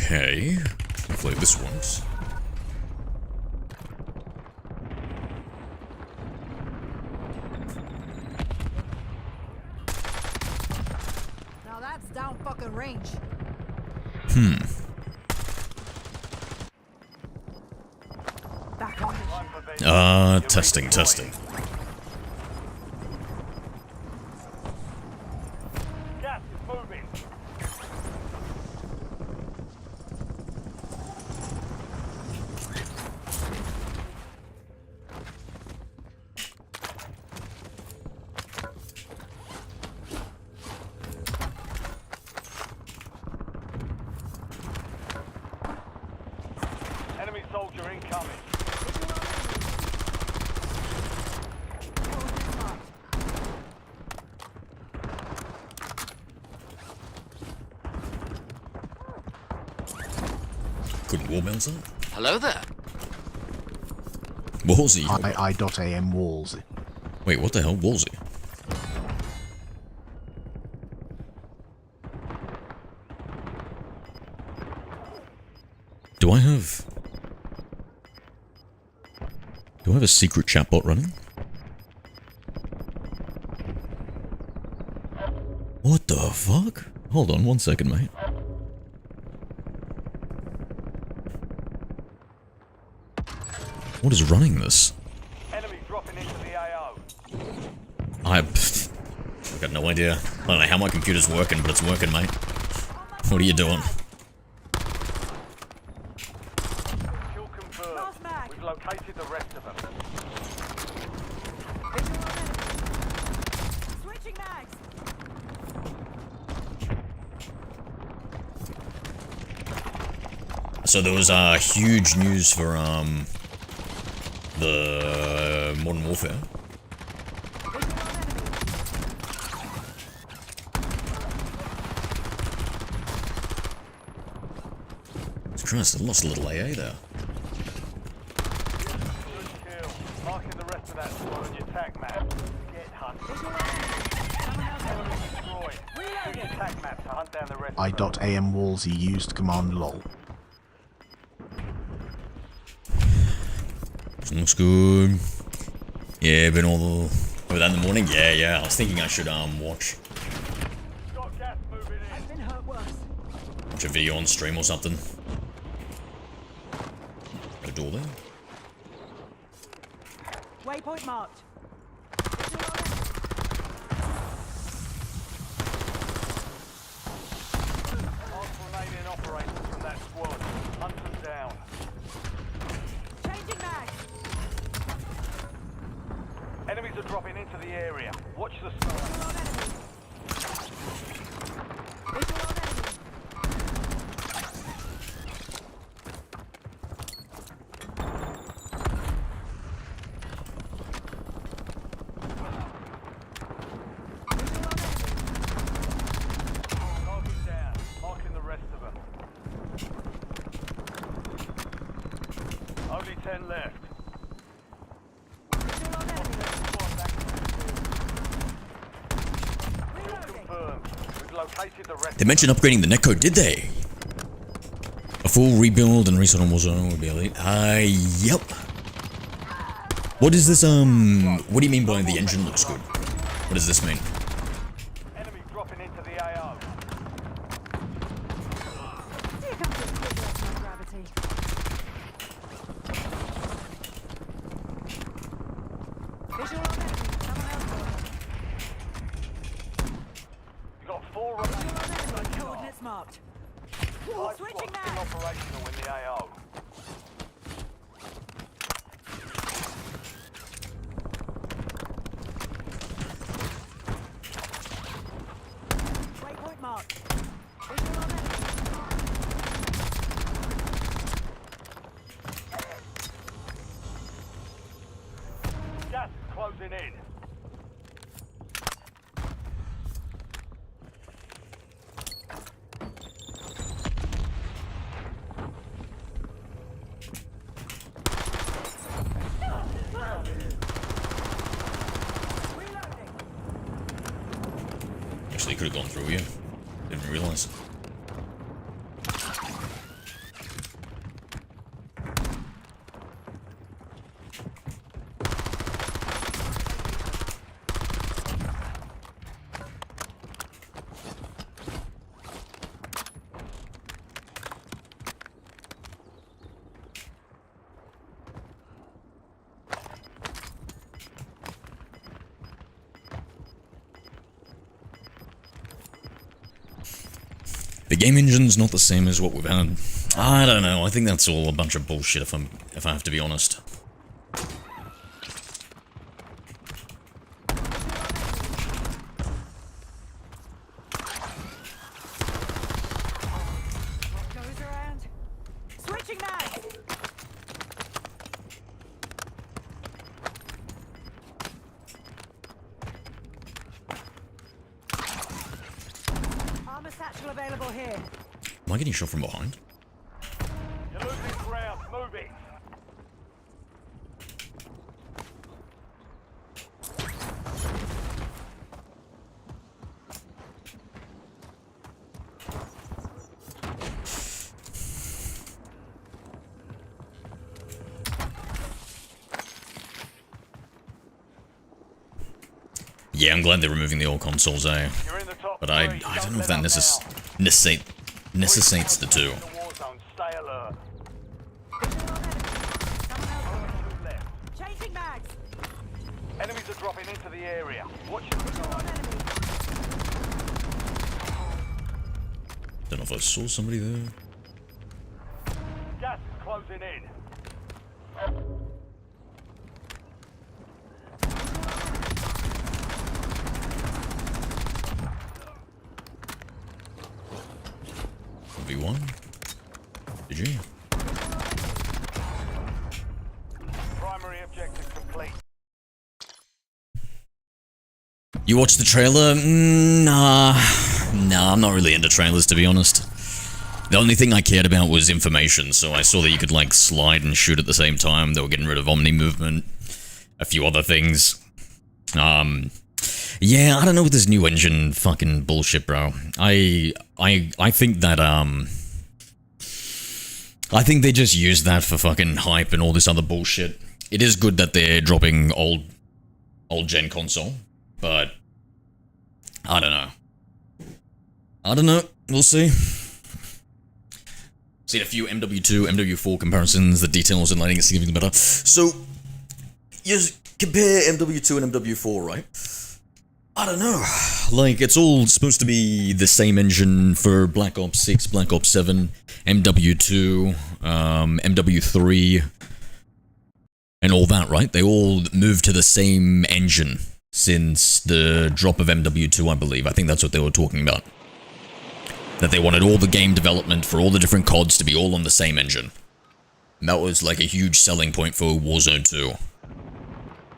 Okay. Hopefully this works. Now that's down fucking range. Back on the Testing. Gas is moving. Enemy soldier incoming. Couldn't wall bounce up? Hello there. Wallsy. I.am Walls. Wait, what the hell? Wallsy? Do I have a secret chatbot running? What the fuck? Hold on 1 second, mate. What is running this? Enemy dropping into the AO. I've got no idea. I don't know how my computer's working, but it's working, mate. What are you doing? Kill confirmed. We've located the rest of them. switching mags. So there was huge news for the Modern Warfare. Christ, I lost a little AA there. Good kill. Marking the rest of that squad on your attack map. Get hunted. Enemy destroyed. Use your attack map to hunt down the rest of them. I.am Walls used command lol. Looks good. Yeah, been all over that in the morning. Yeah. I was thinking I should watch Got gas moving in. Been hurt worse. a video on stream or something. Got a door there. Waypoint marked. Mark remaining operators from that squad. Hunt them down. Changing mags. Enemies are dropping into the area. Watch the smoke. Visual on enemy. Target down. Marking the rest of them. Only 10 left. Visual on enemy. Reloading. Confirmed. We've located the rest. They mentioned upgrading the netcode, did they? A full rebuild and reset on Warzone would be elite. Yep. What is this, what do you mean by the engine looks good? What does this mean? Enemy dropping into the AO. Here comes the reversal of gravity. Visual on enemy. Someone else got it. You got 4 remaining. Visual on enemy. Coordinates marked. Light Switching squad still mags. operational in the AO. Waypoint marked. Visual on enemy. Gas is closing in. Reloading. Actually, could have gone through you. Didn't realize. The game engine's not the same as what we've had. I don't know. I think that's all a bunch of bullshit if I have to be honest. Goes around. Switching mag. Armor satchel available here. Am I getting shot from behind? You're losing ground. Move it. Yeah, I'm glad they're removing the old consoles, eh? You're in the top But I three. don't know if let that up now. necessitates the two. In the Warzone, stay alert. Left. Changing mags. Enemies are dropping into the area. Watch your skies. Don't know if I saw somebody there. Gas is closing in. V1? GG. Primary objective complete. You watched the trailer? Nah, I'm not really into trailers, to be honest. The only thing I cared about was information, so I saw that you could, like, slide and shoot at the same time. They were getting rid of Omni movement. A few other things. Yeah, I don't know with this new engine fucking bullshit, bro. I think that, I think they just use that for fucking hype and all this other bullshit. It is good that they're dropping old gen console, but I don't know. I don't know. We'll see. Seen a few MW2, MW4 comparisons. The details and lighting is significantly better. So, you compare MW2 and MW4, right? I don't know. Like, it's all supposed to be the same engine for Black Ops 6, Black Ops 7, MW2, MW3, and all that, right? They all moved to the same engine since the drop of MW2, I believe. I think that's what they were talking about. That they wanted all the game development for all the different CODs to be all on the same engine. And that was like a huge selling point for Warzone 2.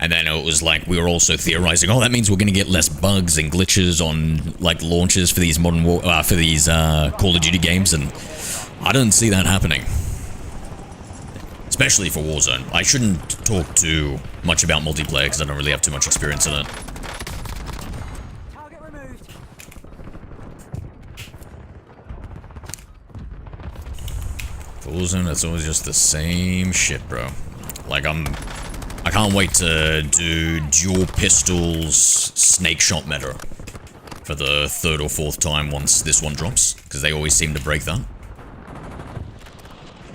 And then it was like, we were also theorizing, oh, that means we're gonna get less bugs and glitches on, like, launches for these Call of Duty games, and I don't see that happening. Especially for Warzone. I shouldn't talk too much about multiplayer, because I don't really have too much experience in it. Target removed. For Warzone, it's always just the same shit, bro. Like, I can't wait to do dual pistols snake shot meta for the third or fourth time once this one drops, because they always seem to break that.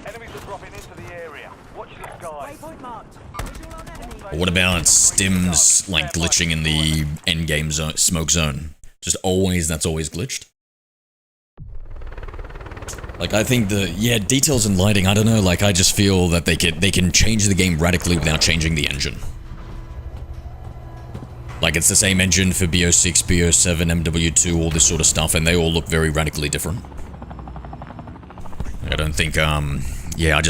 Enemies are dropping into the area. Watch the skies. Waypoint marked. Visual on enemy. But what about stims, like, glitching in the endgame smoke zone? Just always, that's always glitched? Like, I think yeah, details and lighting, I don't know, like, I just feel that they can change the game radically without changing the engine. Like, it's the same engine for BO6, BO7, MW2, all this sort of stuff, and they all look very radically different. I don't think, yeah, I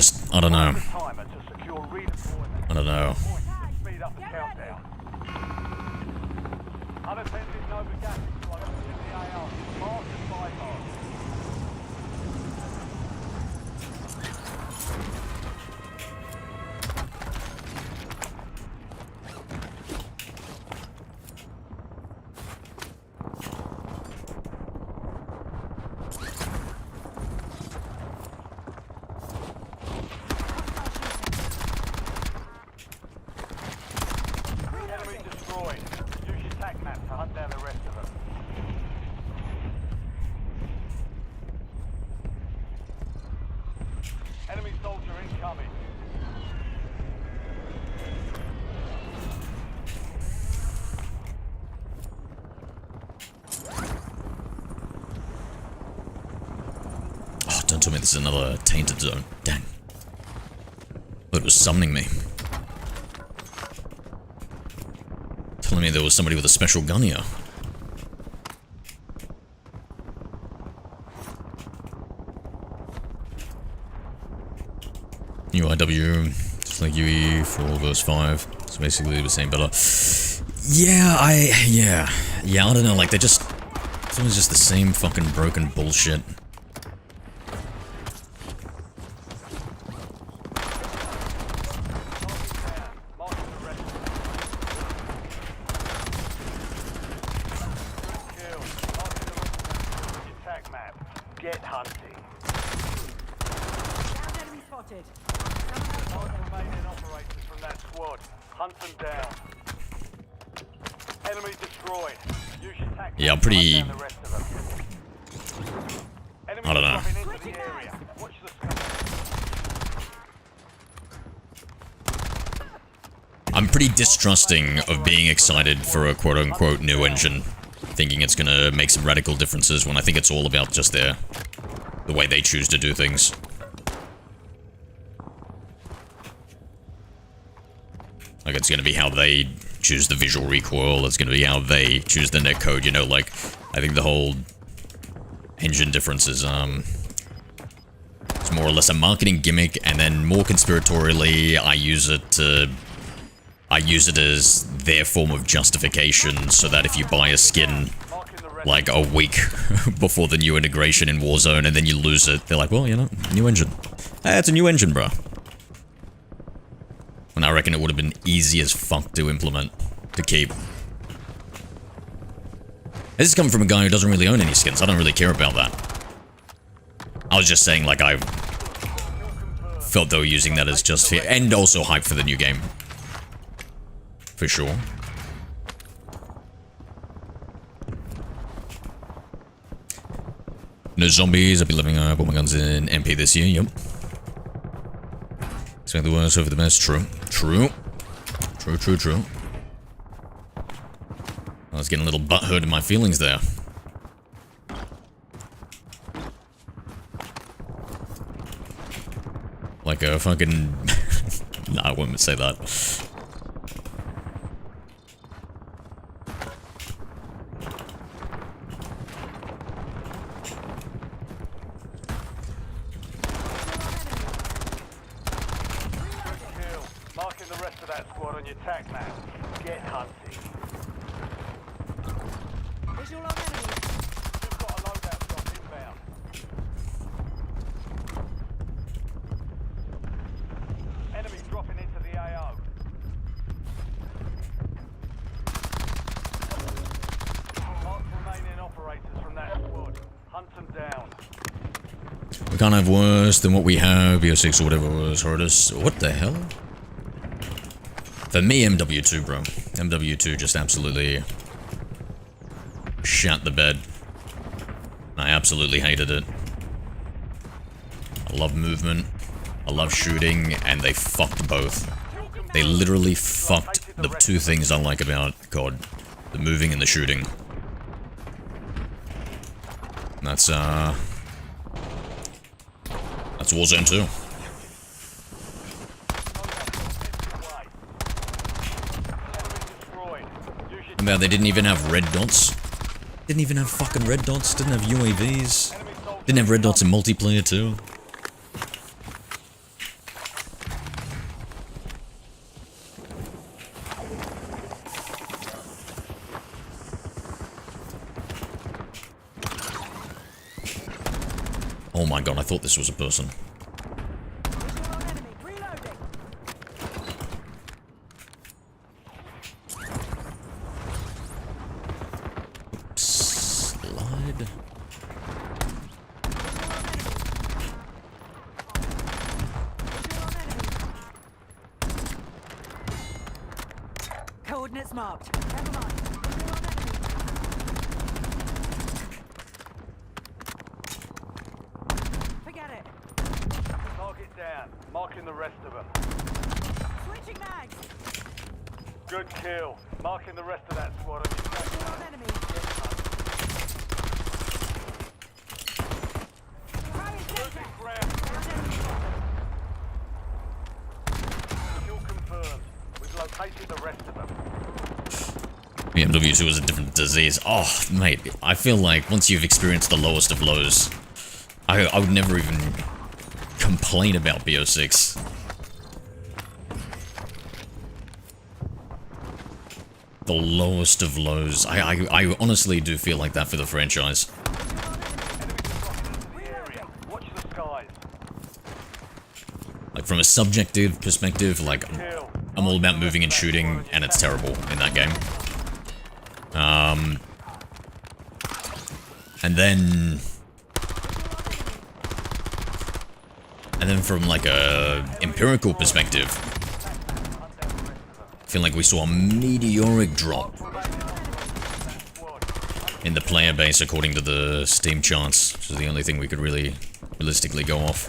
don't know. Timer to secure redeployment. I don't know. Speed up the countdown. Unattended Nova gas explosion in the AR. Mark and bypass. Enemy destroyed. Use your tac map to hunt down the rest of them. this is another tainted zone. Dang. But it was summoning me. Telling me there was somebody with a special gun here. UIW, just like UE 4 verse 5. It's basically the same, but yeah, I don't know, like it's always just the same fucking broken bullshit. Get hunting. Down enemy spotted. Mark remaining operators from that squad. Hunt them down. Enemy destroyed. Use your tactics Yeah, I'm to pretty... hunt down the rest of them. Enemy I don't know. dropping into the area. Watch the scope. I'm pretty distrusting of being excited for a quote-unquote new engine. Thinking it's gonna make some radical differences when I think it's all about just the way they choose to do things. Like, it's gonna be how they choose the visual recoil, it's gonna be how they choose the netcode, you know, like, I think the whole engine difference is, it's more or less a marketing gimmick, and then more conspiratorially, I use it as their form of justification, so that if you buy a skin like a week before the new integration in Warzone and then you lose it, they're like, well, you know, new engine. Hey, it's a new engine, bro. And I reckon it would have been easy as fuck to implement, to keep. This is coming from a guy who doesn't really own any skins. I don't really care about that. I was just saying, like, I felt they were using that as just for, and also hype for the new game. For sure. No zombies, I'll be living up all my guns in MP this year, yep. Expect the worst, hope for the best, true. True. True, true, true. I was getting a little butthurt in my feelings there. Like a fucking... Nah, I wouldn't say that. Marking the rest of that squad on your tac map. Get hunting. Visual on enemy. You've got a loadout drop inbound. Enemy dropping into the AO. Mark remaining operators from that squad. Hunt them down. We can't have worse than what we have. BO6 or whatever was hurt us. What the hell? For me, MW2, bro. MW2 just absolutely shat the bed. I absolutely hated it. I love movement. I love shooting, and they fucked both. They literally fucked the two things I like about COD. The moving and the shooting. That's Warzone 2. About they didn't even have red dots. Didn't even have fucking red dots. Didn't have UAVs. Didn't have red dots in multiplayer too. Oh my god, I thought this was a person. Visual on enemy. Reloading. Slide. Coordinates marked. Never mind. Visual on enemy. Forget it. Target down. Marking the rest of them. Switching mags. Good kill. Marking the rest of that squad on your tac Visual map. on enemy. Kill confirmed. We've located the rest of them. BMW2 is a different disease. Oh, mate, I feel like once you've experienced the lowest of lows, I would never even complain about BO6. The lowest of lows. I honestly do feel like that for the franchise. Watch the skies. Like, from a subjective perspective, like, I'm all about moving and shooting, and it's terrible in that game. And then from, like, a empirical perspective, I feel like we saw a meteoric drop in the player base according to the Steam charts, which is the only thing we could really realistically go off.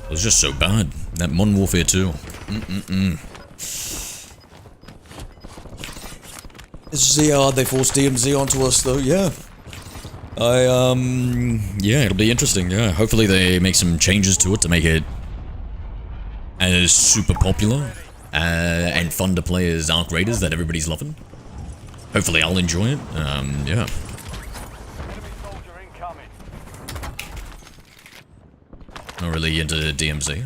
It was just so bad. That Modern Warfare 2. This is how they forced DMZ onto us, though, yeah. Yeah, it'll be interesting, yeah. Hopefully they make some changes to it to make it as super popular and fun to play as Arc Raiders that everybody's loving. Hopefully I'll enjoy it, yeah. Not really into DMZ.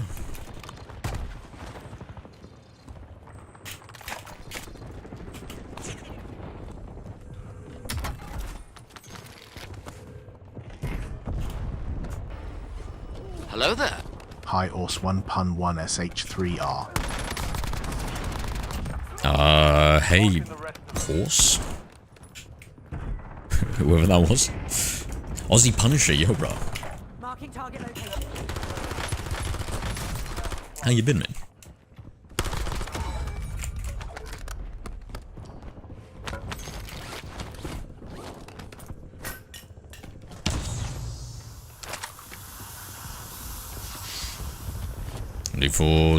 Hello there. Hi Ors 1 Pun 1 SH3R. Hey, horse? Whoever that was. Aussie Punisher, yo, bro. Marking target location. How you been, man?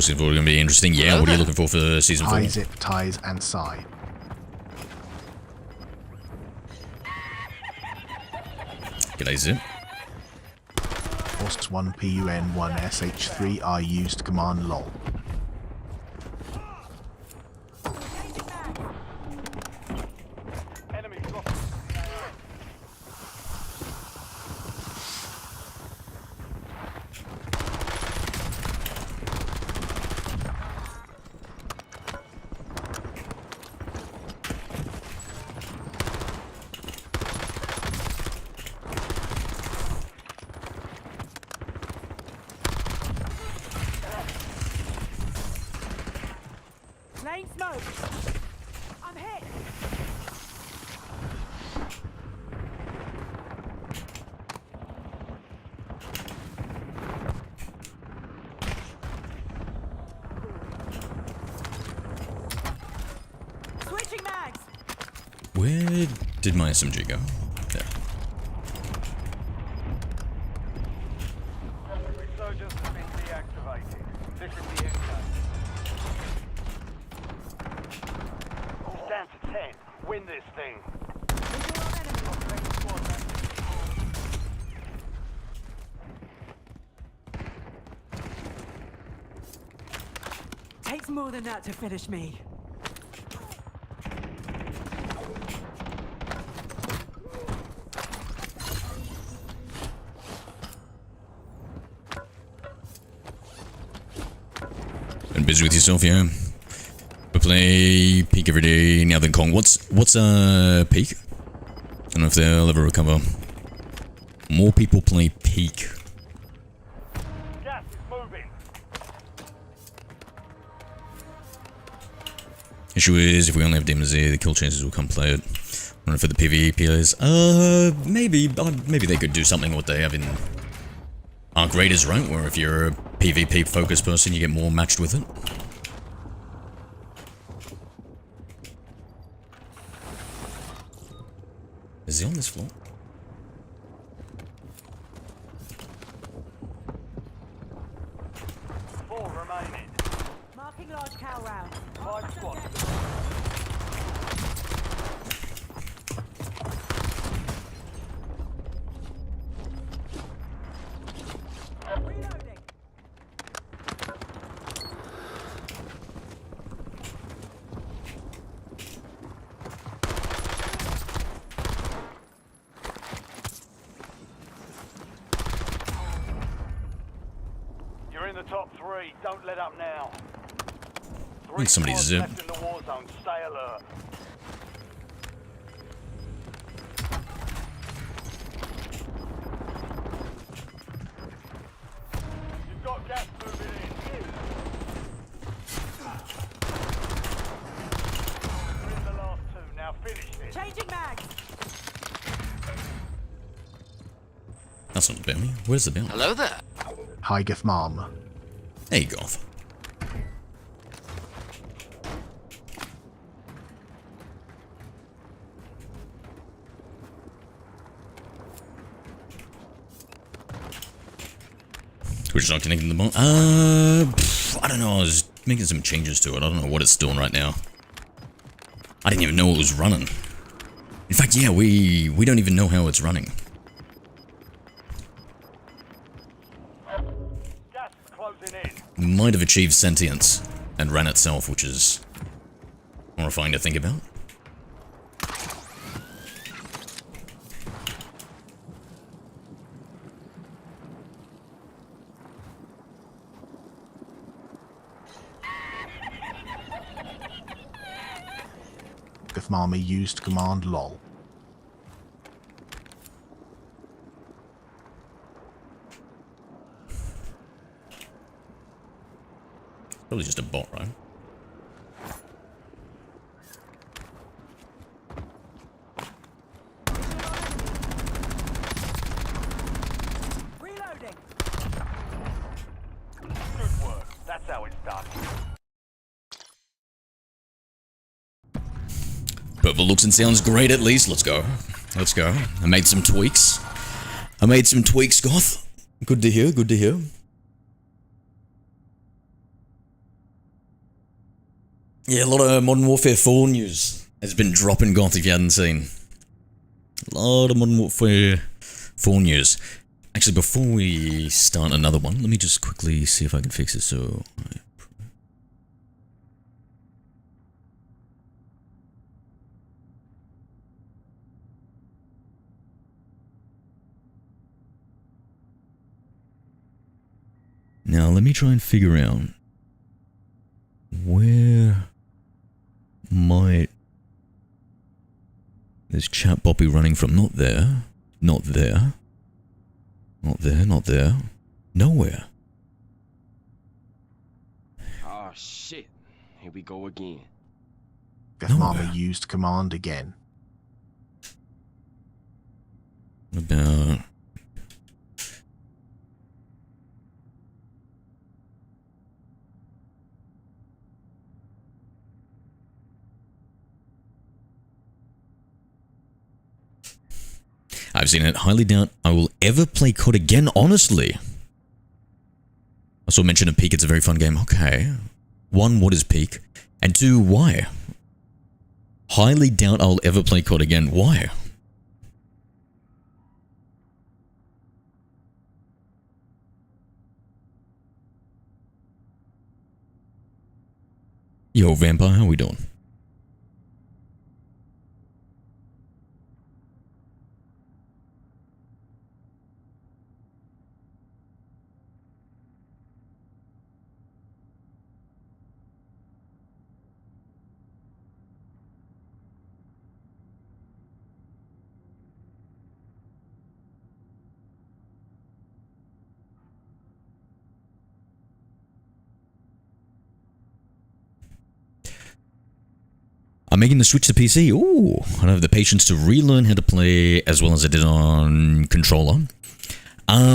Season 4 is gonna be interesting. Yeah, what are you looking for season 4? High zip ties and side. G'day, Zip. Ors 1 PUN 1 SH3R used command lol. Lane smoke. I'm hit. Switching mags. Where did my SMG go? There. Resurgence has been deactivated. This is the end game. All down to 10. Win this thing. Takes more than that to finish me. Been busy with yourself, yeah. We play Peak every day now then Kong. What's Peak? I don't know if they'll ever recover. More people play Peak. Gas is moving. Issue is, if we only have DMZ, the kill chances will come play it. I don't know for the PvE players. Maybe they could do something what they have in Arc Raiders, right? Where if you're a PvP focused person, you get more matched with it. Is he on this floor? Four remaining. Marking large cow round. 5 squads. in the top 3. Don't let up now. Need somebody to zip. Left in the war zone. Stay alert. You've got gas moving in. We're in the last 2. Now finish this. Changing mags. That's not the bounty. Where's the bounty? Hello there. Hi, Gif Mom. Hey, Goth. We're just not connecting the bomb. I don't know. I was making some changes to it. I don't know what it's doing right now. I didn't even know it was running. In fact, yeah, we don't even know how it's running. Gas is closing in. Might have achieved sentience and ran itself, which is horrifying to think about. Gif Mama used command lol. Probably just a bot, right? Reloading. Good work. That's how it's done. Purple looks and sounds great at least. Let's go. Let's go. I made some tweaks. Goth. Good to hear, good to hear. Yeah, a lot of Modern Warfare 4 news has been dropping, Goth, if you hadn't seen. A lot of Modern Warfare 4 news. Actually, before we start another one, let me just quickly see if I can fix it. So, now let me try and figure out where might this chat bot be running from. Not there, not there, not there, not there, nowhere. Oh shit. Here we go again. Gif Mama used command again. What about... I've seen it. Highly doubt I will ever play COD again, honestly. I saw mention of Peak. It's a very fun game. Okay. 1, what is Peak? And 2, why? Highly doubt I'll ever play COD again. Why? Yo, Vampire, how we doing? I'm making the switch to PC. Ooh, I don't have the patience to relearn how to play as well as I did on controller. Then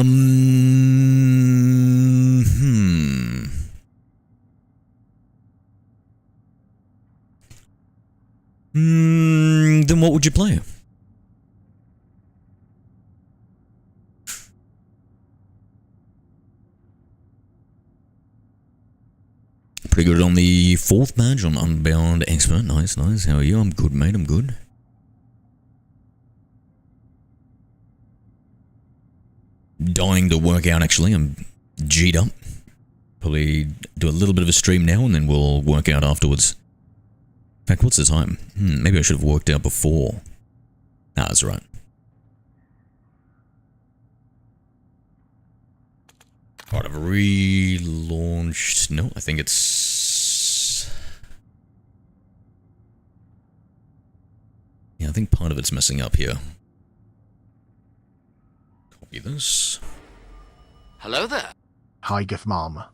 what would you play? Pretty good on the 4th badge on Unbound Expert. Nice, nice. How are you? I'm good, mate. I'm good. Dying to work out, actually. I'm G'd up. Probably do a little bit of a stream now and then we'll work out afterwards. In fact, what's the time? Maybe I should have worked out before. Ah, that's right. Alright, I've relaunched. No, I think it's. Yeah, I think part of it's messing up here. Copy this. Hello there. Hi, Gifmama.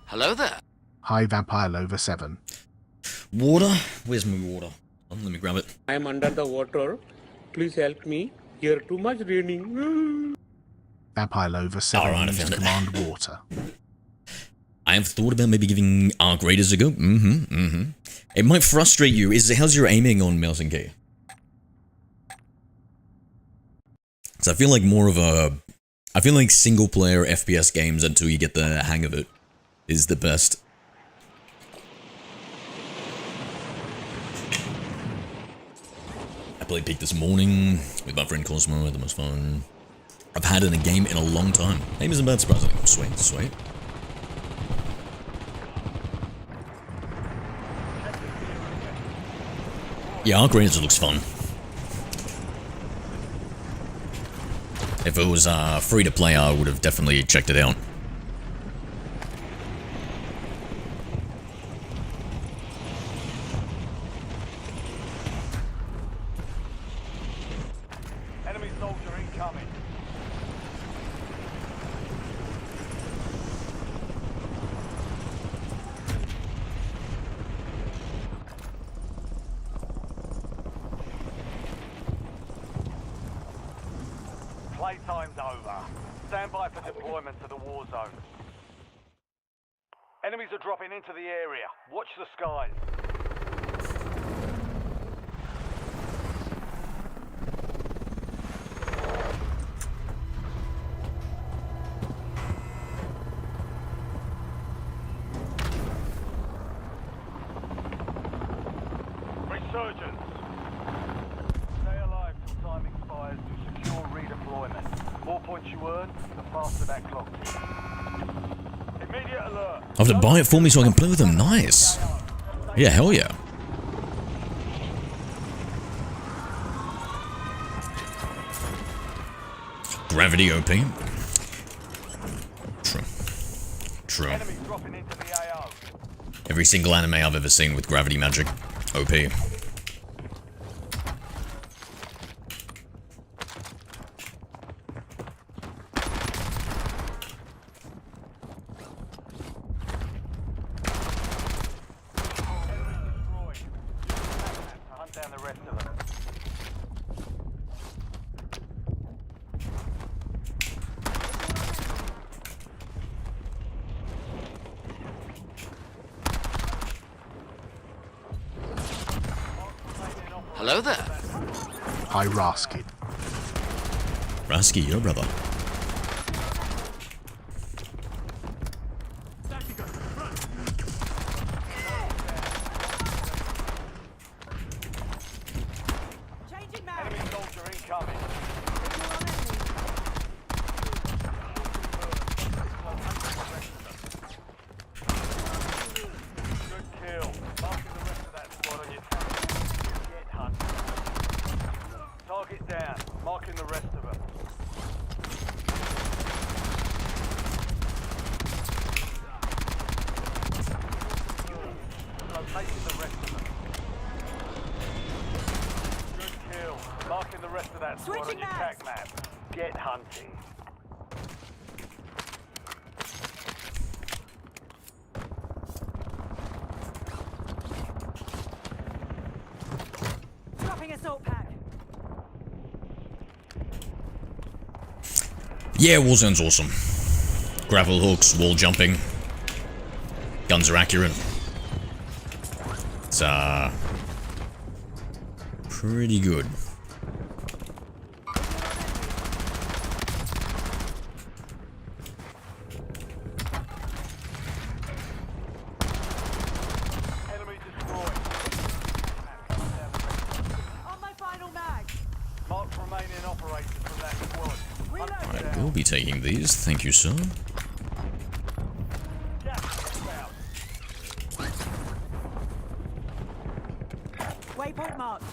Hello there. Hi, Vampire Lover 7. Water? Where's my water? Let me grab it. I am under the water. Please help me. Here too much raining. Vampire Lover 7 Alright, I used found it. command water. I have thought about maybe giving arc raiders a go. It might frustrate you. How's your aiming on mouse and key? So I feel like more of a... I feel like single player FPS games until you get the hang of it is the best. I played Peak this morning with my friend Cosmo, had the most fun I've had in a game in a long time. Aim isn't bad, surprisingly. Sweet, sweet. Yeah, Arc Raiders looks fun. If it was free to play, I would have definitely checked it out. Enemy soldier incoming. Playtime's over. Stand by for deployment to the war zone. Enemies are dropping into the area. Watch the skies. Resurgence. Stay alive till time expires to secure redeployment. More points you earn, the faster that clock ticks. Immediate alert. I have to buy it for me so I can play with them. Nice. Yeah, hell yeah. Gravity OP. True. True. Enemies dropping into the AO. Every single anime I've ever seen with gravity magic. OP. Destroyed. To hunt down the rest of them. Hello there. Hi, Raskin. Rasky, your brother. Changing mag. Enemy soldier incoming. Good kill. Marking the rest of that squad on your target. Get hunted. Target down. Marking the rest of them. Locating the rest of them. Good kill. Marking the rest of that squad on Switching your maps. tac map. Get hunting. Dropping assault pack. Yeah, Warzone's awesome. Gravel hooks, wall jumping. Guns are accurate. It's, pretty good. Enemy destroyed. On my final mag. Mark remaining operators from that squad. Hunt them I down. will be taking these, thank you, sir. Gas Waypoint marked.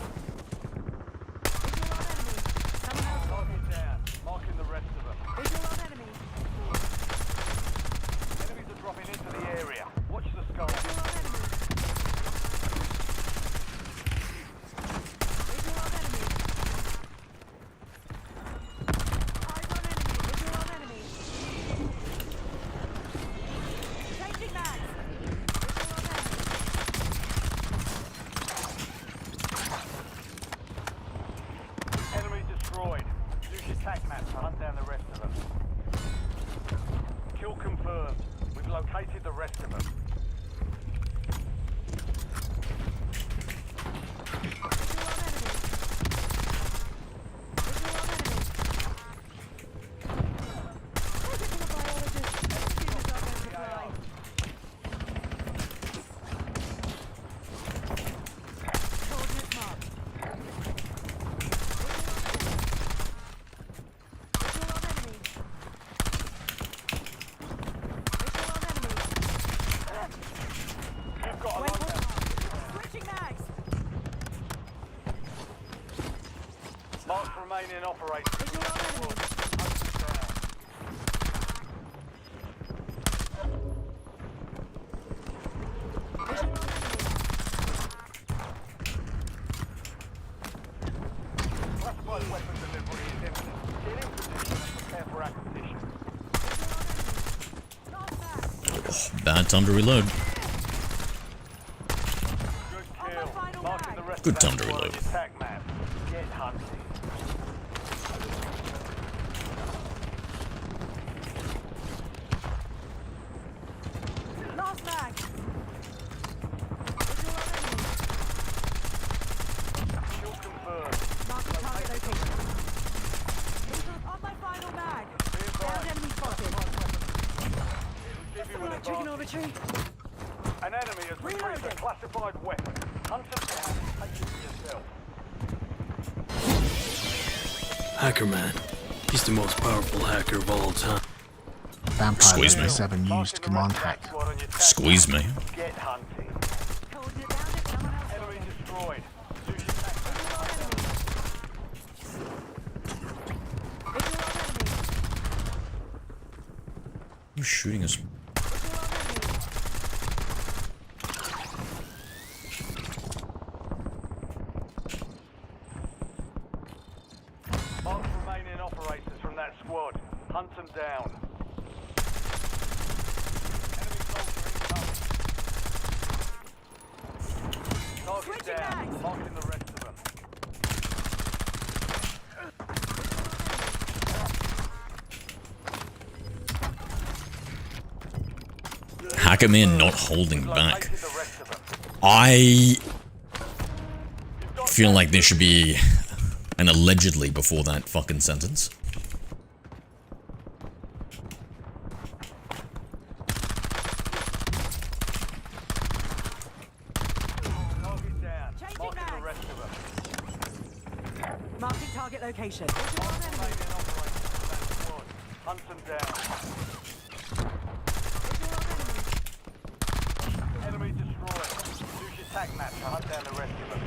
Visual on enemy. Someone else got Target down. Marking the rest of them. visual on enemy. Enemies are dropping into the area. Watch the sky. Visual on enemy. Visual on enemy. Eyes on enemy. Visual on enemy. Changing mags. Visual on enemy. Enemy destroyed. Use your tac map to hunt down the rest of them. Kill confirmed. We've located the rest of them. Visual on enemy. Visual on enemy. Physical biologist. Students are going to fly. Coordinates marked. Visual on enemy. Visual on enemy. You've got a Waypoint loadout. marked. Switching mags. Marks remaining operators. Visual on enemy. Visual on enemy. Classified weapon delivery is imminent. Get in position and prepare for acquisition. Last mag. Bad time to reload. Good On my kill. final Marking mag. the rest Good of that time to squad on reload. your tac map. Get hunting. Last mag. Visual on enemy. Kill confirmed. Marking target location. Visual on my final mag. Downed enemy spotted. Give you an Alright, advantage. trigonometry. An enemy has retrieved a Reloading. classified weapon. Hunt them down and take it for yourself. Hacker Man. He's the most powerful hacker of all time. Vampire Squeeze me. 7 Marking used the command rest of that hack. squad on your tac Squeeze map. me. Get hunting. Coordinate down it. Someone else got Enemy it. destroyed. Use your tac map. Visual on enemy. Visual on enemy. Who's shooting us? Visual on enemy. Mark remaining operators from that squad. Hunt them down. Enemy soldier incoming. Target Switching down. mags. Marking the rest of them. Hack him in, not holding back. Located the rest of them. I feel like there should be an allegedly before that fucking sentence. Target down. Changing Marking the mags. rest of them. Marking target location. Visual on enemy. Remaining operators from that squad. Hunt them down. Visual on enemy. Enemy destroyed. Use your tac map to hunt down the rest of them.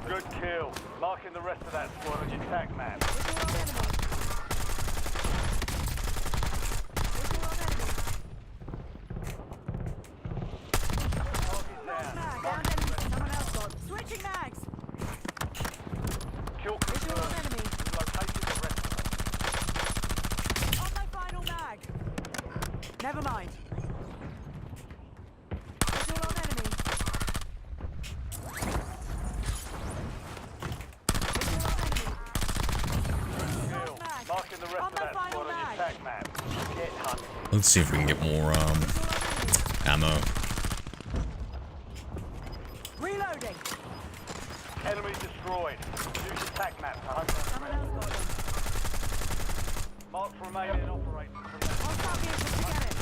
Good kill. Marking the rest of that squad on your tac map. Visual on enemy. Visual on enemy. Target Last down. mag. Downed enemy. Someone else got. Switching mags. Kill Visual on confirmed. enemy. Located the rest of them. On my final mag. Never mind. Visual on enemy. Visual on enemy. Kill. mag. Marking the rest On of my that final squad on your mag. tac map. Get hunting. Let's see if we can get more Visual on enemy. ammo. Reloading. Enemy destroyed. Use your tac map to hunt down Someone else got them. Marks remaining operators from that Hostile vehicle to get it.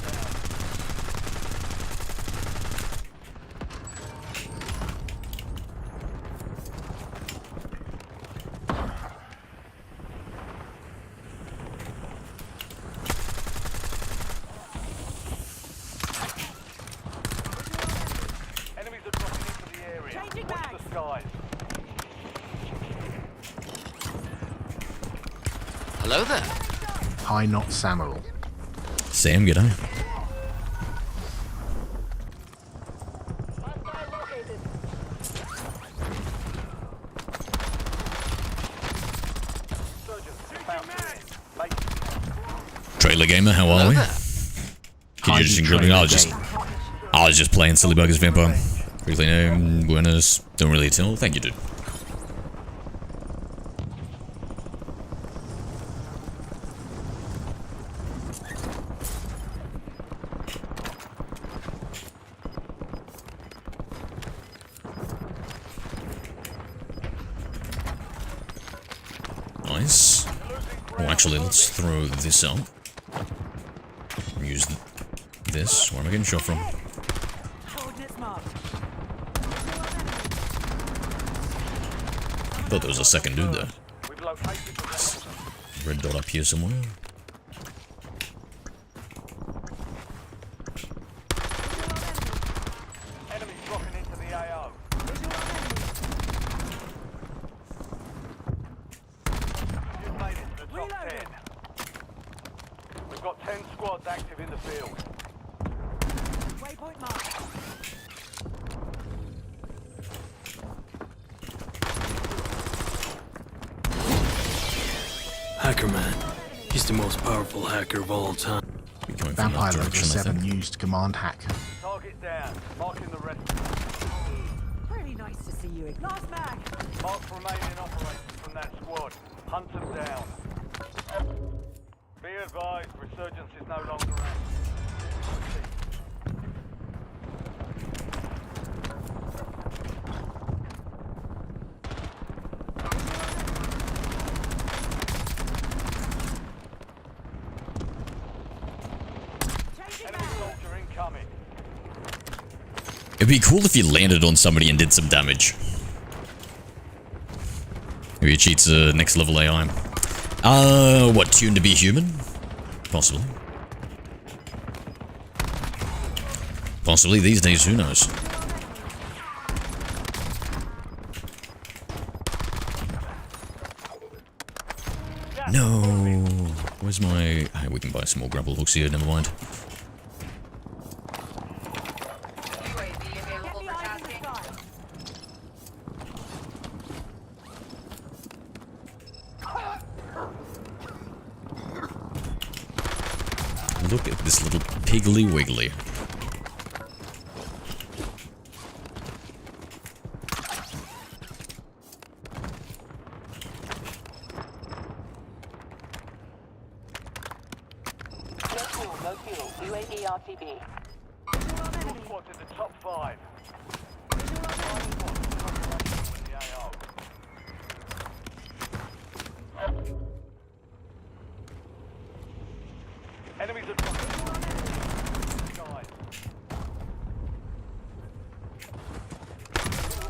Enemies are dropping into the area. Changing Changing Watch bags. the skies. Hello there. Hi, not Samaral. Sam, g'day. Trailer gamer, how are Hello we? there. Can Hi, you just you include me? trailer I was just playing Silly Buggers Vampire. Briefly name, buenos. Don't really tell. Thank you, dude. Nice. Oh, actually, let's throw this up. Use this. Where am I getting shot from? Coordinates marked. Thought there was a second dude there. We've located the Red dot up here somewhere. enemies dropping into the AO. You've made it to the top 10. We've got 10 squads active in the field. Waypoint marked. Hacker man. He's the most powerful hacker of all time. Be coming from Vampire that Level direction, I 7 think. used command hack. Target down. Marking the rest. Really nice to see you. Last mag. Mark remaining operators from that squad. Hunt them down. Be advised, resurgence is no longer active. Changing Enemy bags. soldier incoming. It'd be cool if you landed on somebody and did some damage. Maybe it cheats next level AI. What, tuned to be human? Possibly. Possibly these days, who knows? No. Where's my... Hey, we can buy some more grapple hooks here, never mind. Get the eyes in the sky. Look at this little piggly wiggly. Squad in the top 5. Enemies are dropping. Guys.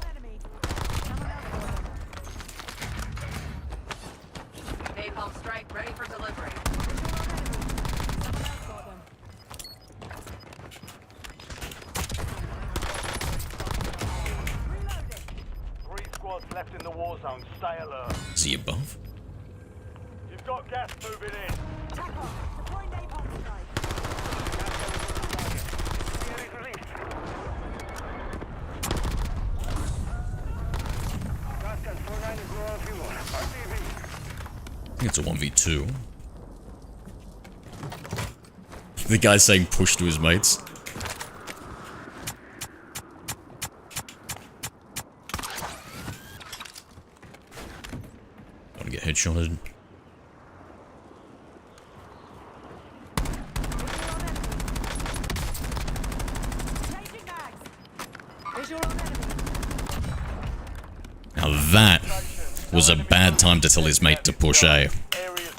Enemy. Someone else got them. Napalm strike ready for delivery. Someone else got them. Reloading. 3 squads left in the war zone. Stay alert. Is he above? You've got gas moving in. Tack on. Deploy napalm strike. I think it's a 1v2. The guy's saying push to his mates. Don't get headshotted. Changing bags. Visual on enemy. Now that was a bad time to tell his mate to push A. Areas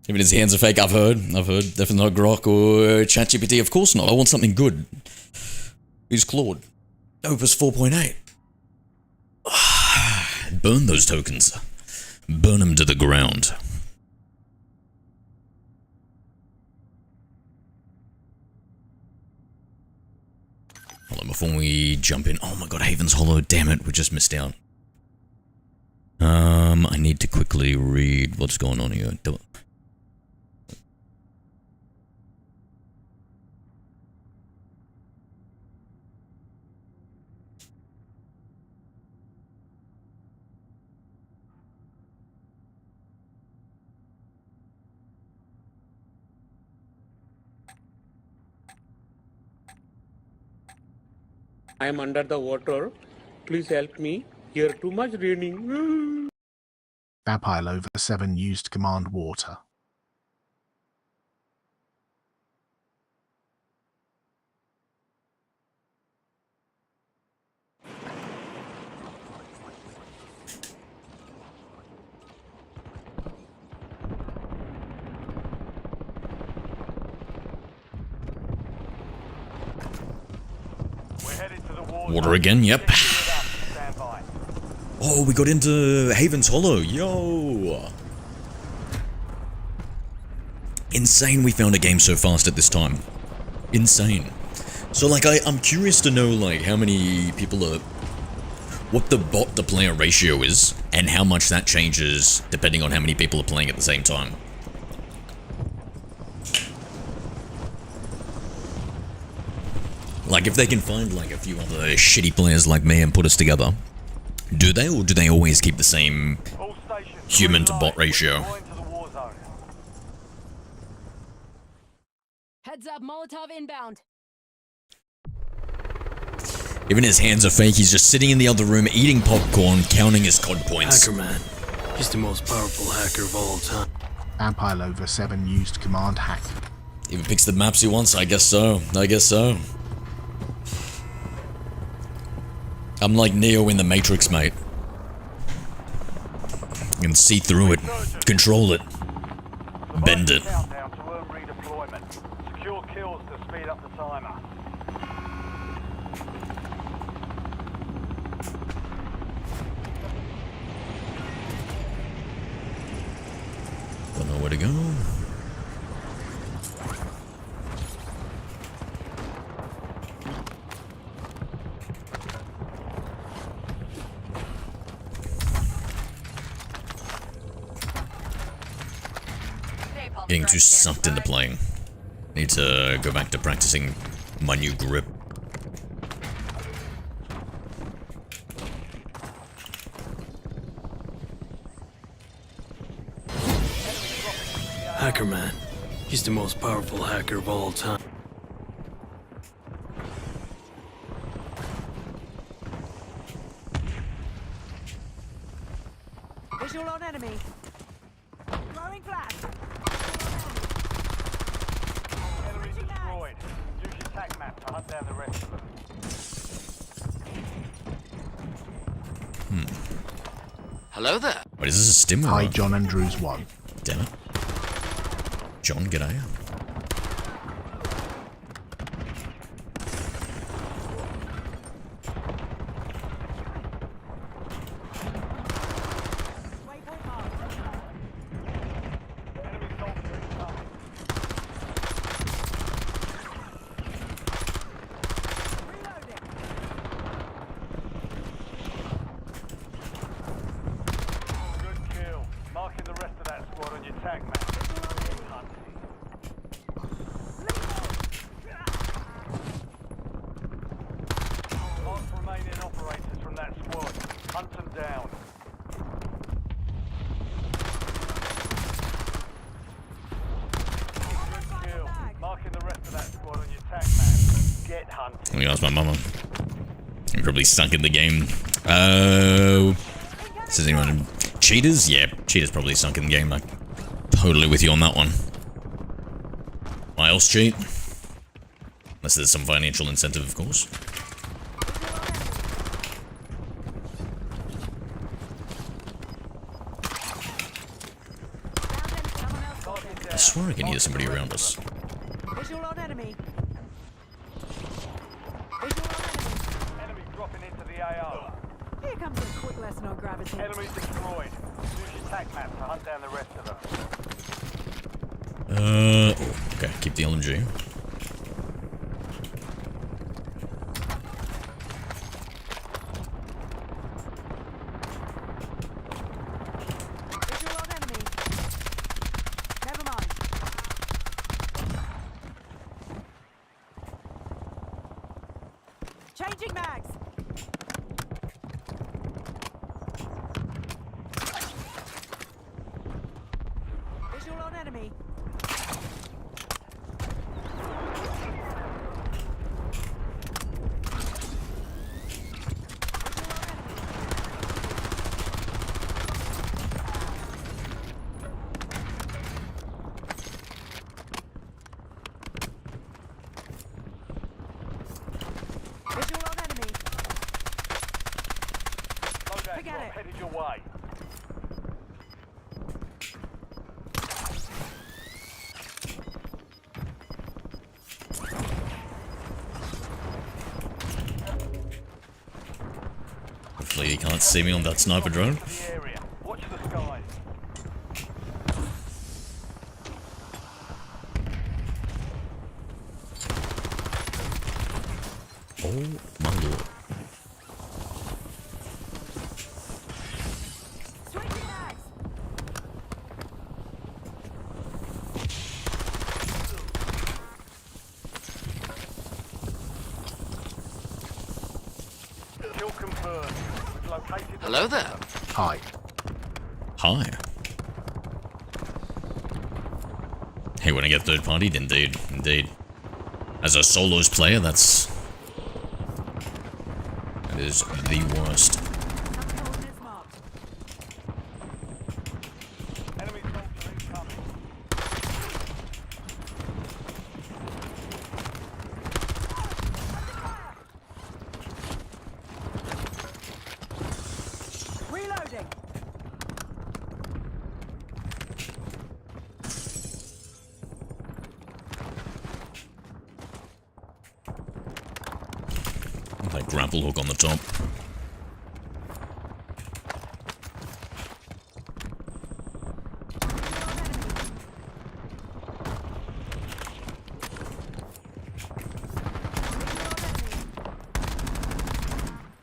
Even his hands are fake, I've heard. Definitely not Grok or ChatGPT. Of course not. I want something good. Who's Claude? Opus 4.8. Burn those tokens. Burn them to the ground. before we jump in. Oh my god, Haven's Hollow, damn it, we just missed out. I need to quickly read what's going on here. I am under the water. Please help me. Here too much raining. Vampire over 7 used command water. We're headed to the war Water zone. again, yep. Get geared up and stand by. Oh, we got into Haven's Hollow, yo! Insane we found a game so fast at this time. Insane. So like, I'm curious to know like how many people are... what the bot to player ratio is, and how much that changes depending on how many people are playing at the same time. Like, if they can find like a few other shitty players like me and put us together, do they, or do they always keep the same All stations, human to green bot light. ratio? We're going to the war zone. Heads up, Molotov inbound. Even his hands are fake, he's just sitting in the other room eating popcorn, counting his COD points. Hacker man. He's the most powerful hacker of all time. Vampire over 7 used command hack. If he picks the maps he wants, I guess so. I guess so. I'm like Neo in the Matrix, mate. You can see through it, control it, bend it. Countdown to earn redeployment. Secure kills to speed up the timer. Don't know where to go. Getting too sucked into playing. Need to go back to practicing my new grip. Hacker man. He's the most powerful hacker of all time. Visual on enemy. Throwing flash. Enemy destroyed. Use your tac map to hunt down the rest of them. Hello there. Wait, is this a stim or Hi, what? John Andrews 1. Damn it. John, g'day. Waypoint marked. Enemy soldier incoming. Reloading. Good kill. Marking the rest of that squad on your tac map. Hunting. Mark remaining operators from that squad. Hunt them down. Good kill. Marking the rest of that squad on your tac map. Get hunting. Let me ask my mama. I'm probably stuck in the game. Says anyone? Cheaters? Yeah, cheaters probably sunk in the game. I'm totally with you on that one. Why else cheat? Unless there's some financial incentive, of course. Someone else got him. I swear I can hear somebody around us. Visual on enemy. Visual on enemy. Enemy dropping into the AO. Here comes a quick lesson on gravity. Enemy destroyed. Use your tac map to hunt down the rest of them. Okay, keep the LMG. Changing mags. Visual on enemy. Visual on enemy. Loadout Forget drop it. headed your way. Hopefully he can't see me on that sniper drone. To the area. Watch the skies. Oh my lord. Switching mags. Kill confirmed. We've located the Hello there. Hi. Hi. Hey, when I get third partied, indeed, indeed. As a solos player, that is the worst. Some coordinates marked. enemy soldier incoming. Reloading. Like grapple hook on the top.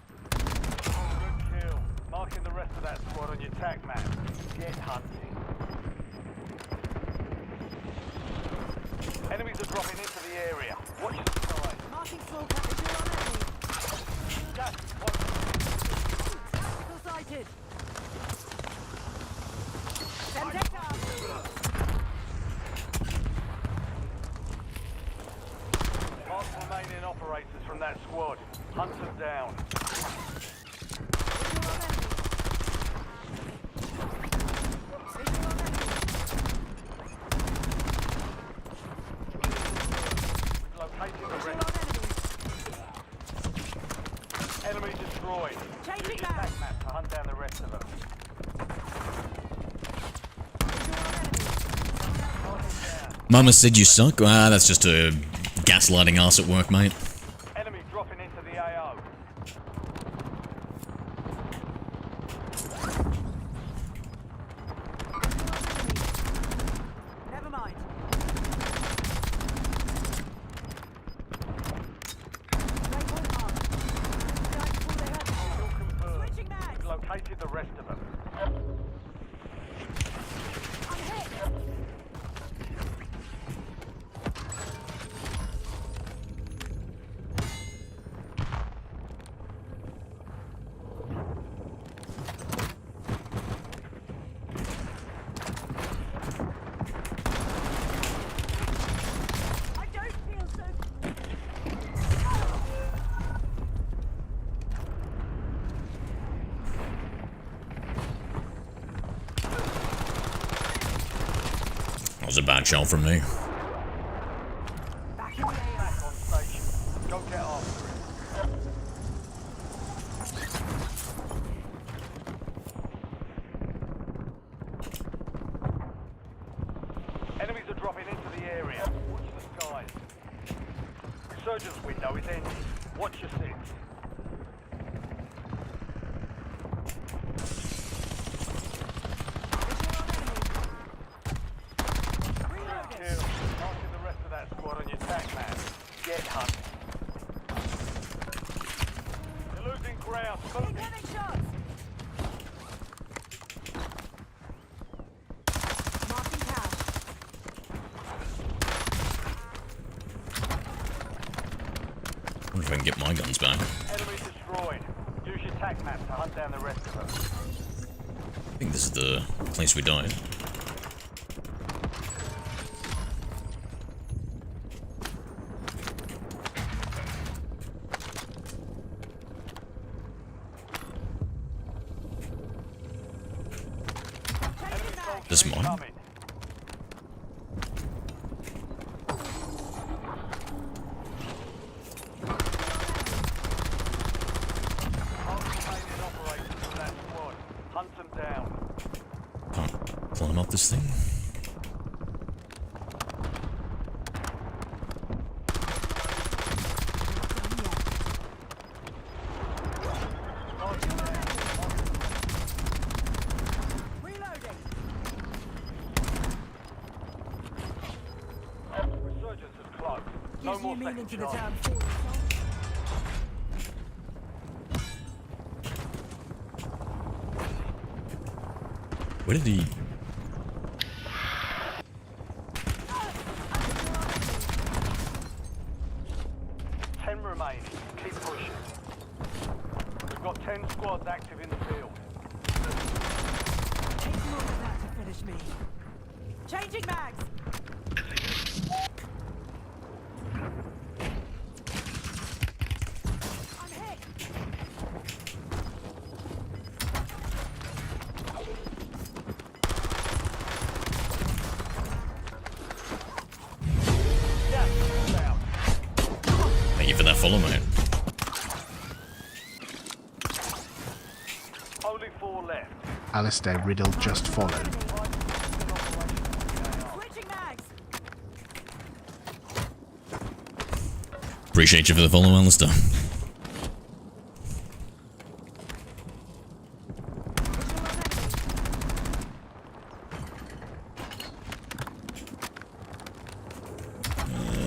Good kill. Marking the rest of that squad on your tac map. Get hunting. Enemies are dropping into the area. Watch the skies. Marking small cap. Visual on enemy. Gas is close. Tactical sighted. Vendetta. Mark remaining operators from that squad. Hunt them down. Visual on enemy. Visual on enemy. We've located the Visual rest. on enemy. Enemy destroyed. Changing Use your mags. tac map to hunt down the rest of them. Visual on enemy. Mama said you suck? Ah, that's just a gaslighting ass at work, mate. Enemy dropping into the AO. Never mind. Waypoint marked. Strike pull the head. Kill confirmed. Switching mags. We've located the rest of them. I'm hit. I don't feel so. That was a bad shot from me. Back in the AO. Back on station. Go get after it. Enemies are dropping into the area. Watch the skies. Resurgence window is ending. Watch your six. Reloading. Kill. Marking the rest of that squad on your tac map. Get hunting. You're losing ground. Move it. Incoming shots. Marking cash. wonder if I can get my guns back. Enemy destroyed. Use your tac map to hunt down the rest of them. I think this is the place we died. This mine? Coming. Remaining operators from that squad. Hunt them down. Can't climb up this thing. Reloading. Resurgence is close. No Gives more new meaning second to the chance. term forward. Where did he... 10 remaining. Keep pushing. We've got 10 squads active in the field. Ain't more than that to finish me. Changing mags. I'm hit. Yeah, down. Thank you for that follow, mate. Only 4 left. Alistair Riddle just followed. Switching mags. Appreciate you for the follow, Alistair.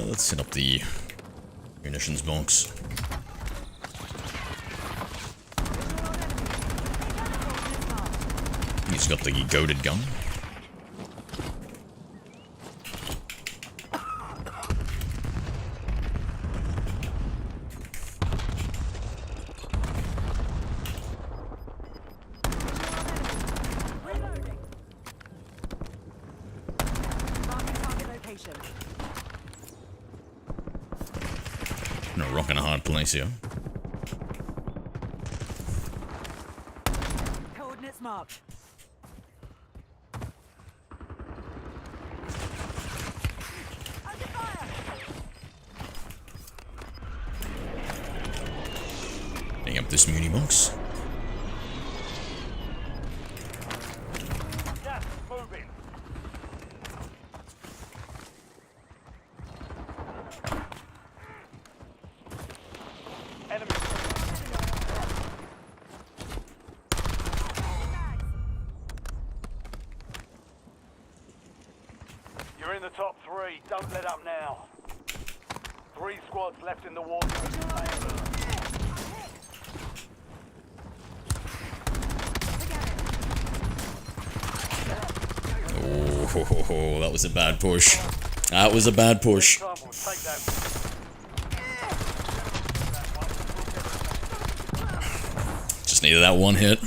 Let's set up the munitions box. He's got the goaded gun. Reloading. Marking target location. In a rock and a hard place here. Coordinates marked. Under fire. Setting up this muni box. Gas is moving. Enemy. You're in the top 3. Don't let up now. 3 squads left in the water. Oh, that was a bad push. That was a bad push. Come, we'll take that. Just needed that one hit.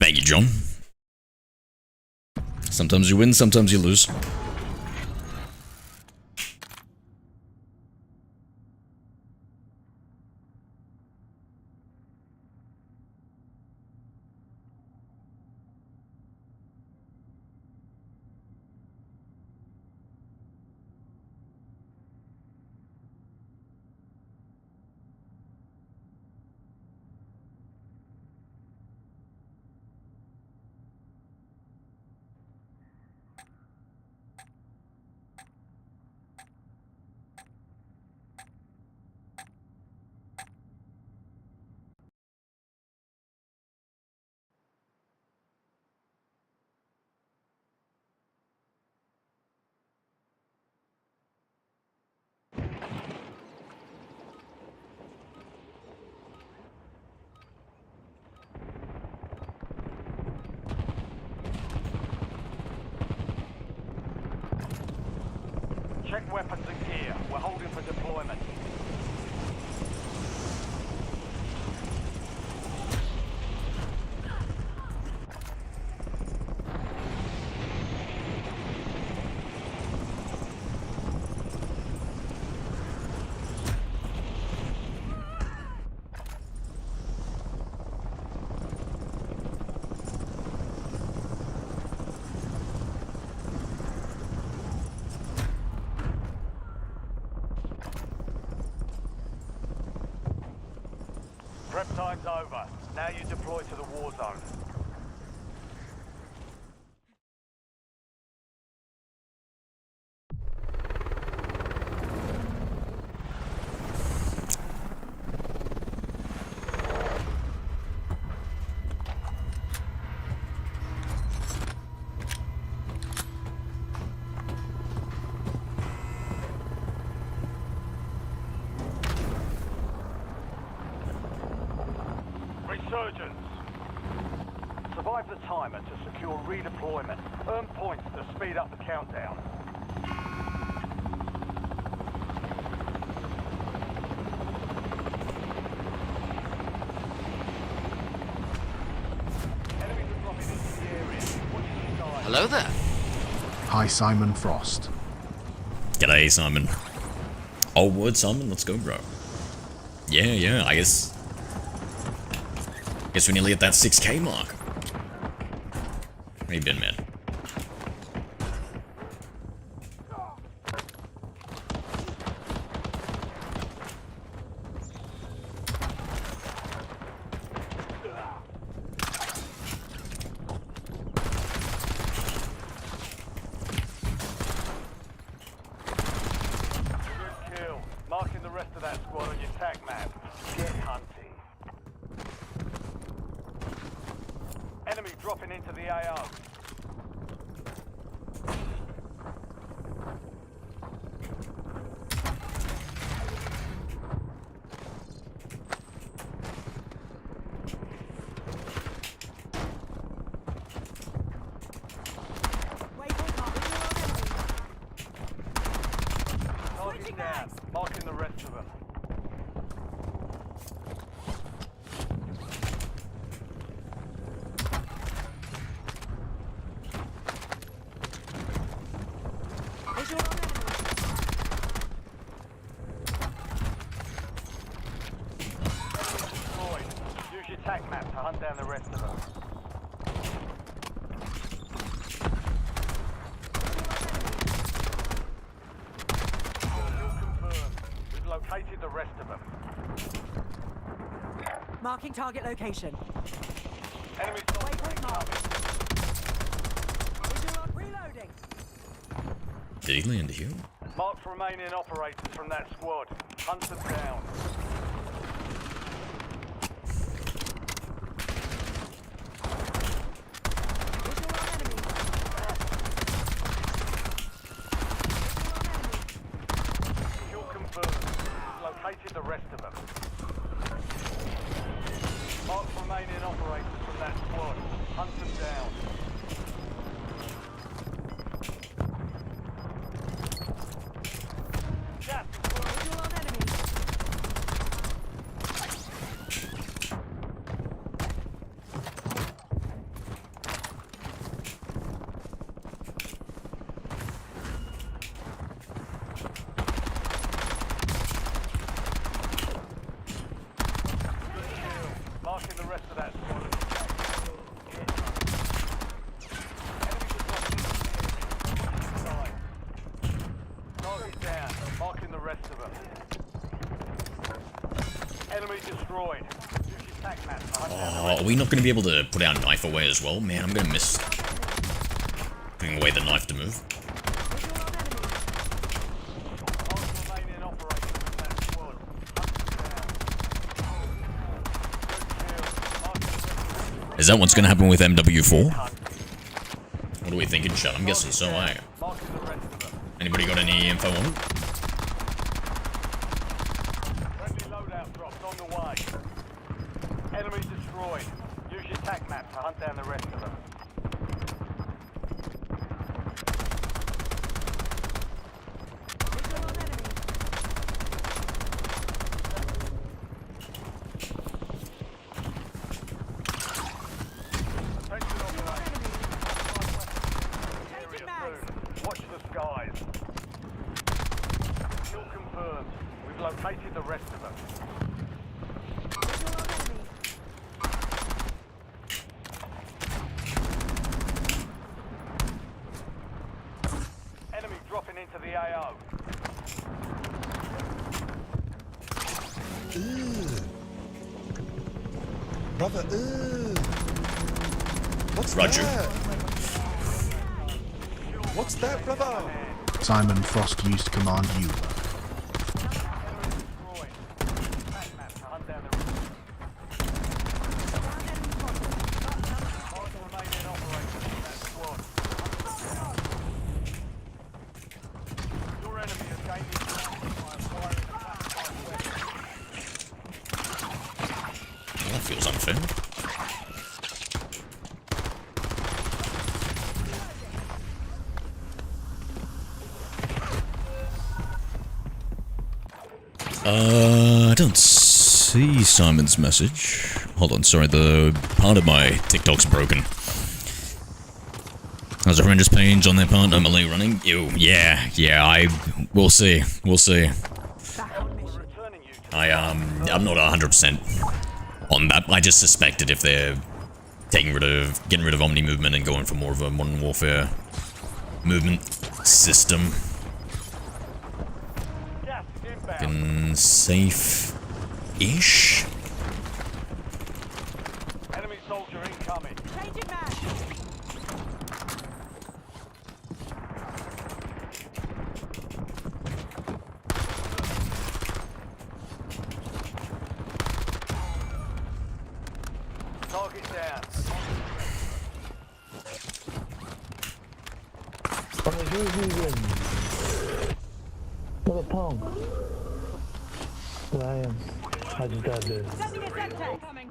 Thank you, John. Sometimes you win, sometimes you lose. Check weapons and gear. We're holding for deployment. Prep time's over. Now you deploy to the war zone. Resurgence. Survive the timer to secure redeployment. Earn points to speed up the countdown. Enemies are dropping into the area. Watch your side. Hello there. Hi, Simon Frost. G'day, Simon. Old word, Simon. Let's go, bro. Yeah, I guess we're nearly at that 6K mark. Where you been, man? Good kill. Marking the rest of that squad on your tac map. Get hunting. Enemy dropping into the AO. Waypoint mark. Target down. Marking the rest of them. Visual on enemy. Destroyed. Use your tac map to hunt down the rest of them. Kill confirmed. We've located the rest of them. Marking target location. Enemy Waypoint soldiers mark. incoming. Visual on reloading. Did he land here? Mark remaining operators from that squad. Hunt them down. Visual on enemy. Kill confirmed. We've located the rest of them. Mark remaining operators from that squad. Hunt them down. Gas is full. Visual on enemy. Marking the rest of that squad. Target down. Marking the rest of them. Enemy destroyed. Use your tac map to hunt down the Oh, are we not going to be able to put our knife away as well? Man, I'm going to miss putting away the knife to move. Visual on enemy. Mark remaining operators from that squad. Hunt them down. Good kill. Marking the rest of them. Is that what's going to happen with MW4? Hunt. What are we thinking, Shut? I'm guessing so, eh? Marking the rest of them. Anybody got any info on it? Friendly loadout drops on the way. Enemy destroyed. Use your tac map to hunt down the rest of them. the rest of them. Visual on enemy. Enemy dropping into the AO. Brother, what's Roger. that? What's that, brother? Simon Frost used to command you. Destroyed. Attack map to hunt down the rest. Mark the remaining operators in that squad. Your enemy has gained the advantage by acquiring a classified weapon. Well, that feels unfair. I don't see Simon's message. Hold on, sorry, the part of my TikTok's broken. There's a horrendous page on their part, no melee running. Ew, yeah, we'll see. Returning you to I'm not 100% on that. I just suspected if they're getting rid of Omni movement and going for more of a Modern Warfare movement system. gas is inbound. Fucking safe-ish? Enemy soldier incoming. Changing mag. Target down. Sending a Semtex. Coming.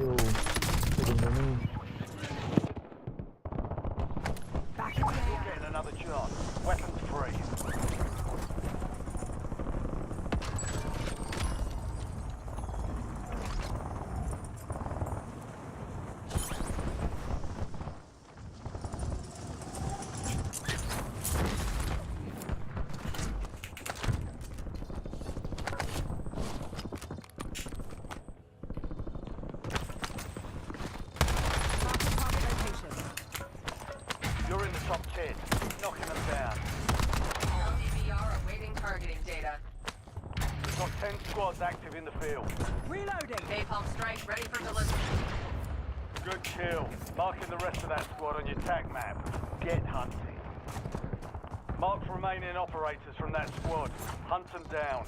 Switching mags. Back in the air. Getting another chance. Weapons free. Marking target location. You're in the top 10. Knocking them down. LDVR awaiting targeting data. We've got 10 squads active in the field. Reloading. Napalm strike ready for delivery. Good kill. Marking the rest of that squad on your tac map. Get hunting. Mark remaining operators from that squad. Hunt them down.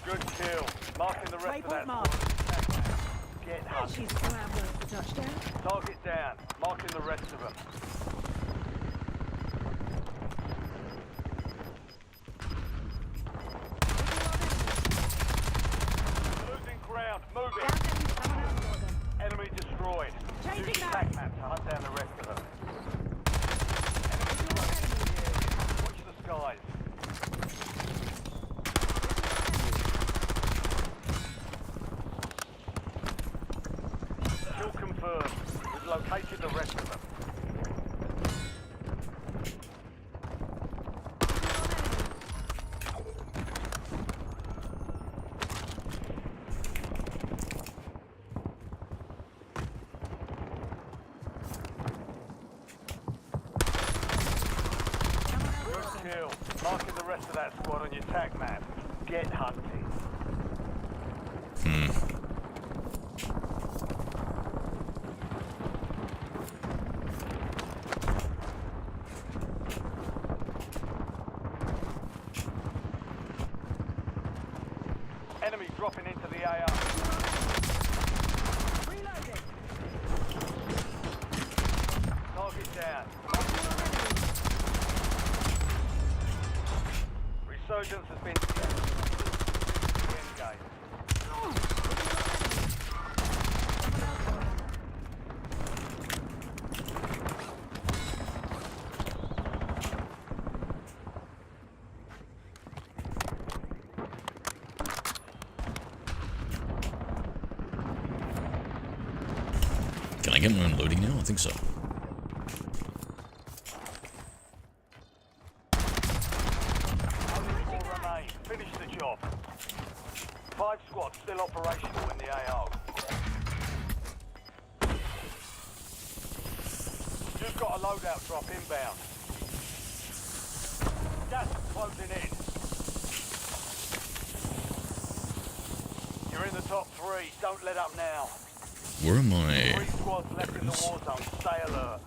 Good kill. Marking the rest of that Waypoint mark. squad. Get hunting. She's scrambling for touchdown. Target down. Marking the rest of them. Losing ground. Moving. Someone else got them. Enemy destroyed. Changing Use your mag. tac map to hunt down the rest of them. Watch the skies. Kill confirmed. We've located the rest of them. Good kill. Marking the rest of that squad on your tac map. Get hunting. Enemy dropping into the AR. Reloading. Target down. Resurgence has been engaged. I get my own loading now? I think so. Only 4 remain. Finish the job. 5 squads still operational in the AO. You've got a loadout drop inbound. Gas is closing in. You're in the top 3. Don't let up now. Where am I? 3 squads left in the war zone. Stay alert.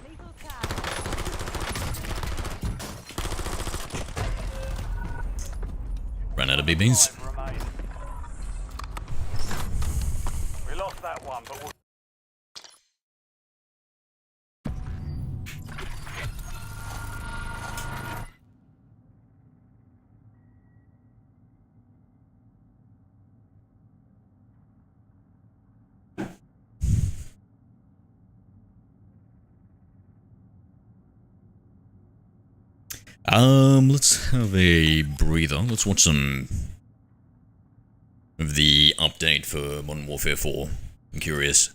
Lethal tag. Ran out of BBs. 5 remain. We lost that one, but we'll... Let's have a breather. Let's watch some of the update for Modern Warfare 4. I'm curious.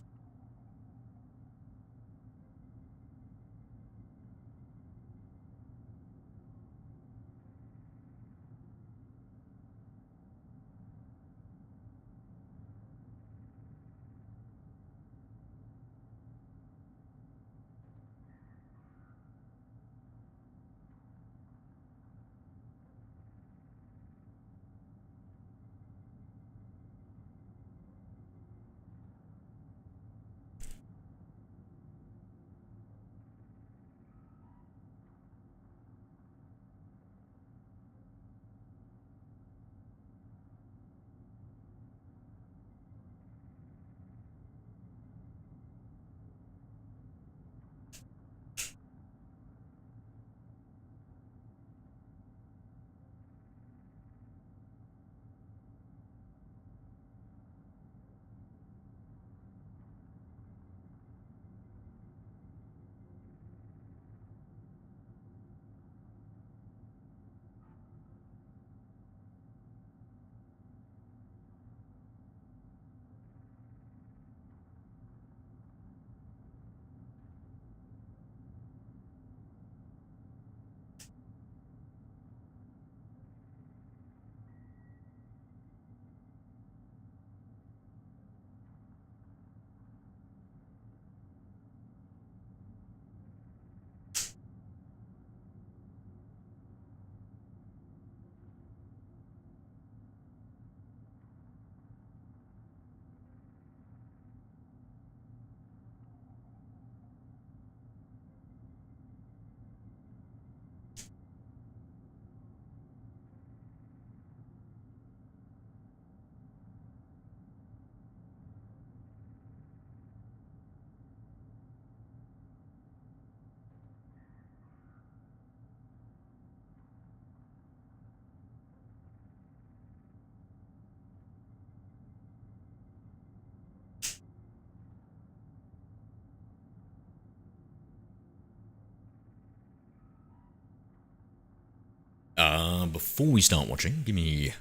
Before we start watching, give me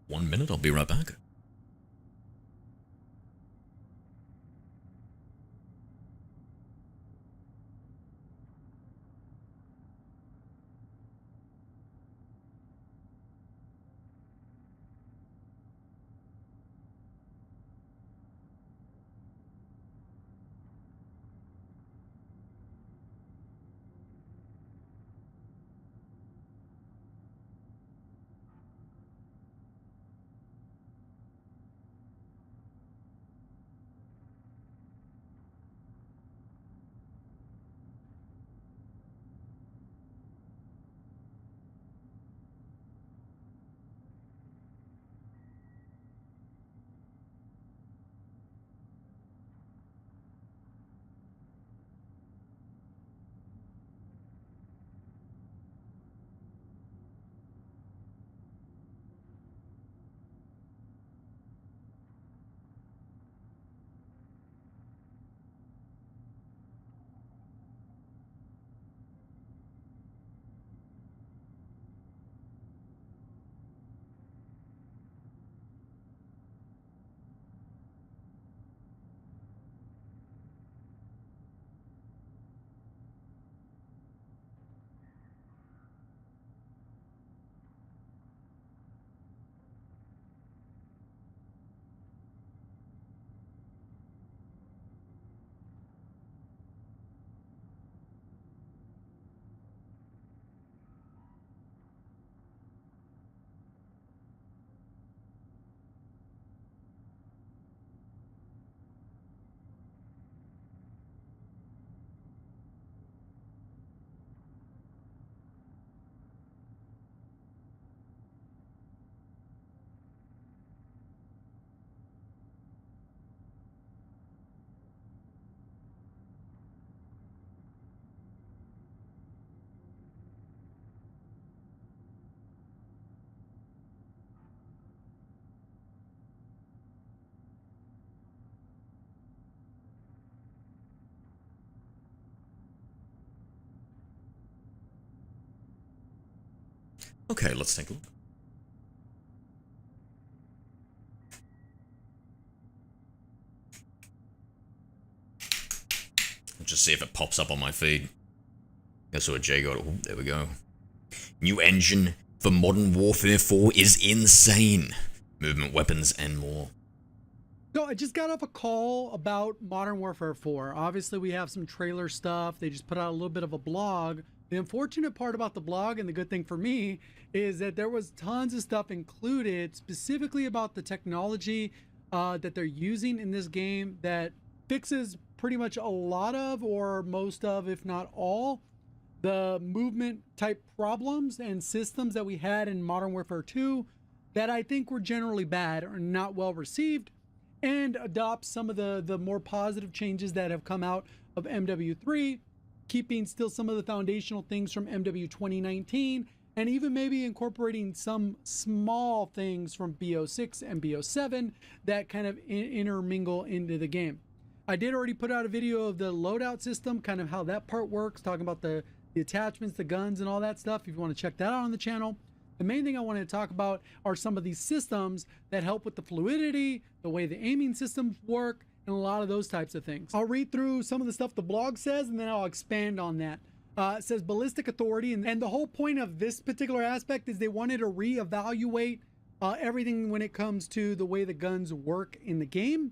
1 minute, I'll be right back. Okay, let's take a look. Let's just see if it pops up on my feed. Guess what Jay got. Oh, there we go. New engine for Modern Warfare 4 is insane. Movement, weapons, and more. So I just got off a call about Modern Warfare 4. Obviously, we have some trailer stuff. They just put out a little bit of a blog. The unfortunate part about the blog, and the good thing for me, is that there was tons of stuff included specifically about the technology that they're using in this game that fixes pretty much a lot of, or most of, if not all, the movement type problems and systems that we had in Modern Warfare 2 that I think were generally bad or not well received, and adopt some of the more positive changes that have come out of MW3, keeping still some of the foundational things from MW 2019, and even maybe incorporating some small things from BO6 and BO7 that kind of intermingle into the game. I did already put out a video of the loadout system, kind of how that part works, talking about the attachments, the guns, and all that stuff. If you want to check that out on the channel. The main thing I wanted to talk about are some of these systems that help with the fluidity, the way the aiming systems work, and a lot of those types of things. I'll read through some of the stuff the blog says, and then I'll expand on that. It says ballistic authority, and the whole point of this particular aspect is they wanted to reevaluate everything when it comes to the way the guns work in the game,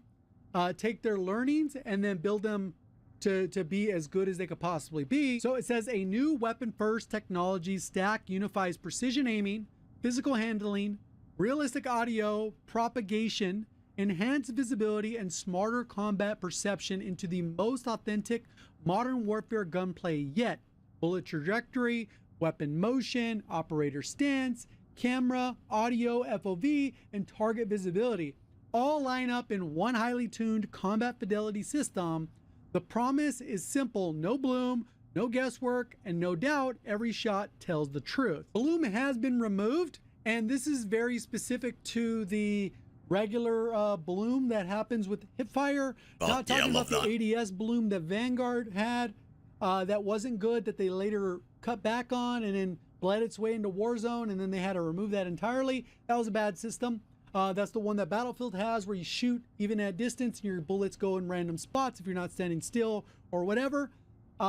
take their learnings, and then build them to be as good as they could possibly be. So it says a new weapon first technology stack unifies precision aiming, physical handling, realistic audio, propagation, enhanced visibility, and smarter combat perception into the most authentic Modern Warfare gunplay yet. Bullet trajectory, weapon motion, operator stance, camera, audio, FOV, and target visibility all line up in one highly tuned combat fidelity system. The promise is simple: no bloom, no guesswork, and no doubt every shot tells the truth. Bloom has been removed, and this is very specific to the regular bloom that happens with hipfire. Not talking about the ADS bloom that Vanguard had that wasn't good, that they later cut back on and then bled its way into Warzone, and then they had to remove that entirely. That was a bad system. That's the one that Battlefield has, where you shoot even at distance and your bullets go in random spots if you're not standing still or whatever.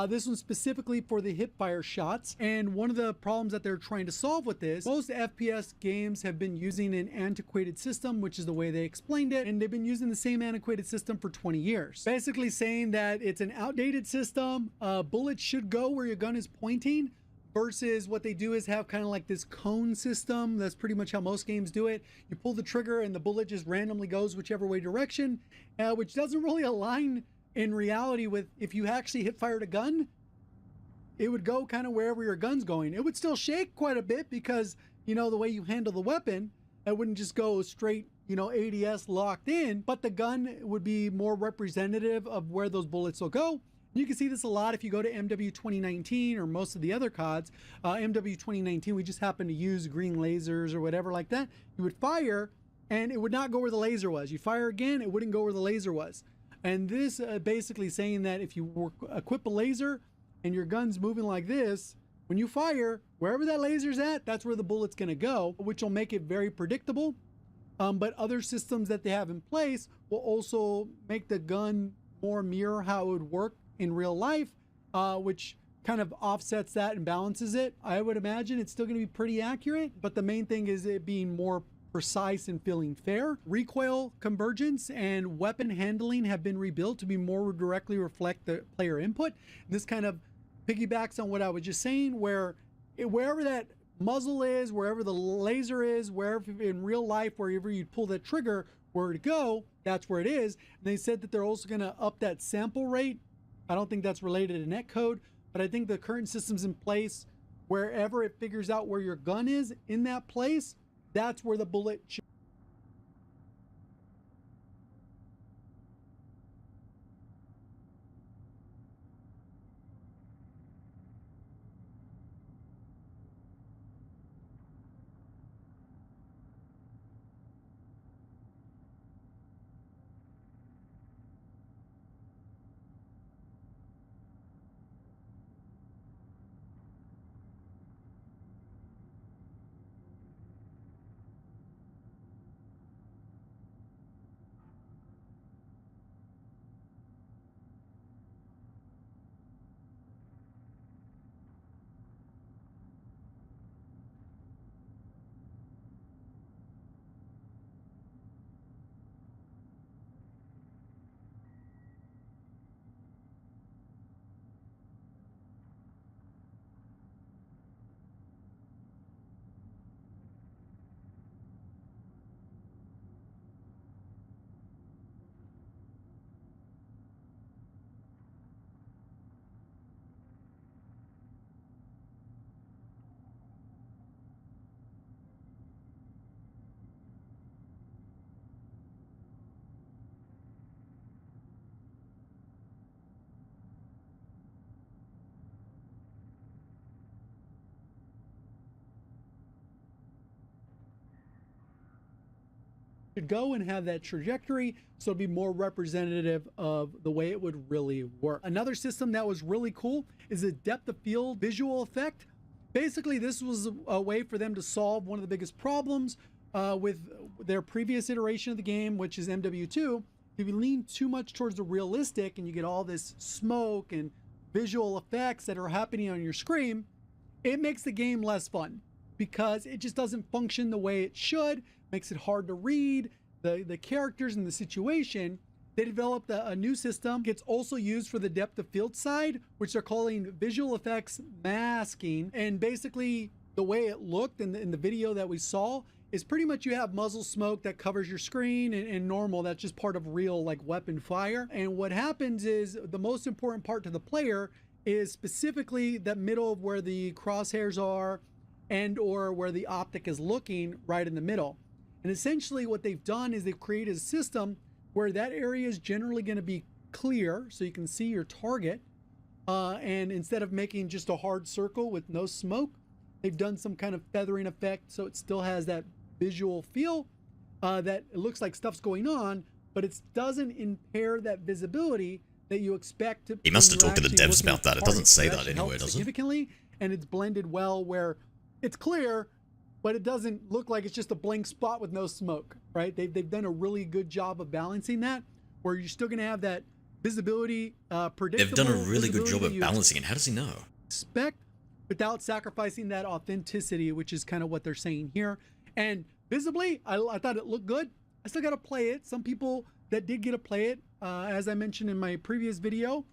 This one's specifically for the hip fire shots. And one of the problems that they're trying to solve with this, most FPS games have been using an antiquated system, which is the way they explained it. And they've been using the same antiquated system for 20 years. Basically saying that it's an outdated system. Bullets should go where your gun is pointing, versus what they do is have kind of like this cone system. That's pretty much how most games do it. You pull the trigger and the bullet just randomly goes whichever way direction, which doesn't really align in reality with if you actually hip fired a gun. It would go kind of wherever your gun's going. It would still shake quite a bit because, you know, the way you handle the weapon, it wouldn't just go straight, you know, ADS locked in, but the gun would be more representative of where those bullets will go. You can see this a lot if you go to MW 2019 or most of the other CODs. MW 2019, we just happened to use green lasers or whatever like that. You would fire and it would not go where the laser was. You fire again, it wouldn't go where the laser was. And this basically saying that if you equip a laser and your gun's moving like this, when you fire, wherever that laser's at, that's where the bullet's gonna go, which will make it very predictable. But other systems that they have in place will also make the gun more mirror how it would work in real life, which kind of offsets that and balances it. I would imagine it's still going to be pretty accurate, but the main thing is it being more precise and feeling fair. Recoil convergence and weapon handling have been rebuilt to be more directly reflect the player input. And this kind of piggybacks on what I was just saying, where wherever that muzzle is, wherever the laser is, wherever in real life, wherever you pull that trigger, where to go, that's where it is. And they said that they're also going to up that sample rate. I don't think that's related to netcode, but I think the current system's in place, wherever it figures out where your gun is in that place, that's where the bullet should. should go and have that trajectory, so it'll be more representative of the way it would really work. Another system that was really cool is a depth of field visual effect. Basically, this was a way for them to solve one of the biggest problems with their previous iteration of the game, which is MW2. If you lean too much towards the realistic and you get all this smoke and visual effects that are happening on your screen, it makes the game less fun because it just doesn't function the way it should. Makes it hard to read the characters and the situation. They developed a new system. It's also used for the depth of field side, which they're calling visual effects masking. And basically the way it looked in the video that we saw is pretty much you have muzzle smoke that covers your screen, and normal, that's just part of real like weapon fire. And what happens is the most important part to the player is specifically that middle of where the crosshairs are and or where the optic is looking, right in the middle. And essentially what they've done is they've created a system where that area is generally going to be clear so you can see your target. And instead of making just a hard circle with no smoke, they've done some kind of feathering effect so it still has that visual feel that it looks like stuff's going on, but it doesn't impair that visibility that you expect to. He must have talked to the devs about that. It doesn't say that anywhere, does it? Significantly, and it's blended well where it's clear, but it doesn't look like it's just a blank spot with no smoke, right? They've done a really good job of balancing that, where you're still going to have that visibility, predictable. They've done a really good job of balancing it. How does he know? Expect without sacrificing that authenticity, which is kind of what they're saying here. And visibly, I thought it looked good. I still got to play it. Some people that did get to play it, as I mentioned in my previous video,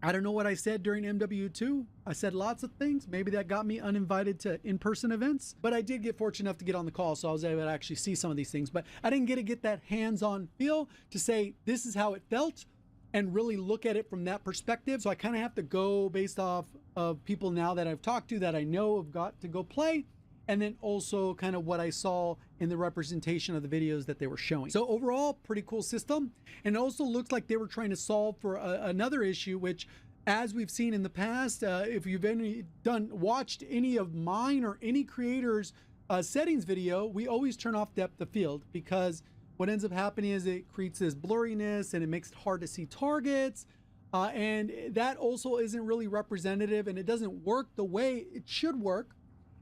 I don't know what I said during MW2. I said lots of things. Maybe that got me uninvited to in-person events, but I did get fortunate enough to get on the call, so I was able to actually see some of these things. But I didn't get that hands-on feel to say this is how it felt and really look at it from that perspective. So I kind of have to go based off of people now that I've talked to that I know have got to go play, and then also kind of what I saw in the representation of the videos that they were showing. So overall, pretty cool system. And it also looks like they were trying to solve for another issue, which, as we've seen in the past, if you've watched any of mine or any creator's settings video, we always turn off depth of field, because what ends up happening is it creates this blurriness and it makes it hard to see targets. And that also isn't really representative, and it doesn't work the way it should work.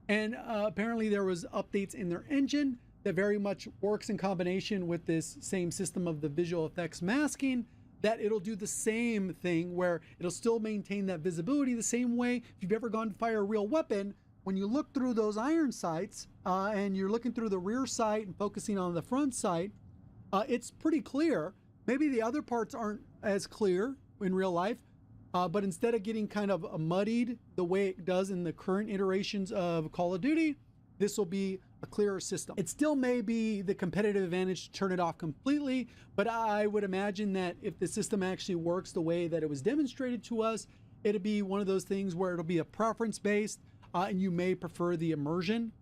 And apparently there was updates in their engine that very much works in combination with this same system of the visual effects masking, that it'll do the same thing where it'll still maintain that visibility the same way. If you've ever gone to fire a real weapon, when you look through those iron sights and you're looking through the rear sight and focusing on the front sight, it's pretty clear. Maybe the other parts aren't as clear in real life, but instead of getting kind of muddied the way it does in the current iterations of Call of Duty, this will be a clearer system. It still may be the competitive advantage to turn it off completely, but I would imagine that if the system actually works the way that it was demonstrated to us, it'll be one of those things where it'll be a preference based, and you may prefer the immersion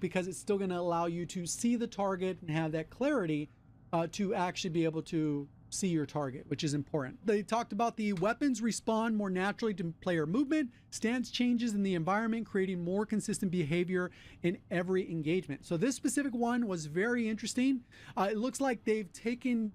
because it's still going to allow you to see the target and have that clarity to actually be able to see your target, which is important. They talked about the weapons respond more naturally to player movement, stance changes in the environment, creating more consistent behavior in every engagement. So this specific one was very interesting. It looks like they've taken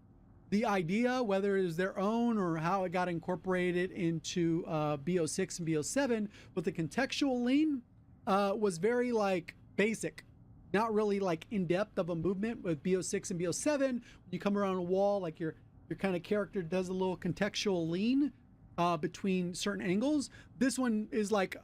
the idea, whether it is their own or how it got incorporated into BO6 and BO7, but the contextual lean was very like basic, not really like in-depth of a movement. With BO6 and BO7, when you come around a wall, like your kind of character does a little contextual lean between certain angles. This one is like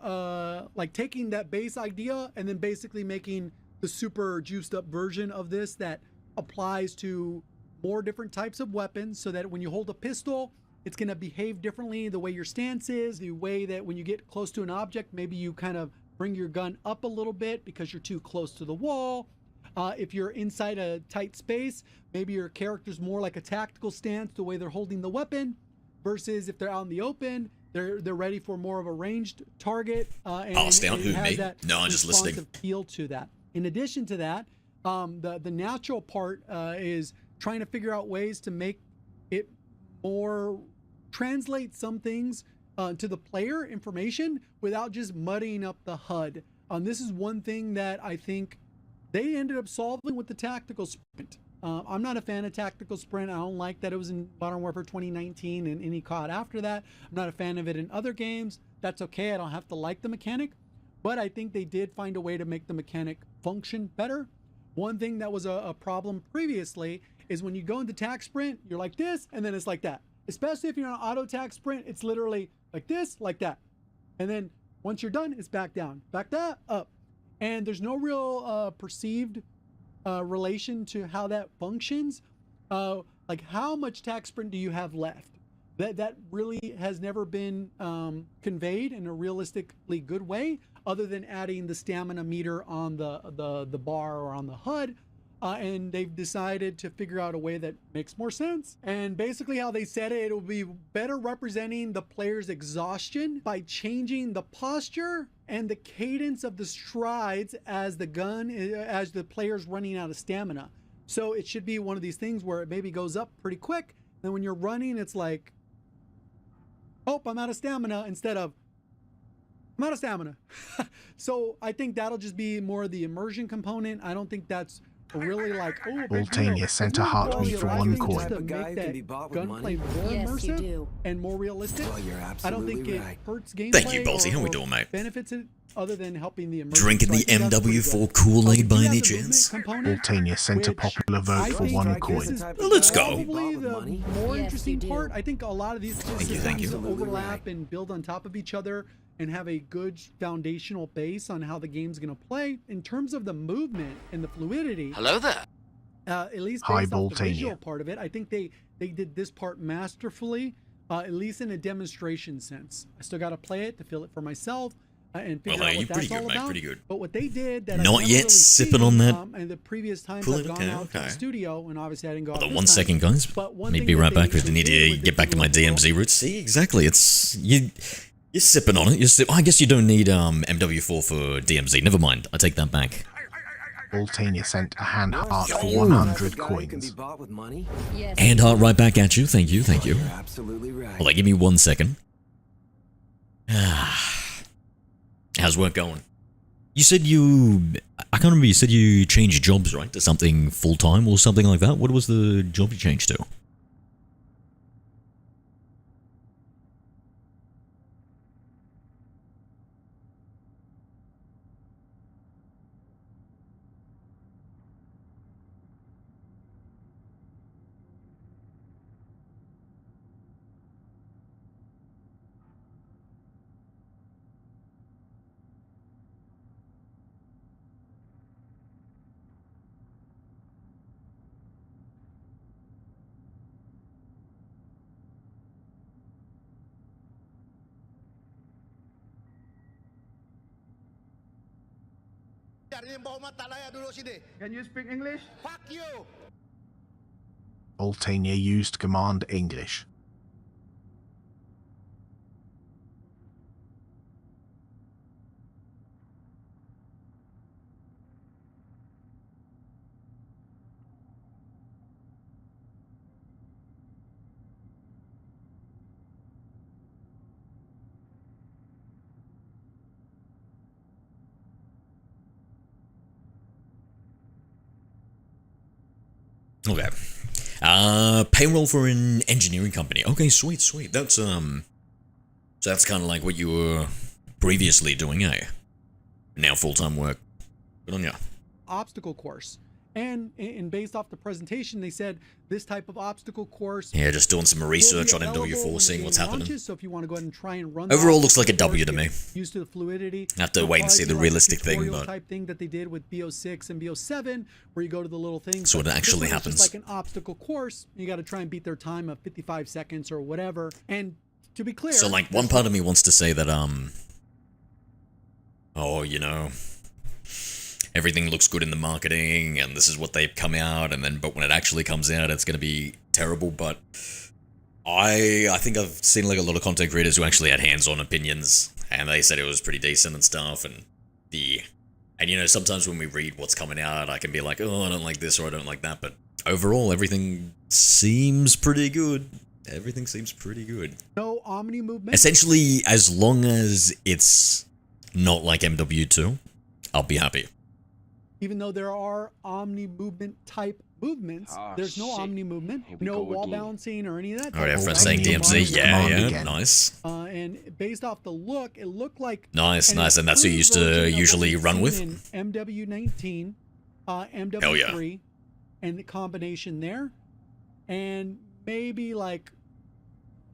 taking that base idea and then basically making the super juiced up version of this that applies to more different types of weapons, so that when you hold a pistol, it's going to behave differently, the way your stance is, the way that when you get close to an object, maybe you kind of bring your gun up a little bit because you're too close to the wall. If you're inside a tight space, maybe your character's more like a tactical stance, the way they're holding the weapon, versus if they're out in the open, they're ready for more of a ranged target. Passed out, who, me? No, I'm just listening. Feel to that. In addition to that, the natural part is trying to figure out ways to make it more translate some things to the player information without just muddying up the HUD. This is one thing that I think they ended up solving with the tactical sprint. I'm not a fan of tactical sprint. I don't like that it was in Modern Warfare 2019 and any COD after that. I'm not a fan of it in other games. That's okay. I don't have to like the mechanic, but I think they did find a way to make the mechanic function better. One thing that was a problem previously is when you go into tac sprint, you're like this, and then it's like that. Especially if you're on auto tac sprint, it's literally like this, like that. And then once you're done, it's back down, back that, up. And there's no real perceived relation to how that functions. Like how much tac sprint do you have left? That really has never been conveyed in a realistically good way, other than adding the stamina meter on the bar or on the HUD. And they've decided to figure out a way that makes more sense. And basically how they said it, will be better representing the player's exhaustion by changing the posture and the cadence of the strides as the player's running out of stamina. So it should be one of these things where it maybe goes up pretty quick. Then when you're running, it's like, oh, I'm out of stamina, instead of, I'm out of stamina. So I think that'll just be more of the immersion component. I don't think that's really like, oh, Boltania sent a heartbeat for one coin. To make that gunplay more immersive and more realistic. I don't think it hurts gameplay. Thank you, Bolty. How we doing, mate? Benefits it other than helping the immersion. Drinking the MW4 Kool-Aid by any chance? Boltania sent a popular vote for one coin. Let's go. Probably the more interesting part. I think a lot of these Thank you. overlap and build on top of each other and have a good foundational base on how the game's going to play. In terms of the movement and the fluidity, Hello there. at least based off the visual part of it, I think they did this part masterfully, at least in a demonstration sense. I still got to play it to feel it for myself and figure out what that's all about. Pretty good. But what they did that Not I've yet never really sipping seen, on that. And the previous times Cool, I've gone out to the studio, and obviously I didn't go out Hold on this 1 time, second, guys. but one Need to thing be that right back they because I need did to with get back to my the DMZ roots. See, exactly. It's you're sipping on it. I guess you don't need MW4 for DMZ. Never mind. I take that back. Boltania sent a hand heart for 100 coins. Hand heart right back at you. Thank you. You're absolutely right. Hold on, give me 1 second. How's work going? You said I can't remember, you said you changed jobs, right? To something full-time or something like that? What was the job you changed to? Can you speak English? Fuck you! Boltania used Command English. Okay. Payroll for an engineering company. Okay, sweet. That's so that's kind of like what you were previously doing, eh? Now full-time work. Good on ya. Obstacle course. And based off the presentation, they said this type of obstacle course. Yeah, just doing some research on MW4, seeing what's happening. So if you want to go ahead and try and run. Overall, looks like a W to me. Used to the fluidity. I have to wait and see the realistic thing, but type thing that they did with BO6 and BO7, where you go to the little thing. So it actually happens. It's like an obstacle course. You got to try and beat their time of 55 seconds or whatever. And to be clear, so like one part of me wants to say that oh, you know, everything looks good in the marketing and this is what they've come out, and then but when it actually comes out it's going to be terrible. But I think I've seen like a lot of content creators who actually had hands-on opinions and they said it was pretty decent and stuff, and you know, sometimes when we read what's coming out I can be like, oh, I don't like this or I don't like that, but overall everything seems pretty good. Everything seems pretty good. No Omni movement. Essentially, as long as it's not like MW2, I'll be happy. Even though there are Omni movement type movements. Ah, There's no shit. omni movement, Here we no go wall again. balancing or any of that. All right, type of everyone's stuff. saying DMZ. Yeah, Command yeah, again. nice. And based off the look, it looked like Nice, an nice. And that's who you used improved version to of what usually we've run seen with? in MW19, MW3, Hell yeah. and the combination there, and maybe like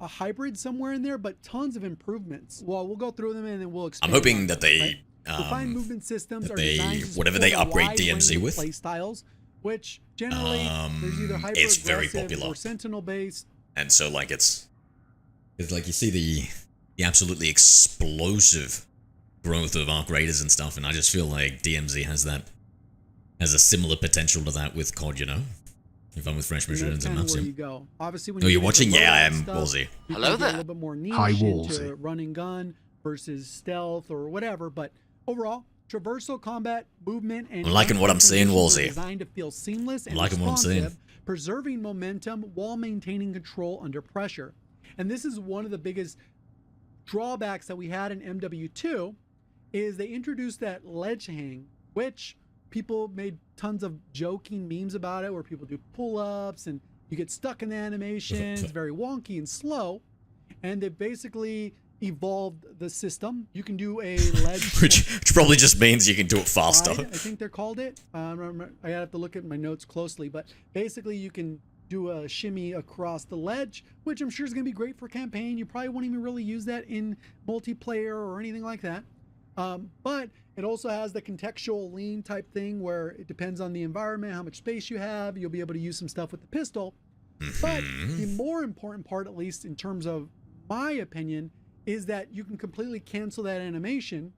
a hybrid somewhere in there, but tons of improvements. Well, we'll go through them and then we'll I'm expand. hoping on that them, they, right? Refined movement systems that are they- designed to whatever they support a upgrade wide DMZ range of with, play styles, which generally there's either hyper it's very aggressive popular. or sentinel based. And so, like, it's like you see the absolutely explosive growth of arc raiders and stuff, and I just feel like DMZ has a similar potential to that with COD, you know? If I'm with French And machines that's and kind of maps. where Yeah. you go. Obviously, when Oh, you you're get into watching? Yeah, I loadout am, stuff, Wolsey. you Hello can get there. a little bit more niche Hi, into Wolsey. run and gun versus stealth or whatever. But overall, traversal combat, movement, and I'm liking what I'm seeing, transitions are Wolsey. designed to feel seamless and liking what I'm seeing. responsive, preserving momentum while maintaining control under pressure. And this is one of the biggest drawbacks that we had in MW2 is they introduced that ledge hang, which people made tons of joking memes about it, where people do pull-ups and you get stuck in the animations, very wonky and slow. And they basically evolved the system. You can do a ledge Which probably just means you can do it faster. slide, I think they're called it. I have to look at my notes closely, but basically you can do a shimmy across the ledge, which I'm sure is going to be great for campaign. You probably won't even really use that in multiplayer or anything like that. But it also has the contextual lean type thing where it depends on the environment, how much space you have. You'll be able to use some stuff with the pistol. But the more important part, at least in terms of my opinion, is that you can completely cancel that animation.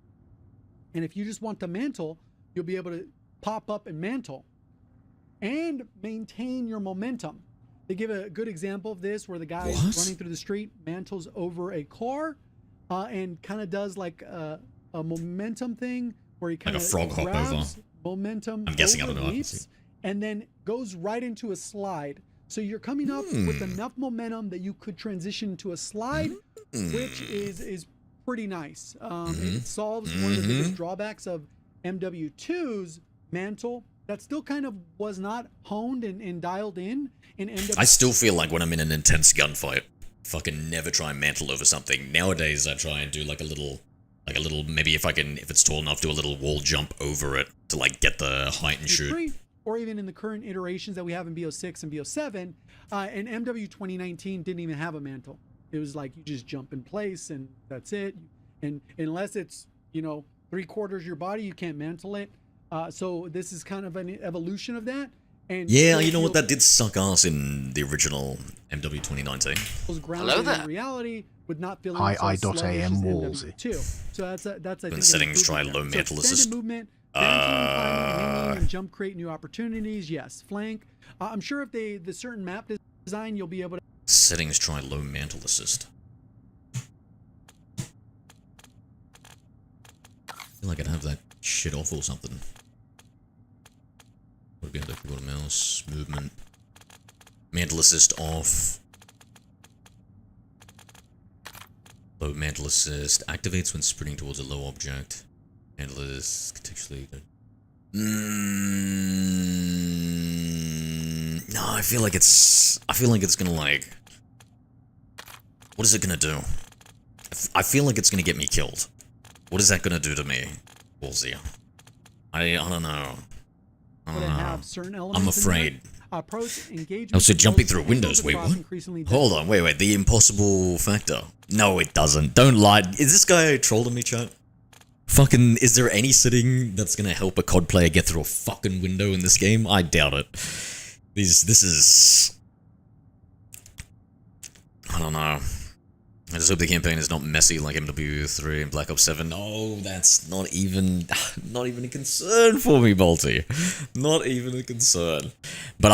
And if you just want to mantle, you'll be able to pop up and mantle and maintain your momentum. They give a good example of this where the guy is running through the street, mantles over a car, and kind of does like a momentum thing where he kind of Like a frog hop grabs over. momentum, I'm guessing, I over, don't know. leaps, and then goes right into a slide. So you're coming up with enough momentum that you could transition to a slide, which is pretty nice. It solves one of the biggest drawbacks of MW2's mantle that still kind of was not honed and dialed in MW2. I still feel like when I'm in an intense gunfight, fucking never try and mantle over something. Nowadays, I try and do like a little, maybe if it's tall enough, do a little wall jump over it to like get the height and shoot. Or even in the current iterations that we have in BO6 and BO7, and MW 2019 didn't even have a mantle. It was like you just jump in place and that's it. And unless it's, 3/4 your body, you can't mantle it. So this is kind of an evolution of that. And Yeah, you know what? That did suck ass in the original MW 2019. was grounded Hello in there. reality with not feeling Hi, so sluggish I.am as Wolsey. MW2. So that's I think settings, an try improvement low there. mantle So extended assist. movement, winging and jump create new opportunities. Yes, flank. I'm sure if the certain map design, you'll be able to. Settings, try low mantle assist. I feel like I'd have that shit off or something. Would be under keyboard and mouse, movement. Mantle assist off. Low mantle assist activates when sprinting towards a low object. Mantle is contextually good. No, I feel like it's gonna like. What is it gonna do? I feel like it's gonna get me killed. What is that gonna do to me, Wolsey? I don't know. Have certain elements. I'm in afraid. there. Approach engagement. Oh, so jumping controls through and windows. angles Wait, across what? increasingly Hold on, wait. The impossible factor. No, it doesn't. Don't lie. Is this guy trolling me, chat? Fucking, is there any setting that's gonna help a COD player get through a fucking window in this game? I doubt it. This is... I don't know. I just hope the campaign is not messy like MW3 and Black Ops 7. No, that's not even a concern for me, Balti. Not even a concern. But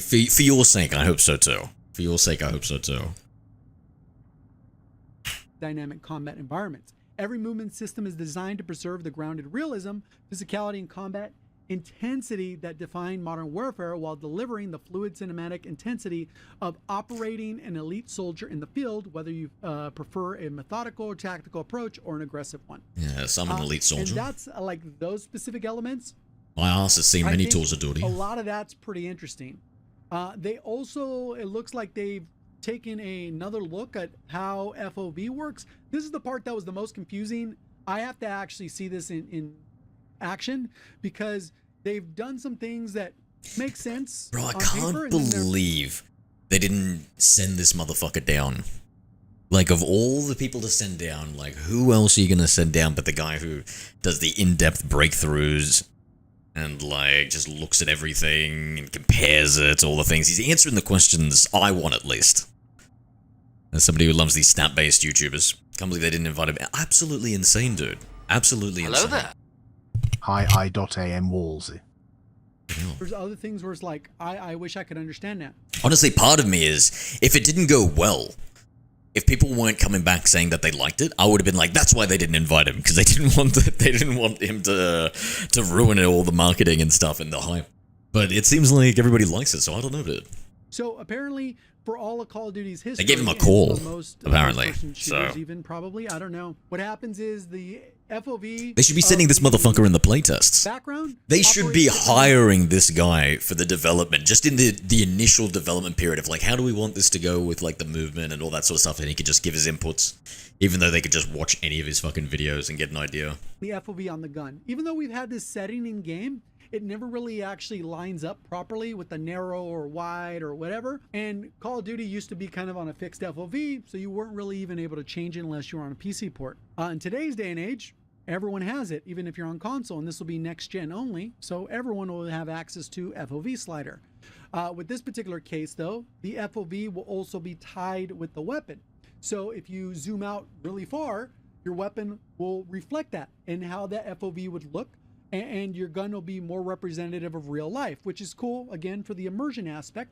for your sake, I hope so too. For your sake, I hope so too. dynamic combat environments. Every movement system is designed to preserve the grounded realism, physicality, and combat intensity that define modern warfare while delivering the fluid cinematic intensity of operating an elite soldier in the field, whether you prefer a methodical or tactical approach or an aggressive one. Yeah, so I'm an elite soldier. And that's like those specific elements My ass has seen I many think tours of duty. A lot of that's pretty interesting. They also, it looks like they've taken another look at how FOV works. This is the part that was the most confusing. I have to actually see this in action because they've done some things that make sense. Bro, I on paper, can't and then they're- believe they didn't send this motherfucker down. Like, of all the people to send down, like, who else are you gonna send down but the guy who does the in-depth breakthroughs and, like, just looks at everything and compares it to all the things? He's answering the questions I want, at least. As somebody who loves these stat-based YouTubers. Can't believe they didn't invite him. Absolutely insane, dude. Absolutely Hello insane. there. Hi, I.am Wolsey. There's other things where it's like, I wish I could understand that. Honestly, part of me is, if it didn't go well, if people weren't coming back saying that they liked it, I would have been like, that's why they didn't invite him, because they didn't want him to ruin all the marketing and stuff and the hype. But it seems like everybody likes it, so I don't know, dude. So apparently, for all of Call of Duty's history, gave him a and call, for most apparently, first-person shooters so. even probably, I don't know. What happens is the FOV. They should be sending this motherfucker in the playtests. Background. They should be operates hiring this guy for the development, just in the initial development period of, like, how do we want this to go with, like, the movement and all that sort of stuff, and he could just give his inputs, even though they could just watch any of his fucking videos and get an idea. the FOV on the gun. Even though we've had this setting in game, it never really actually lines up properly with the narrow or wide or whatever. And Call of Duty used to be kind of on a fixed FOV, so you weren't really even able to change it unless you were on a PC port. In today's day and age, everyone has it, even if you're on console, and this will be next gen only, so everyone will have access to FOV slider. With this particular case though, the FOV will also be tied with the weapon. So if you zoom out really far, your weapon will reflect that and how that FOV would look, and your gun will be more representative of real life, which is cool, again, for the immersion aspect.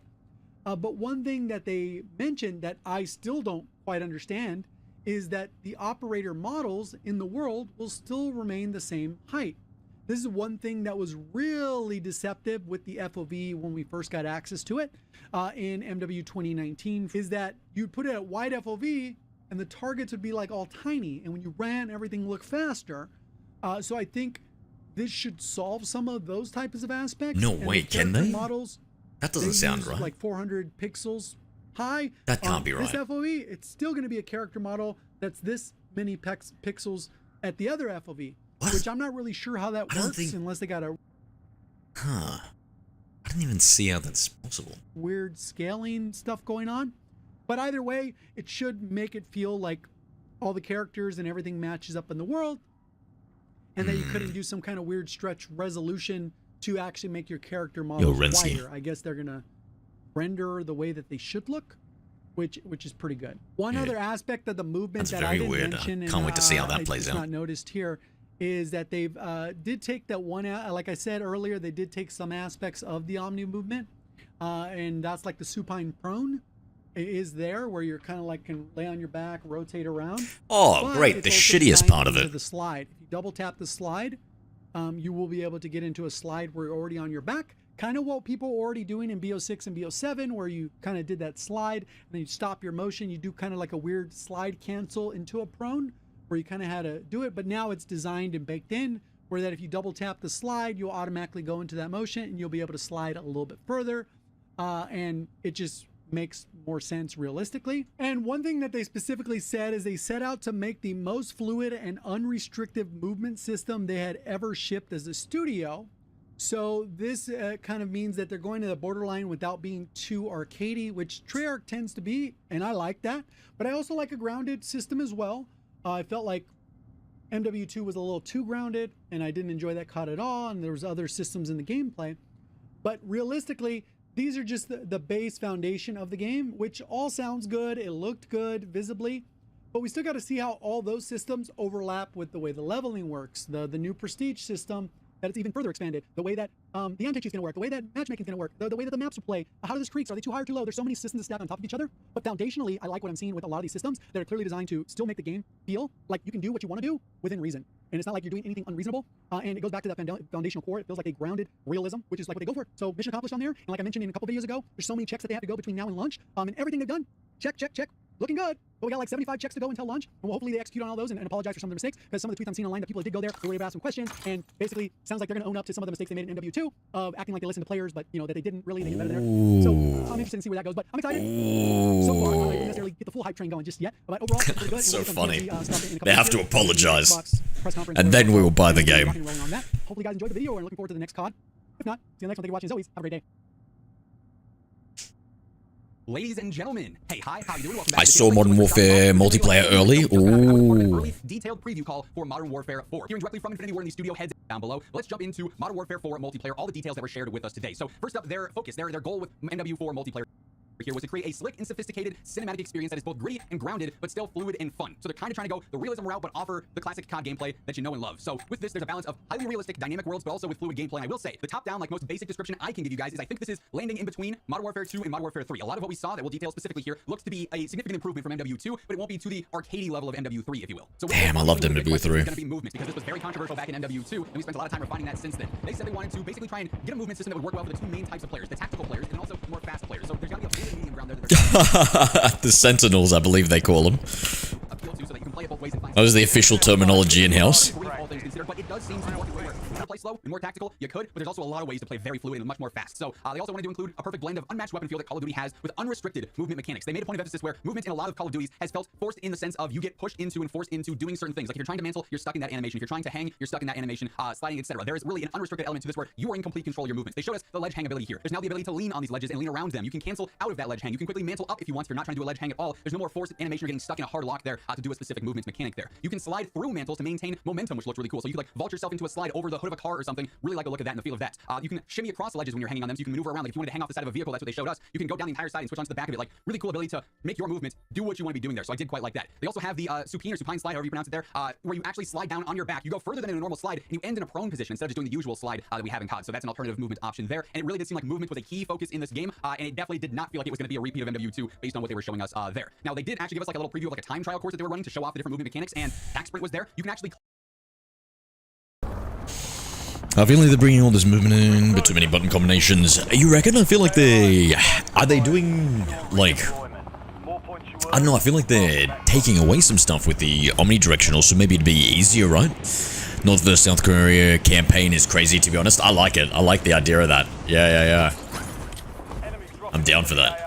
But one thing that they mentioned that I still don't quite understand is that the operator models in the world will still remain the same height. This is one thing that was really deceptive with the FOV when we first got access to it in MW 2019, is that you'd put it at wide FOV and the targets would be like all tiny, and when you ran, everything looked faster. So I think this should solve some of those types of aspects. No And way, the can character they? Models, That doesn't they sound use right. like 400 pixels high. That can't be This right. FOV, it's still going to be a character model that's this many pixels at the other FOV, What? which I'm not really sure how that I don't works think- unless they got a Huh. I didn't even see how that's possible. weird scaling stuff going on. But either way, it should make it feel like all the characters and everything matches up in the world, and that you couldn't do some kind of weird stretch resolution to actually make your character models Rensky. wider. I guess they're gonna render the way that they should look, which is pretty good. One Yeah. other aspect of the movement That's that I very didn't weird. mention, Can't wait to see how that I plays just out. not noticed here, is that they've did take that one, like I said earlier, they did take some aspects of the Omni movement, and that's like the supine prone is there, where you're kind of like can lay on your back, rotate around. Oh, But great. it's The also shittiest designed part of into it. the slide. If you double tap the slide, you will be able to get into a slide where you're already on your back. Kind of what people were already doing in BO6 and BO7, where you kind of did that slide and then you stop your motion. You do kind of like a weird slide cancel into a prone, where you kind of had to do it. But now it's designed and baked in, where that if you double tap the slide, you'll automatically go into that motion and you'll be able to slide a little bit further. And it just makes more sense realistically. And one thing that they specifically said is they set out to make the most fluid and unrestricted movement system they had ever shipped as a studio. So this kind of means that they're going to the borderline without being too arcadey, which Treyarch tends to be, and I like that. But I also like a grounded system as well. I felt like MW2 was a little too grounded, and I didn't enjoy that COD at all, and there was other systems in the gameplay. But realistically, these are just the base foundation of the game, which all sounds good. It looked good visibly, but we still got to see how all those systems overlap with the way the leveling works, the new prestige system, that it's even further expanded, the way that the anti-cheat's going to work, the way that matchmaking's going to work, the way that the maps will play, how do the creeks, are they too high or too low? There's so many systems that stack on top of each other, but foundationally, I like what I'm seeing with a lot of these systems that are clearly designed to still make the game feel like you can do what you want to do within reason. And it's not like you're doing anything unreasonable, and it goes back to that foundational core. It feels like a grounded realism, which is like what they go for. So mission accomplished on there, and like I mentioned in a couple videos ago, there's so many checks that they have to go between now and lunch, and everything they've done, check, check, check, looking good. But we got like 75 checks to go until lunch, and well, hopefully they execute on all those and apologize for some of their mistakes, because some of the tweets I'm seeing online that people that did go there, they were able to ask some questions, and basically sounds like they're going to own up to some of the mistakes they made in MW2 of acting like they listened to players, but you know that they didn't really. They get better there. So I'm interested to see where that goes, but I'm excited. So far, I didn't necessarily get the full hype train going just yet, but overall, it's pretty good. So and funny. stuff They have to apologize, Xbox and then we will buy the game. On that. Hopefully, you guys enjoyed the video and looking forward to the next COD. If not, see you next one. Thank you for watching. As always, have a great day. Ladies and gentlemen, hey, hi, how you doing? Welcome I back to saw Modern Warfare multiplayer early. Ooh. Detailed preview call for Modern Warfare 4. Hearing directly from Infinity Ward in the studio, heads down below. Let's jump into Modern Warfare 4 multiplayer, all the details that were shared with us today. So first up, their focus, their goal with MW4 multiplayer here was to create a slick and sophisticated cinematic experience that is both gritty and grounded, but still fluid and fun. So they're kind of trying to go the realism route, but offer the classic COD gameplay that you know and love. So with this, there's a balance of highly realistic, dynamic worlds, but also with fluid gameplay. And I will say, the top-down, like most basic description I can give you guys is I think this is landing in between Modern Warfare 2 and Modern Warfare 3. A lot of what we saw that we'll detail specifically here looks to be a significant improvement from MW2, but it won't be to the arcadey level of MW3, if you will. So damn, I loved MW3. It's going to be movement, because this was very controversial back in MW2, and we spent a lot of time refining that since then. They said they wanted to basically try and get a movement system that would work well for the two main types of players, the tactical players and also more fast players. So there's got to be a fluid medium ground there. The Sentinels, I believe they call them. That was the official terminology in-house. But it does seem to work where you play slow and more tactical, you could, but there's also a lot of ways to play very fluid and much more fast. So they also wanted to include a perfect blend of unmatched weapon feel that Call of Duty has with unrestricted movement mechanics. They made a point of emphasis where movement in a lot of Call of Duties has felt forced in the sense of you get pushed into and forced into doing certain things. Like if you're trying to mantle, you're stuck in that animation. If you're trying to hang, you're stuck in that animation, sliding, etc. There is really an unrestricted element to this where you are in complete control of your movements. They showed us the ledge hang ability here. There's now the ability to lean on these ledges and lean around them. You can cancel out of that ledge hang. You can quickly mantle up if you want. If you're not trying to do a ledge hang at all, there's no more forced animation. You're getting stuck in a hard lock there to do a specific movement mechanic there. You can slide through mantles to maintain momentum, which looks really cool. So you could like vault yourself into a slide over the hood of a car or something. Really like the look of that and the feel of that. You can shimmy across the ledges when you're hanging on them, so you can maneuver around. Like if you wanted to hang off the side of a vehicle, that's what they showed us. You can go down the entire side and switch onto the back of it. Like really cool ability to make your movement do what you want to be doing there. So I did quite like that. They also have the supine or supine slide, however you pronounce it there, where you actually slide down on your back. You go further than in a normal slide and you end in a prone position instead of just doing the usual slide that we have in COD. So that's an alternative movement option there. And it really did seem like movement was a key focus in this game, and it definitely did not feel like it was going to be a repeat of MW2 based on what they were showing us there. Now they did actually give us like a little preview of like a time trial course that they were running to show off the different movement mechanics, and Tac Sprint was there. You can actually I feel like they're bringing all this movement in, but too many button combinations. You reckon? I feel like are they doing, like, I don't know, I feel like they're taking away some stuff with the omnidirectional, so maybe it'd be easier, right? North vs South Korea campaign is crazy, to be honest. I like it. I like the idea of that. Yeah. I'm down for that.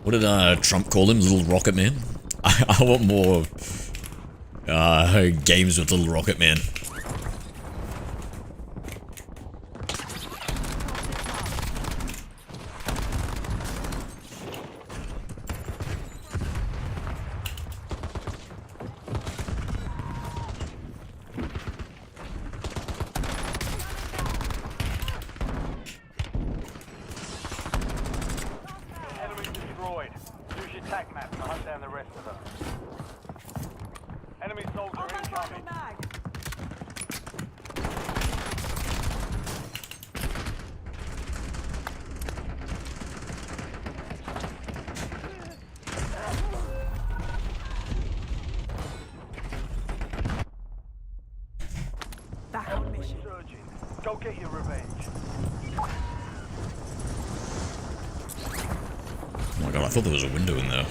What did Trump call him? Little Rocket Man? I want more games with Little Rocket Man. Use your tac map to hunt down the rest of them. Enemy soldier incoming. Back on mission. Surging. Go get your revenge. Oh my god, I thought there was a window in there.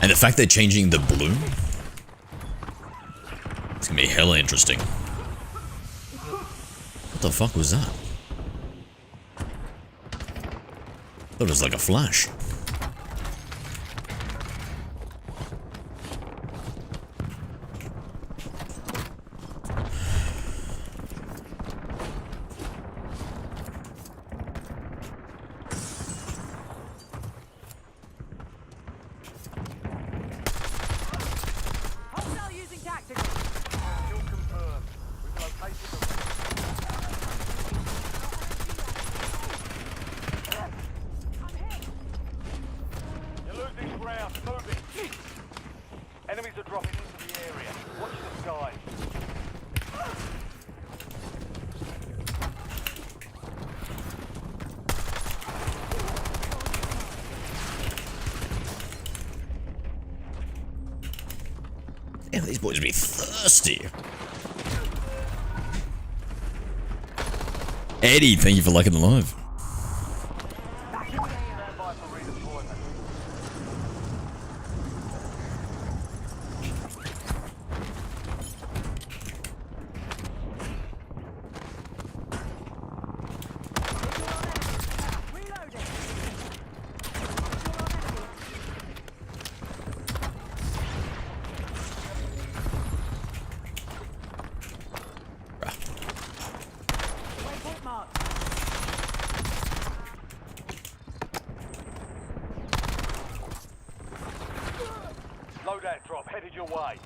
And the fact they're changing the bloom, it's gonna be hella interesting. What the fuck was that? That was like a flash. Hostile using tactics. Kill confirmed. We've located the These boys be thirsty. Eddie, thank you for liking the live. Loadout drop headed your way.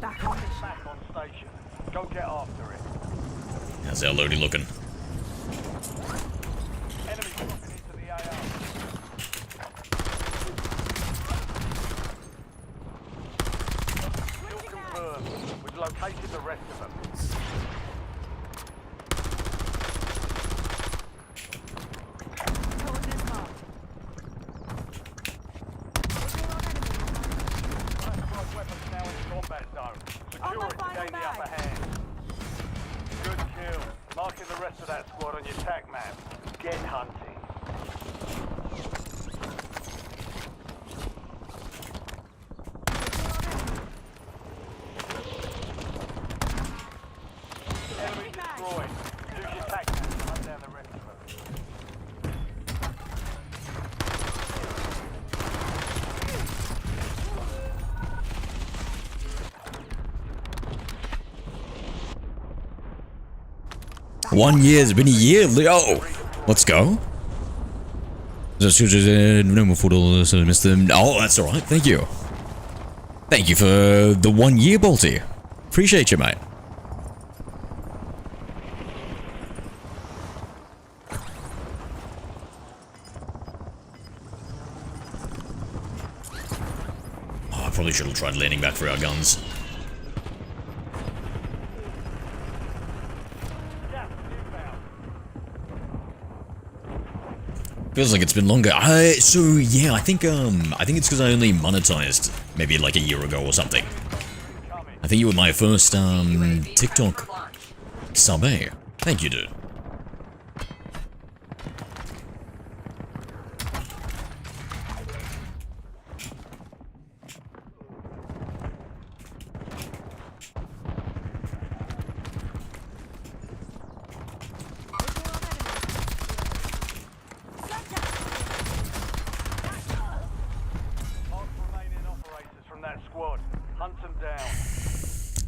Back on station. Go get after it. How's our loadie looking? Enemy dropping into the AO. Still confirmed. We've located the rest of them. Weapons now in combat zone. Secure it to gain the upper hand. Good kill. Marking the rest of that squad on your tac map. Get hunting. Enemy destroyed. Use your tac map to hunt down the rest of them. One year, it's been a year, Leo. Let's go. No more photo, so missed them. Oh, that's alright, thank you. Thank you for the 1 year, Bolty. Appreciate you, mate. Oh, I probably should have tried leaning back for our guns. Feels like it's been longer. So yeah, I think it's because I only monetized maybe like a year ago or something. I think you were my first TikTok sub, eh? Thank you, dude.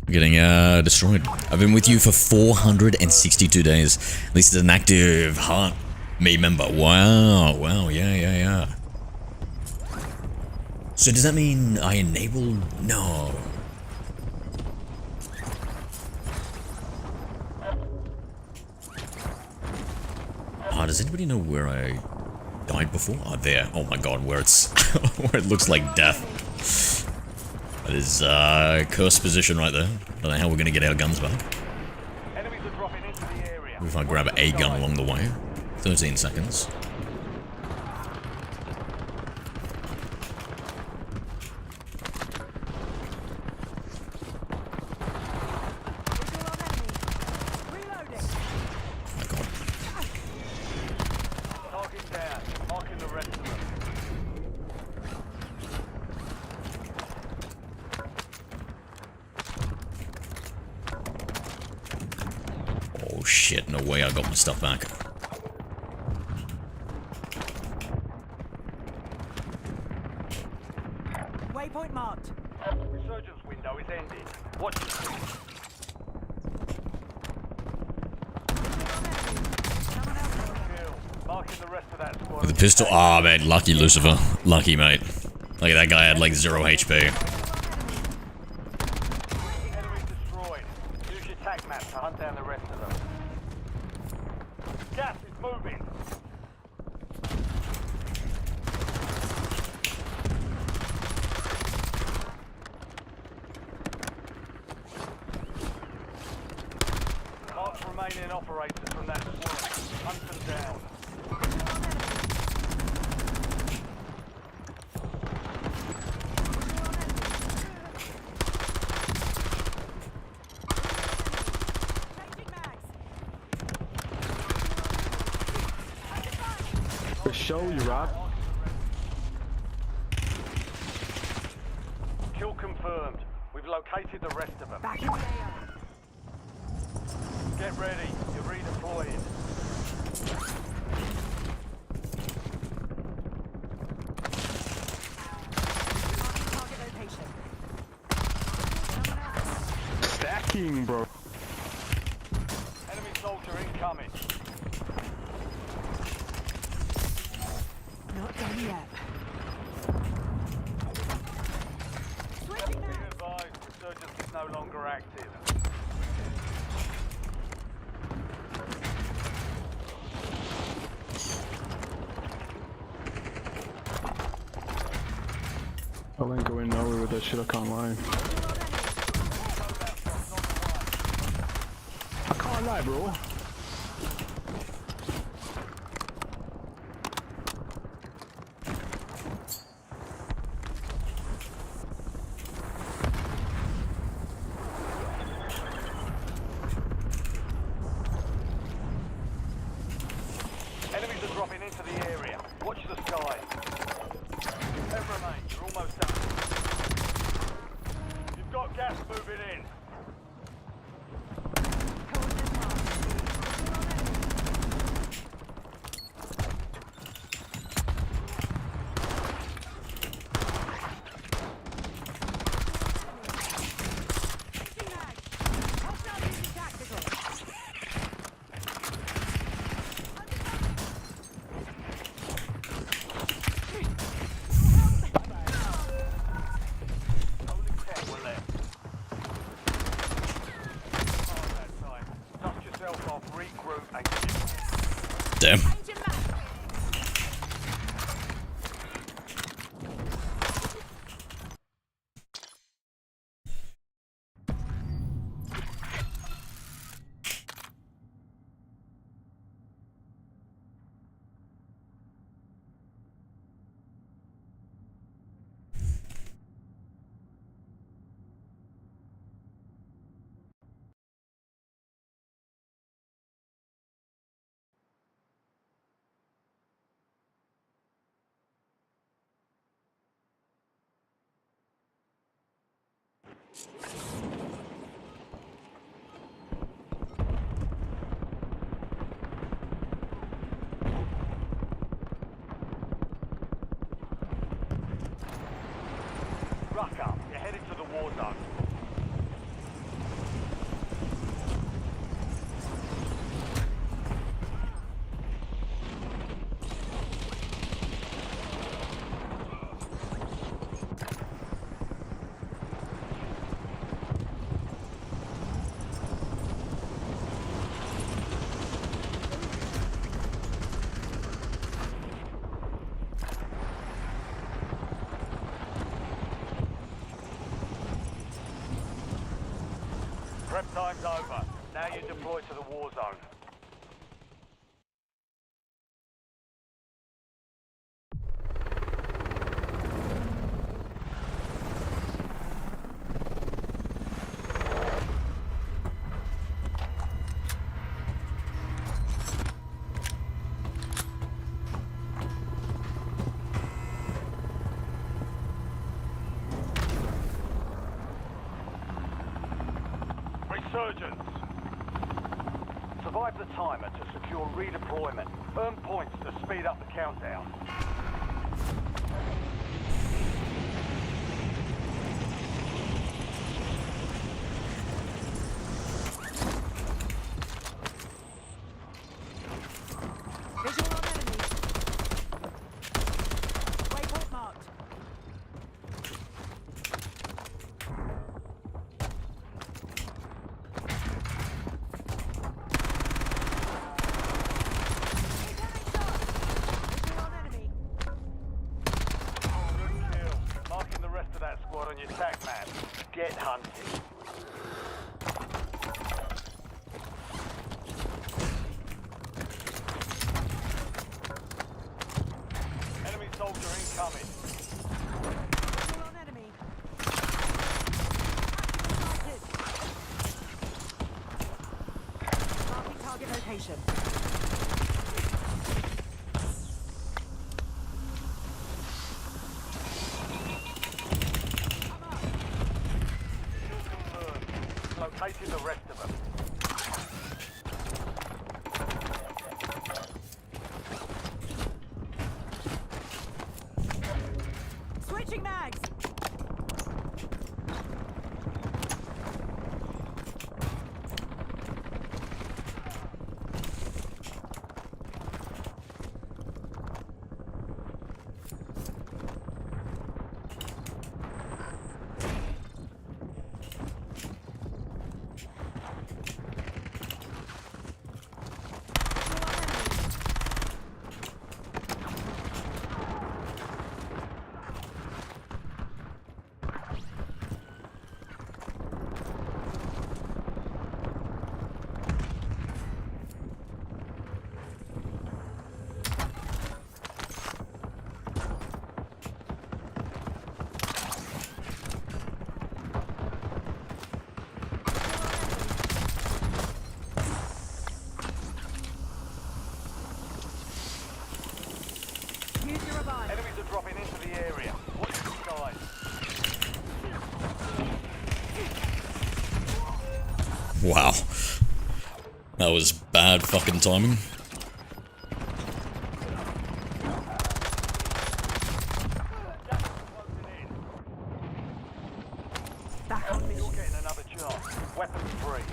Getting destroyed. I've been with you for 462 days. At least as an active heart me member. Wow, wow, yeah. So does that mean I enable? No. Does anybody know where I died before? Oh, there. Oh my god, where it's where it looks like death. That is cursed position right there. Don't know how we're gonna get our guns back. If I grab a gun along the way. 13 seconds. Oh shit, no way I got my stuff back. Waypoint marked. Resurgence window is ending. Watch it. Marking the rest of that squad. With the pistol. Ah, oh, man, lucky Lucifer. Lucky, mate. Look at that guy had like 0 HP. Enemy destroyed. Use your tac map to hunt down the rest of them. Gas is moving. remaining operators from that squad. Hunt them down. For show, you rock. Kill confirmed. We've located the rest of them. Back in the AO. Get ready. You're redeploying. Target location. Stacking, bro. Enemy soldier incoming. Not done yet. Being advised, resurgence is no longer active. I ain't going nowhere with that shit. I can't lie. I can't lie, bro. Enemies are dropping into the area. Watch the sky. 10 remain. You're almost done. You've got gas moving in. Only 10 were left. Hard that time. Dust yourself off, regroup, and keep. Damn. Rucker, you're headed to the war zone. Prep time's over. Now you deploy to the war zone. Resurgence. Survive the timer to secure redeployment. Earn points to speed up the countdown. Visual on enemy. Waypoint marked. Visual on enemy. Good kill. Marking the rest of that squad on your tac map. Get hunting. location. Locating the rest of them. Switching mags. Enemies are dropping into the area. Watch the skies. Wow. That was bad fucking timing. Back on You're mission. getting another chance. Weapons free.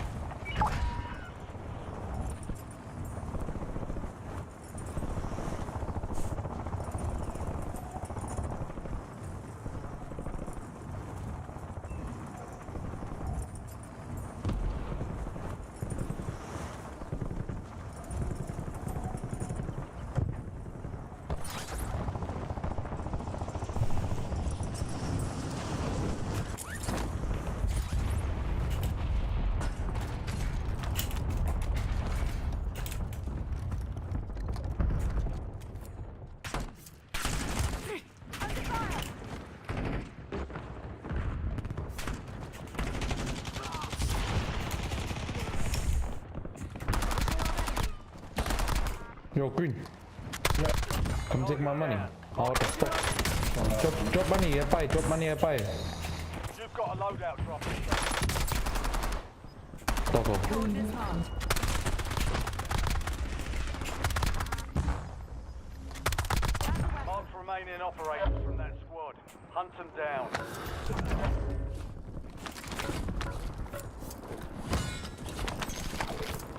Yo, Green. Yeah. Come take my money. What the fuck? Drop money here, bye. Drop money here, bye. You've got a loadout drop. Doggo. Mark remaining operators from that squad. Hunt them down.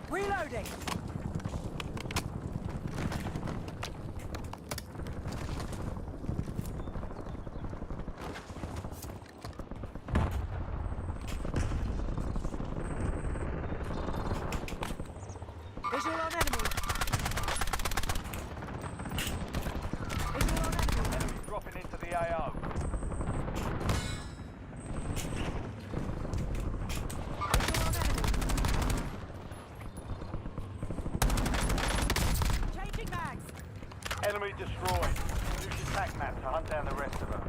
Reloading. Visual on enemy. Visual on enemy. Enemies dropping into the AO. Visual on enemy. Changing mags. Enemy destroyed. Use your tac map to hunt down the rest of them.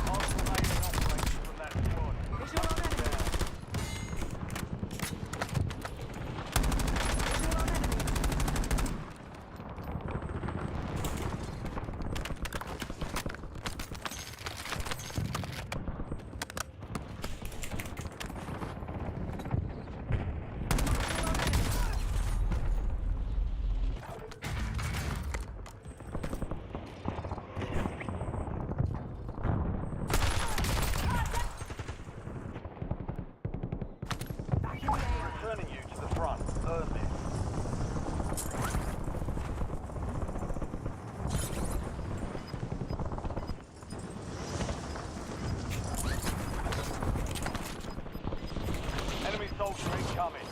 Mark remaining operators from that squad. Visual on enemy. Visual on enemy. Returning you to the front. Earn this. Enemy soldier incoming.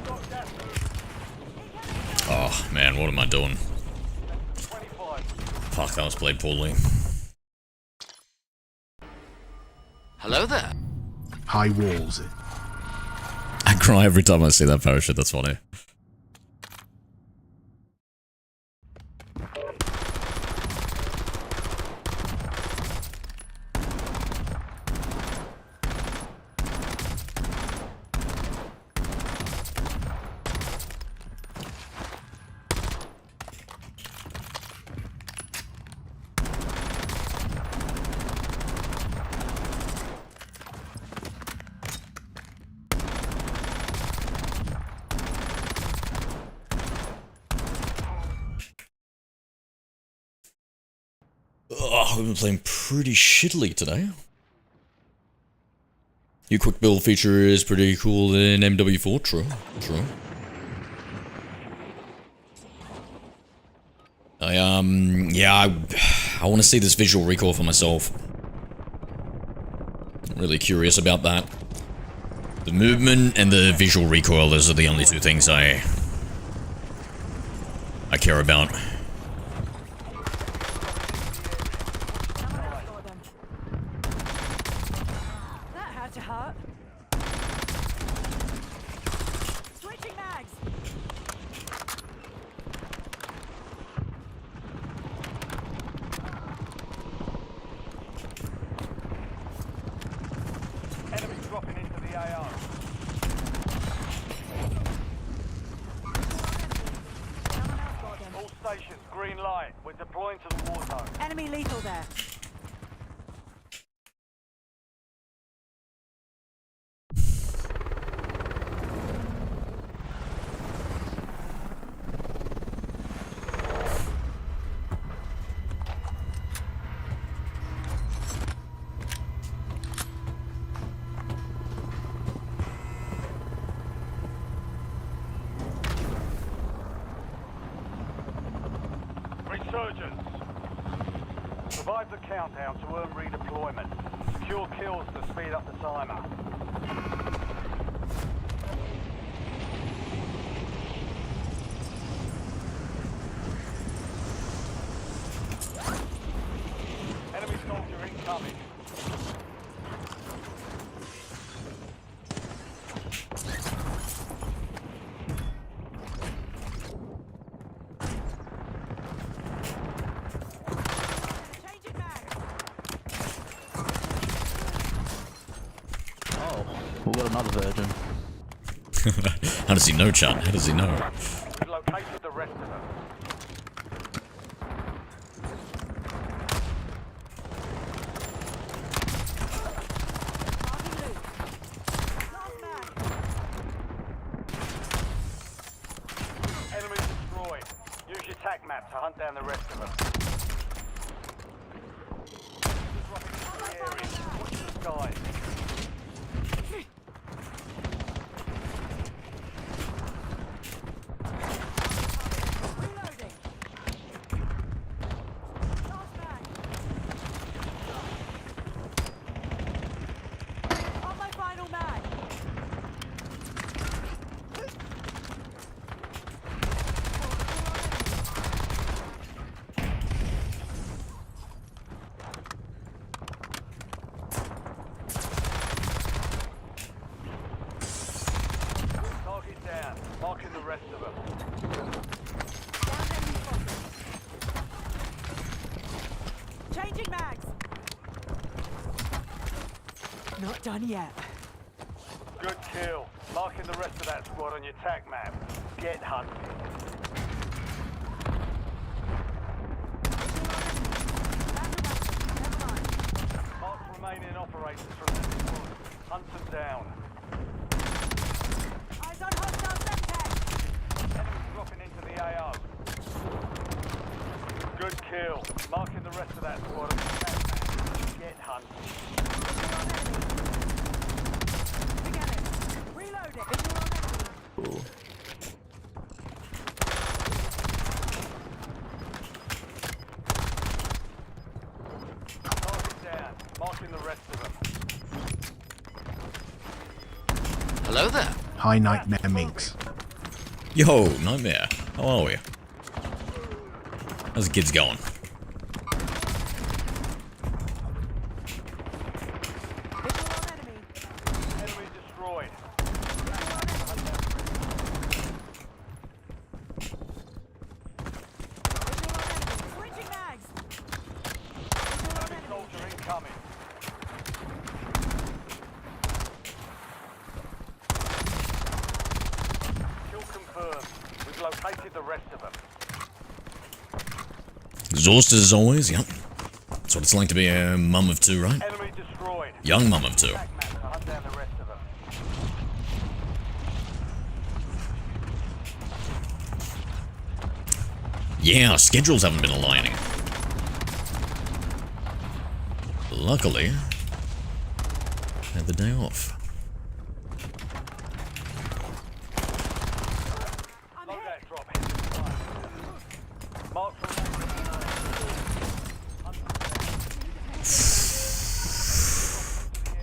Got gas moving. Oh man, what am I doing? 25. Fuck, that was played poorly. Hello there. High walls. I cry every time I see that parachute, that's funny. Oh, we've been playing pretty shittily today. Your quick build feature is pretty cool in MW4, true. Yeah, I want to see this visual recoil for myself. I'm really curious about that. The movement and the visual recoil, those are the only two things I care about. That had to hurt. Switching mags. Enemy dropping into the AR. All stations, green light. We're deploying to the war zone. Enemy lethal there. Resurgence. Survive the countdown to earn redeployment. Secure kills to speed up the timer. Enemy soldier incoming. Changing mags. We got another virgin. How does he know, chat? How does he know? We've located the rest of them. Marking loot. Last mag. Enemy destroyed. Use your tac map to hunt down the rest of them. Dropping into the area. Watch the skies. Reloading. Last mag. On my final mag. Target down. Marking the rest of them. Down enemy spotted. Changing mags. Not done yet. Good kill. Marking the rest of that squad on your tac map. Get hunted. Never mind. Mark remaining operators from the squad. Hunt them down. Eyes on hostile Semtex. Enemies dropping into the AO. Good kill. Marking the rest of that squad on your tac map. Get hunted. Forget it. Reload it. Target down. Marking the rest of them. Hello there. Hi, Nightmare Minx. Yo, Nightmare. How are we? How's the kids going? Visual on enemy. Enemy destroyed. Switching mags. Enemy soldier incoming. Kill confirmed. We've located the rest of them. Exhausted as always, yep. That's what it's like to be a mum of two, right? Enemy destroyed. Young mum of two. Tac map to hunt down the rest of them. Yeah, our schedules haven't been aligning. luckily, had the day off. Loadout drop heading to the right. Mark from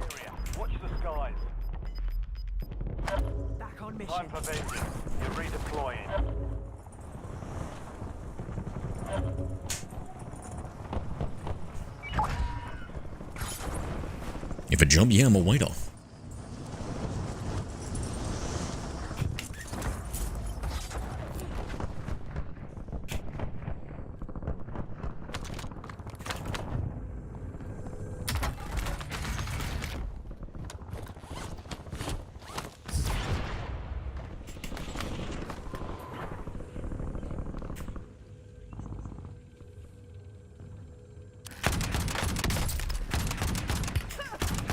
area. Watch the skies. Back on mission. Time for vengeance. You're redeploying. If a job, yeah, I'm a waiter.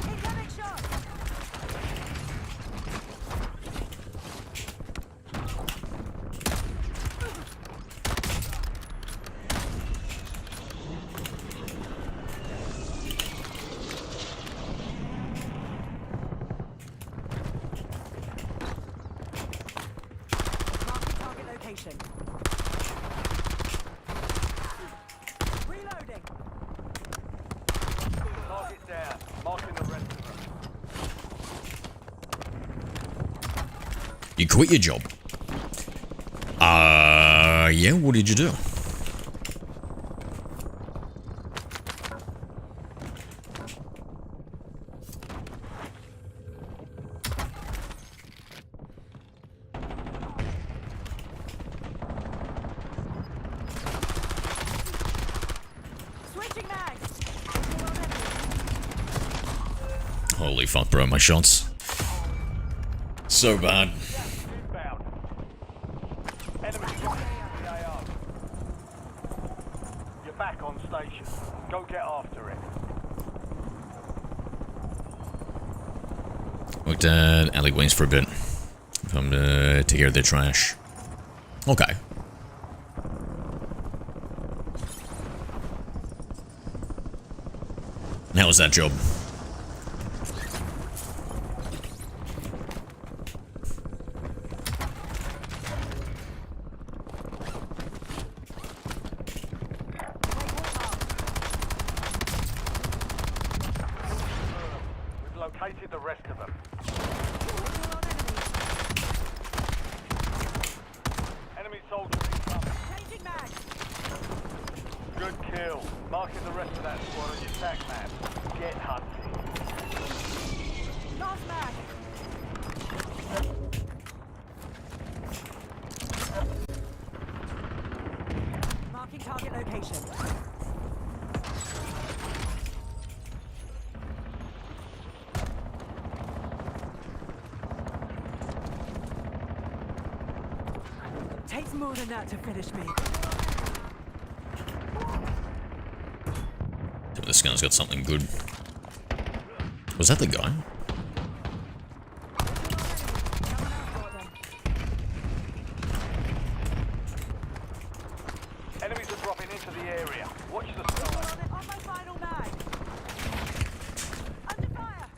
Incoming shot. Marking target location. Reloading. Target down. Marking the rest of them. You quit your job. Yeah, what did you do? Switching mags. Holy fuck, bro, my shots. So bad. Inbound. Enemy dropping into the AR. You're back on station. Go get after it. Looked at alleyways for a bit. Come to take care of their trash. Okay. And how was that job? We've located the rest of them. Enemy soldiers incoming. Changing mags. Good kill. Marking the rest of that squad on your tac map. Get hunting. Last mag. Marking target location. Takes more than that to finish me. This gun's got something good. Was that the guy? Enemies are dropping into the area. Watch the sky. On my final mag. Under fire.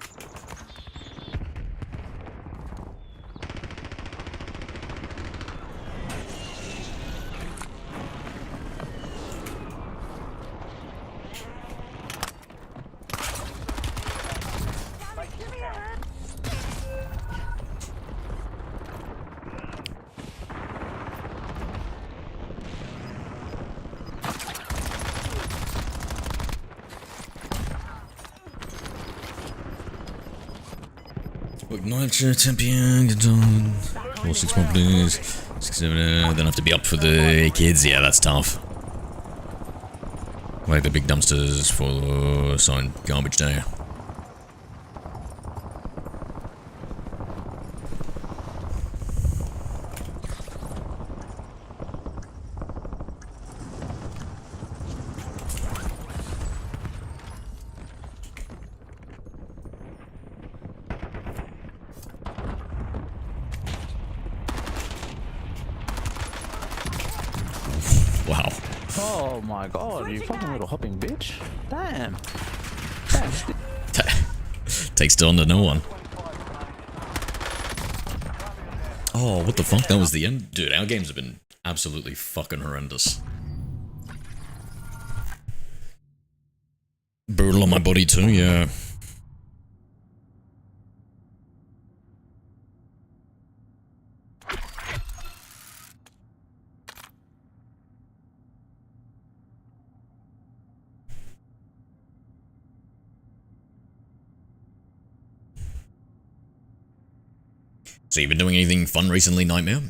Give me a hand. Ignite champion, get on. 4, 6 more please. 6, 7, then have to be up for the kids. Yeah, that's tough. Like the big dumpsters for sign garbage day. Wow. Oh my god, you fucking little hopping bitch. Damn. Takes down to no one. Oh, what the fuck? That was the end? Dude, our games have been absolutely fucking horrendous. Brutal on my body too, yeah. So you've been doing anything fun recently, Nightmare?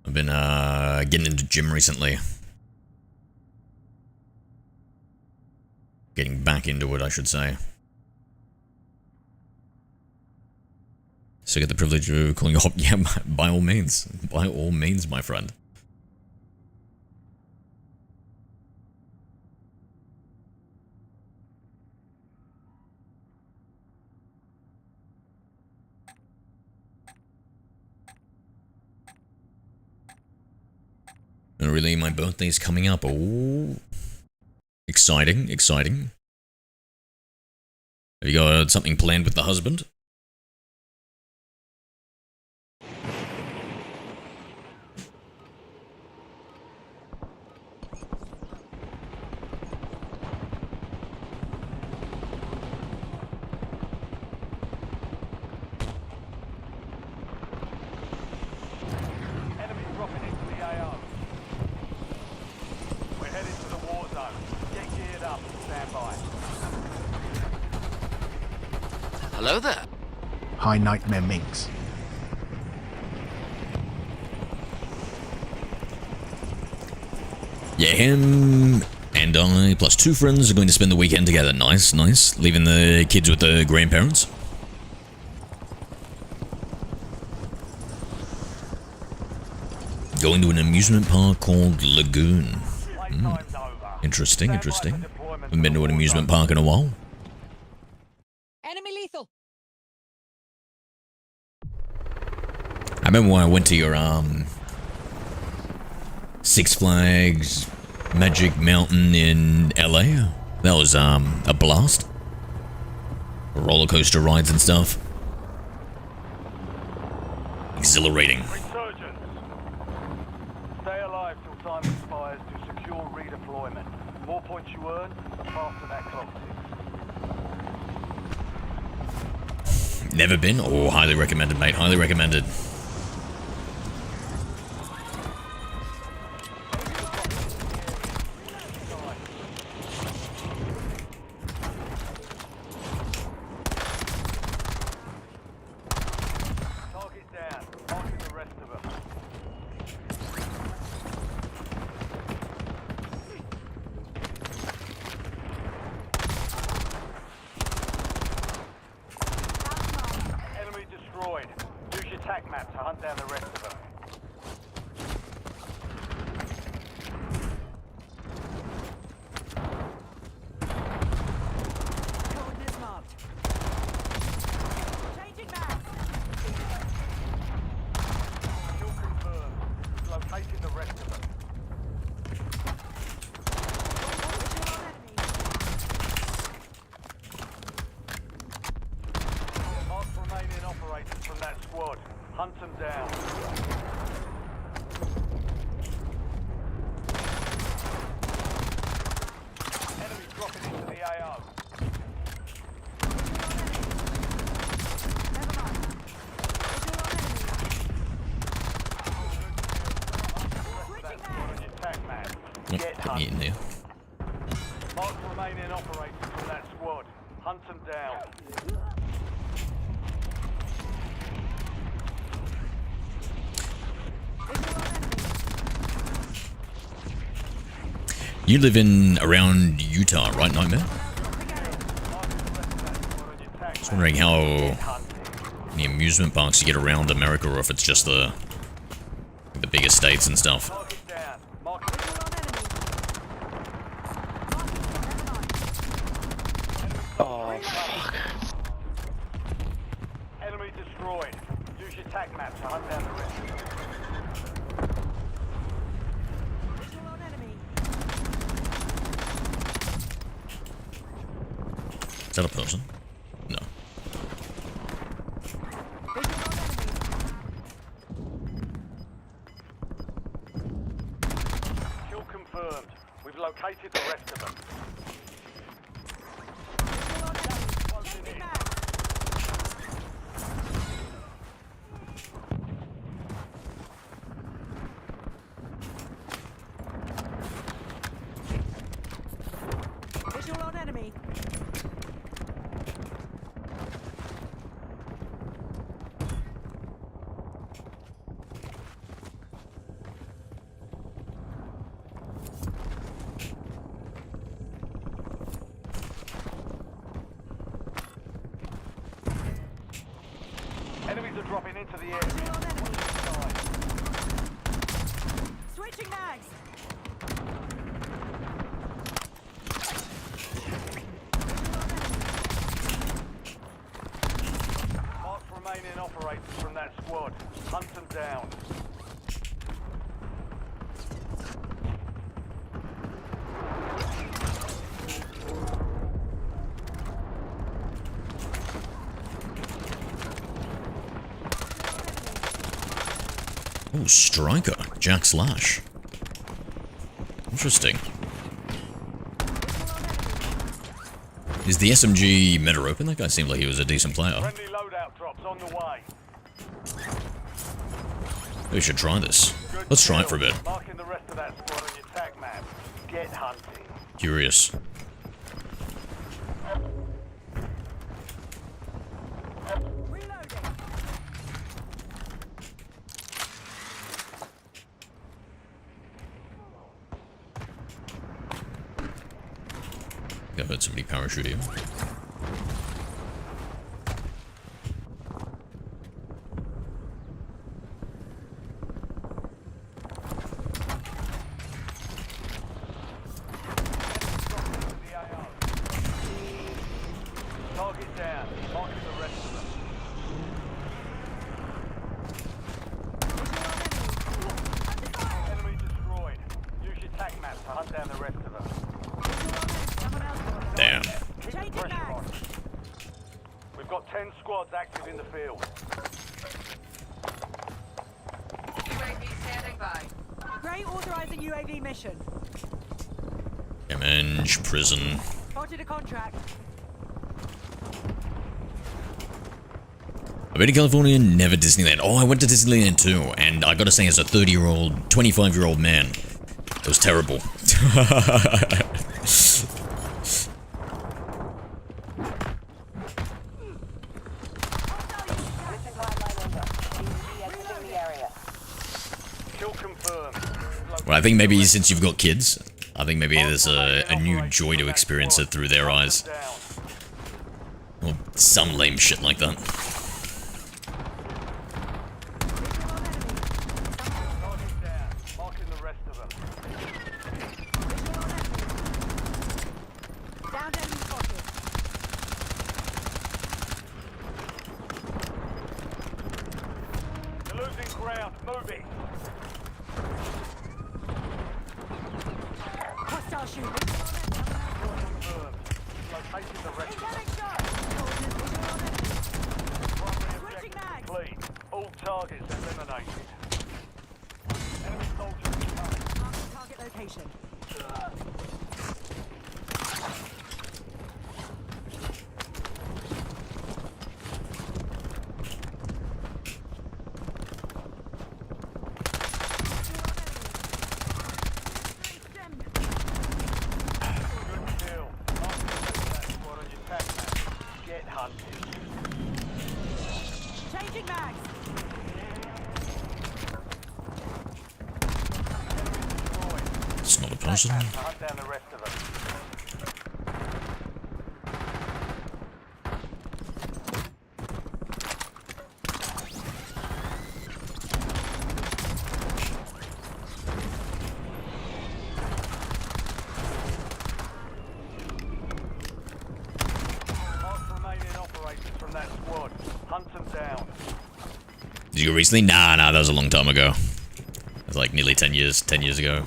I've been getting into gym recently. Getting back into it, I should say. So get the privilege of calling you hop. Yeah, by all means. By all means, my friend. And really, my birthday's coming up. Oh, exciting, exciting. Have you got something planned with the husband? Enemy dropping into the AO. We're headed to the Warzone. Get geared up and stand by. Hello there. Hi, Nightmare Minx. Yeah, him and I, plus 2 friends, are going to spend the weekend together. Nice, nice. Leaving the kids with the grandparents. Going to an amusement park called Lagoon. Interesting, interesting. Haven't been to an amusement park in a while. Enemy lethal. I remember when I went to your, Six Flags Magic Mountain in LA. That was, a blast. Roller coaster rides and stuff. Exhilarating. Resurgence. Stay alive till time expires to secure redeployment. The more points you earn, the faster that clock ticks. Never been? Oh, highly recommended, mate. Highly recommended. Target down. Marking the rest of them. Enemy destroyed. Use your tac map to hunt down the rest of them. Coordinates marked. Changing maps. Kill confirmed. Locating the rest of them. Mark remaining operators from that squad. Hunt them down. Enemy dropping into the AO. On your tac map. Get Put me in there. Mark remaining operators from that squad. Hunt them down. You live in around Utah, right, Nightmare? Just wondering how many amusement parks you get around America, or if it's just the bigger states and stuff. Target down. Mark Oh, fuck. enemy destroyed. Use your tac map to hunt down the rest of them. Visual on enemy. Is that a person? No. Kill confirmed. We've located the rest of them. Visual on enemy. Enemies are dropping into the area. Visual on enemy. Switching mags. Mark remaining operators from that squad. Hunt them down. Oh, Striker. Jack Slash. Interesting. Is the SMG meta open? That guy seemed like he was a decent player. Friendly loadout drops on the way. We should try this. Let's try it for a bit. Marking the rest of that squad on your tac map. Get hunting. Curious. I heard somebody parachute here. Target down. Marking the rest of them. Enemy destroyed. Use your tac map to hunt down the rest of them. Damn. Keep the pressure on. We've got 10 squads active in the field. UAV standing by. Gray authorizing UAV mission. Damage, prison. Spotted a contract. I've been to California, never Disneyland. Oh, I went to Disneyland too, and I gotta say, as a 30-year-old, 25-year-old man, it was terrible. Kill confirmed. Well, I think maybe since you've got kids, I think maybe there's a new joy to experience it through their eyes. Or some lame shit like that. Marking the rest of them. Down enemy spotted. You're losing ground. Moving. Hostile shooting. Confirmed. Locating the rest of them. Incoming shot. Switching mags. Complete. All targets eliminated. Enemy soldiers incoming. Marking target location. Good kill. Marking the rest of that squad on your tac map. Get hunted. Changing mags. It's not a person. Hunt down the rest of them. Mark remaining operators from that squad. Hunt them down. Did you go recently? Nah, that was a long time ago. It was like nearly 10 years ago.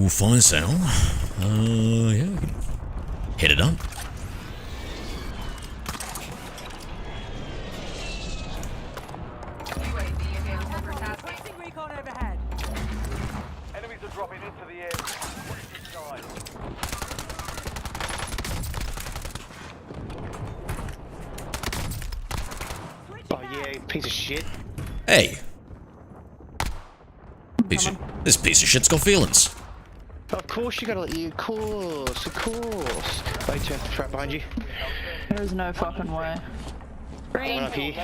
fire sale. Yeah, we can hit it up. Requesting recon overhead. Enemies are dropping into the area. Watch this side. Oh yeah, piece of shit. Hey. This piece of shit's got feelings. Of course you gotta let you. Of course. Wait, turn the trap behind you. There is no fucking way. One up here.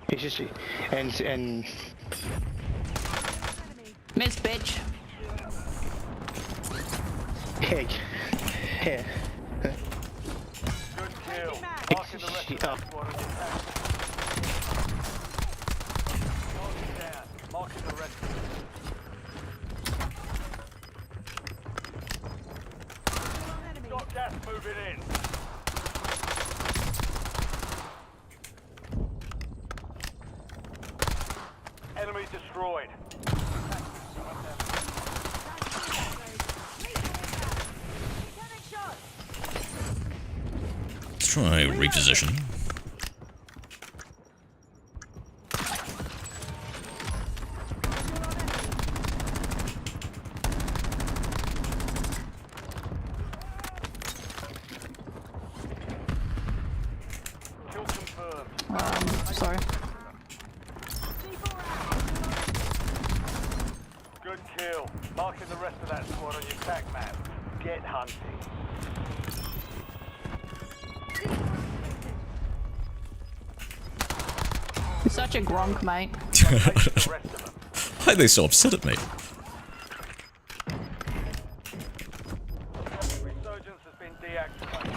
It's just and Miss bitch. Heck. Yeah. Good kill. Marking the rest of that squad on your tack. Marking down. Marking the rest of them. Got gas moving in. Enemy destroyed. Let's try reposition. Kill confirmed. Sorry. Good kill. Marking the rest of that squad on your tack map. Get hunting. You're such a gronk, mate. Why are they so upset at me? Resurgence has been deactivated.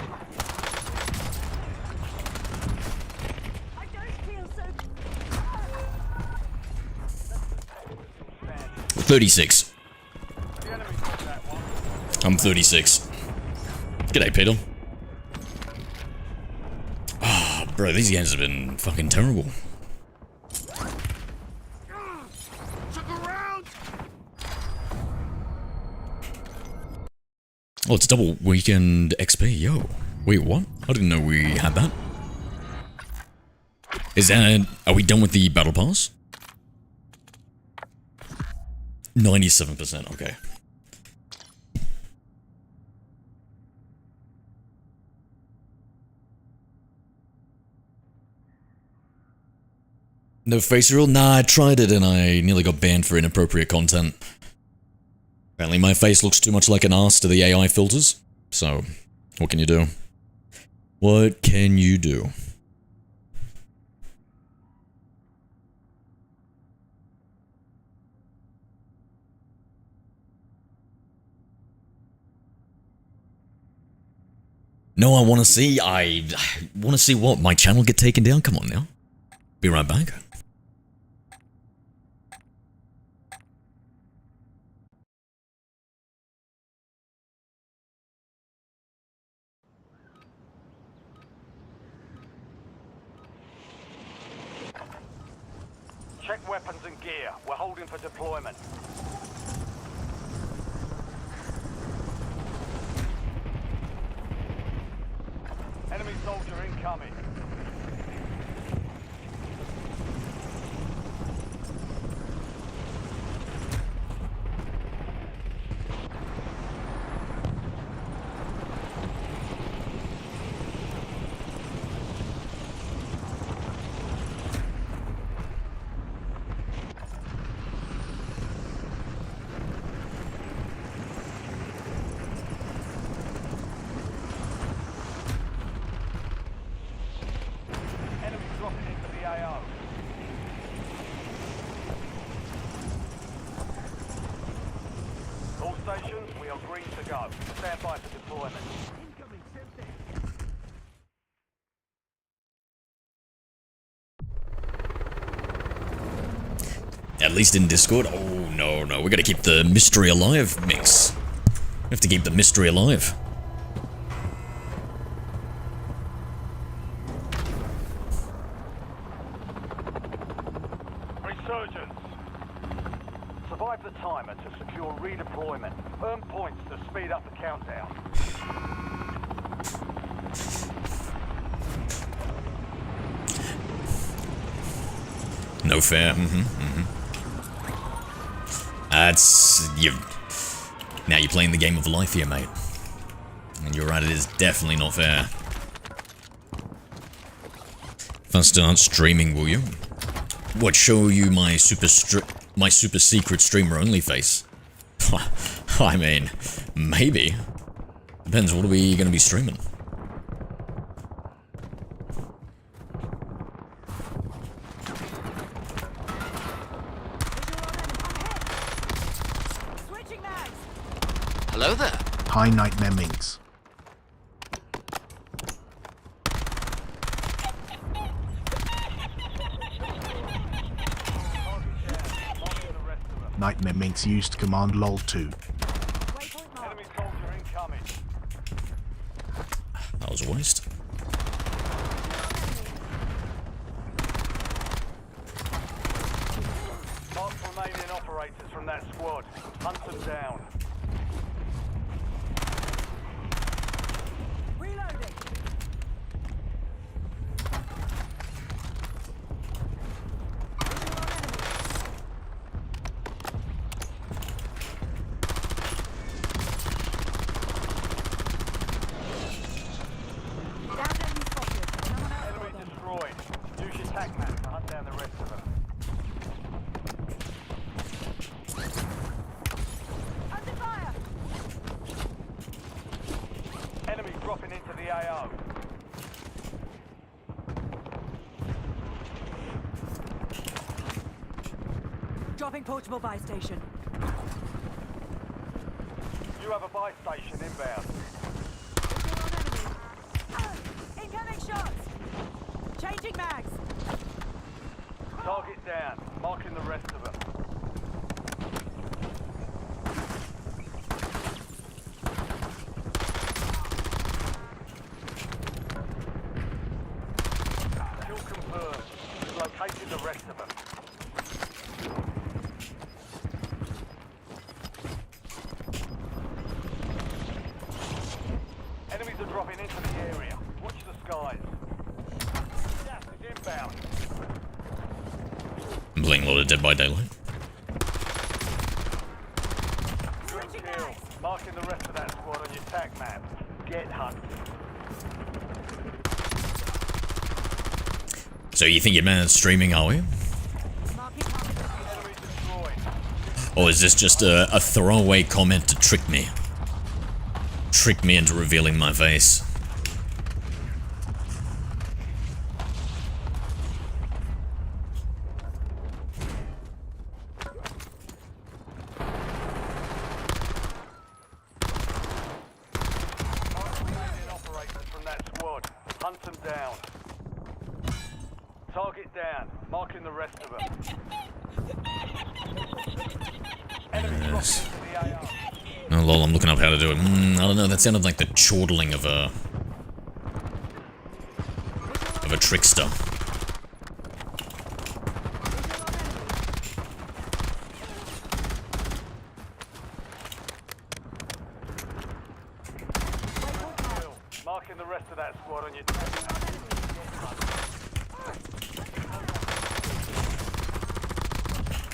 I don't feel so. 36. The enemy took that one. I'm 36. G'day, Peter. Ah, bro, these games have been fucking terrible. Oh, it's double weekend XP, yo. Wait, what? I didn't know we had that. Is that... Are we done with the battle pass? 97%, okay. No face rule? Nah, I tried it and I nearly got banned for inappropriate content. Apparently my face looks too much like an ass to the AI filters. So, what can you do? What can you do? No, I want to see what? My channel get taken down? Come on now. Be right back. Check weapons and gear. We're holding for deployment. Enemy soldier incoming. Enemy dropping into the AO. All stations, we are green to go. Stand by for deployment. Incoming, At least in Discord. Oh, no. We gotta keep the mystery alive mix. We have to keep the mystery alive. Resurgence. Survive the time. No fair. That's you. Now you're playing the game of life here, mate. And you're right, it is definitely not fair. If I start streaming, will you? What, show you my super secret streamer only face? I mean, maybe. Depends, what are we gonna be streaming? Hello there. Hi, Nightmare Minx. Nightmare Minx used command lol 2. Enemy soldier incoming. That was a waste. Mark remaining operators from that squad. Hunt them down. Reloading. Enemy destroyed. Use your tac map to hunt down the rest of them. Under fire. Enemy dropping into the AO. Dropping portable buy station. You have a buy station inbound. Incoming shots. Changing mags. Target down. Marking the rest of them. Kill confirmed. We've located the rest of them. Enemies are dropping into the area. Watch the skies. Gas is inbound. I'm playing a lot of Dead by Daylight. Good kill. Marking the rest of that squad on your tac map. Get hunted. So you think your man's streaming, are we? Enemy destroyed. Or is this just a throwaway comment to trick me? Trick me into revealing my face. Remaining operators from that squad. Hunt them down. Target down. Marking the rest of them. Enemy dropping into the AO. Oh lol, I'm looking up how to do it. I don't know, that sounded like the chortling of a trickster. Kill. Marking the rest of that squad on your tac map.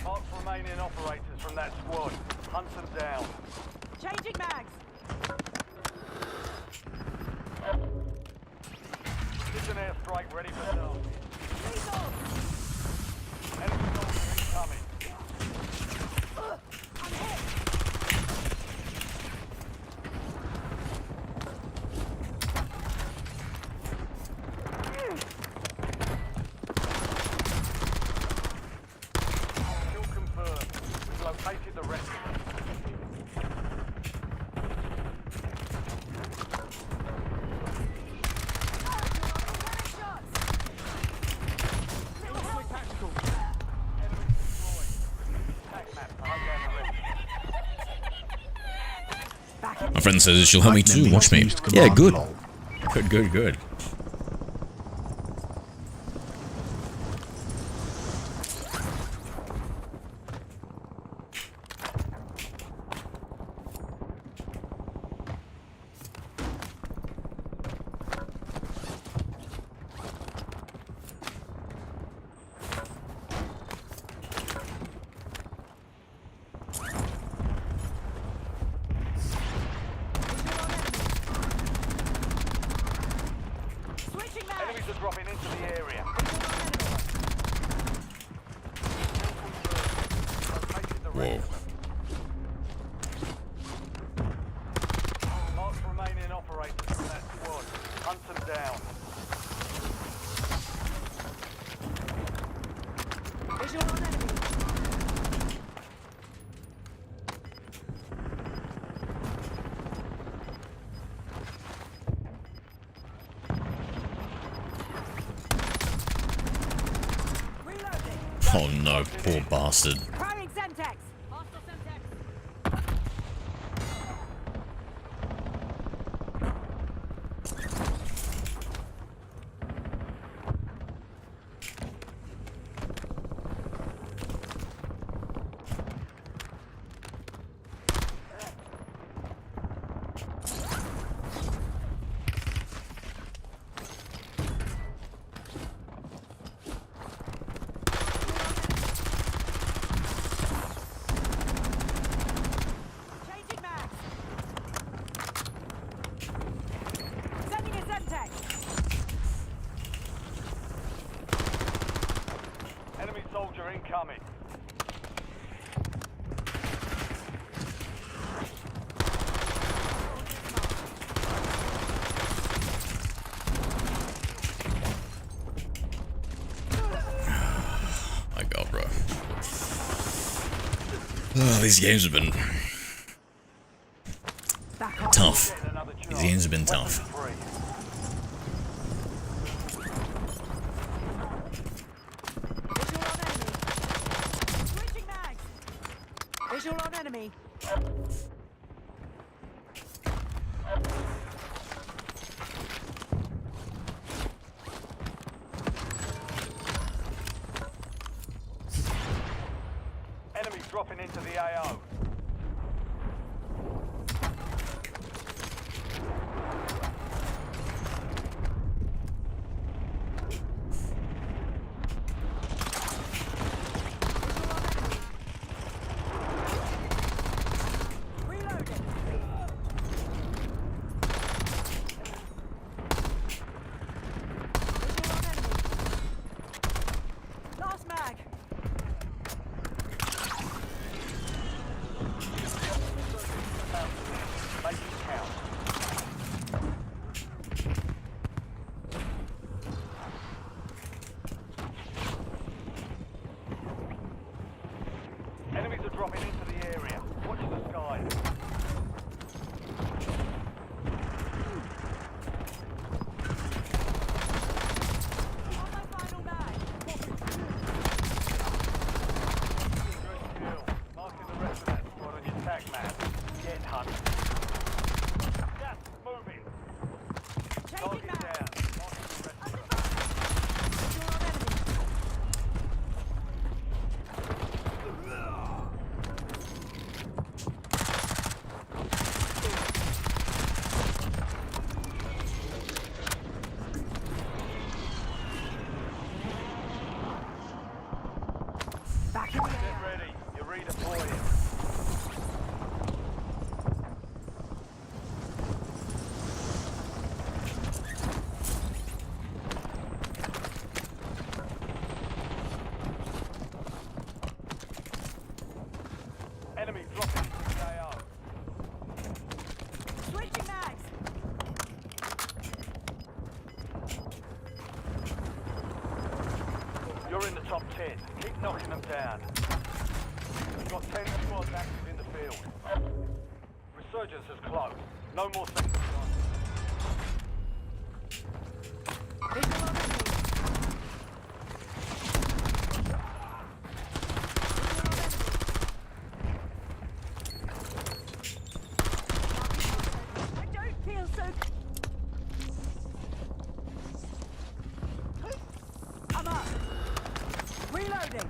Mark remaining operators from that squad. Hunt them down. Changing mags. Precision airstrike ready for sale. Lethal. Enemy soldier incoming. I'm hit. Kill confirmed. We've located the rest of them. My friend says she'll help me too. Watch me. Yeah, good. Good, good, good. are dropping into the area. Whoa. Mark remaining operators from that squad. Hunt them down. Visual on enemy. Oh no, poor bastard. Firing Semtex. Hostile Semtex. Changing mags. Sending a Semtex. Enemy soldier incoming. My god, bro. Oh, these games have been tough. These games have been tough. Visual on enemy. Switching mags. Visual on enemy. Enemy dropping into the AO. Reloading. Visual on enemy. Last mag. Make it count. Enemies are dropping into the area. Watch the sky. On my final mag. Good kill. Marking the rest of that squad on your tag map. Get hunted. Gas moving. Changing Target mags. down. Marking the rest of them. Visual on enemy. Back in the Get air. ready. You're redeploying. Enemy dropping into the AO. Switching mags. You're in the top 10. Keep knocking them down. You've got 10 squads active in the field. Resurgence is close. No more seconds. Visual on enemy. I don't feel so. I'm up. Reloading.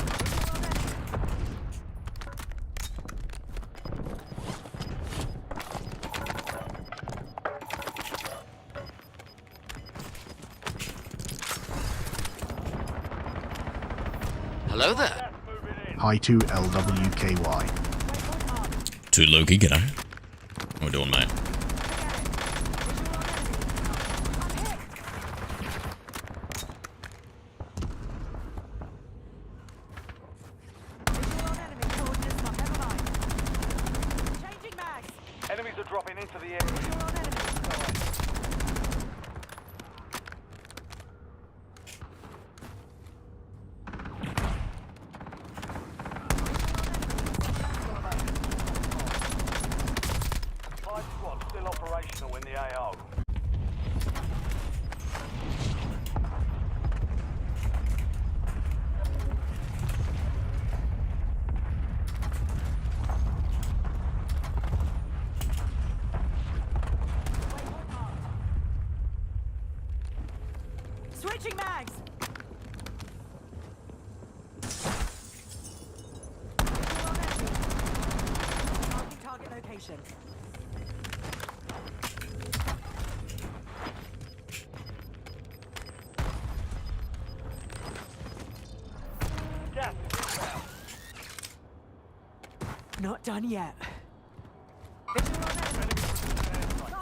Visual on enemy. Hello there. Gas moving in. Hi to LWKY. To Loki, g'day. we're doing, mate. Enemies are dropping into the area. Five squads still operational in the AO. Switching mags. Marking target location. Gas is inbound. Not done yet.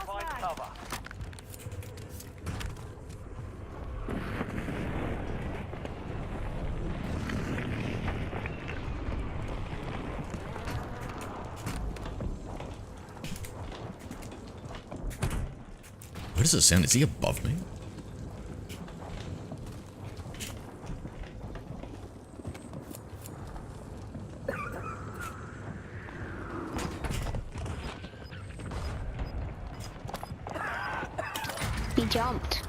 Find cover. Where does it sound? Is he above me? He jumped.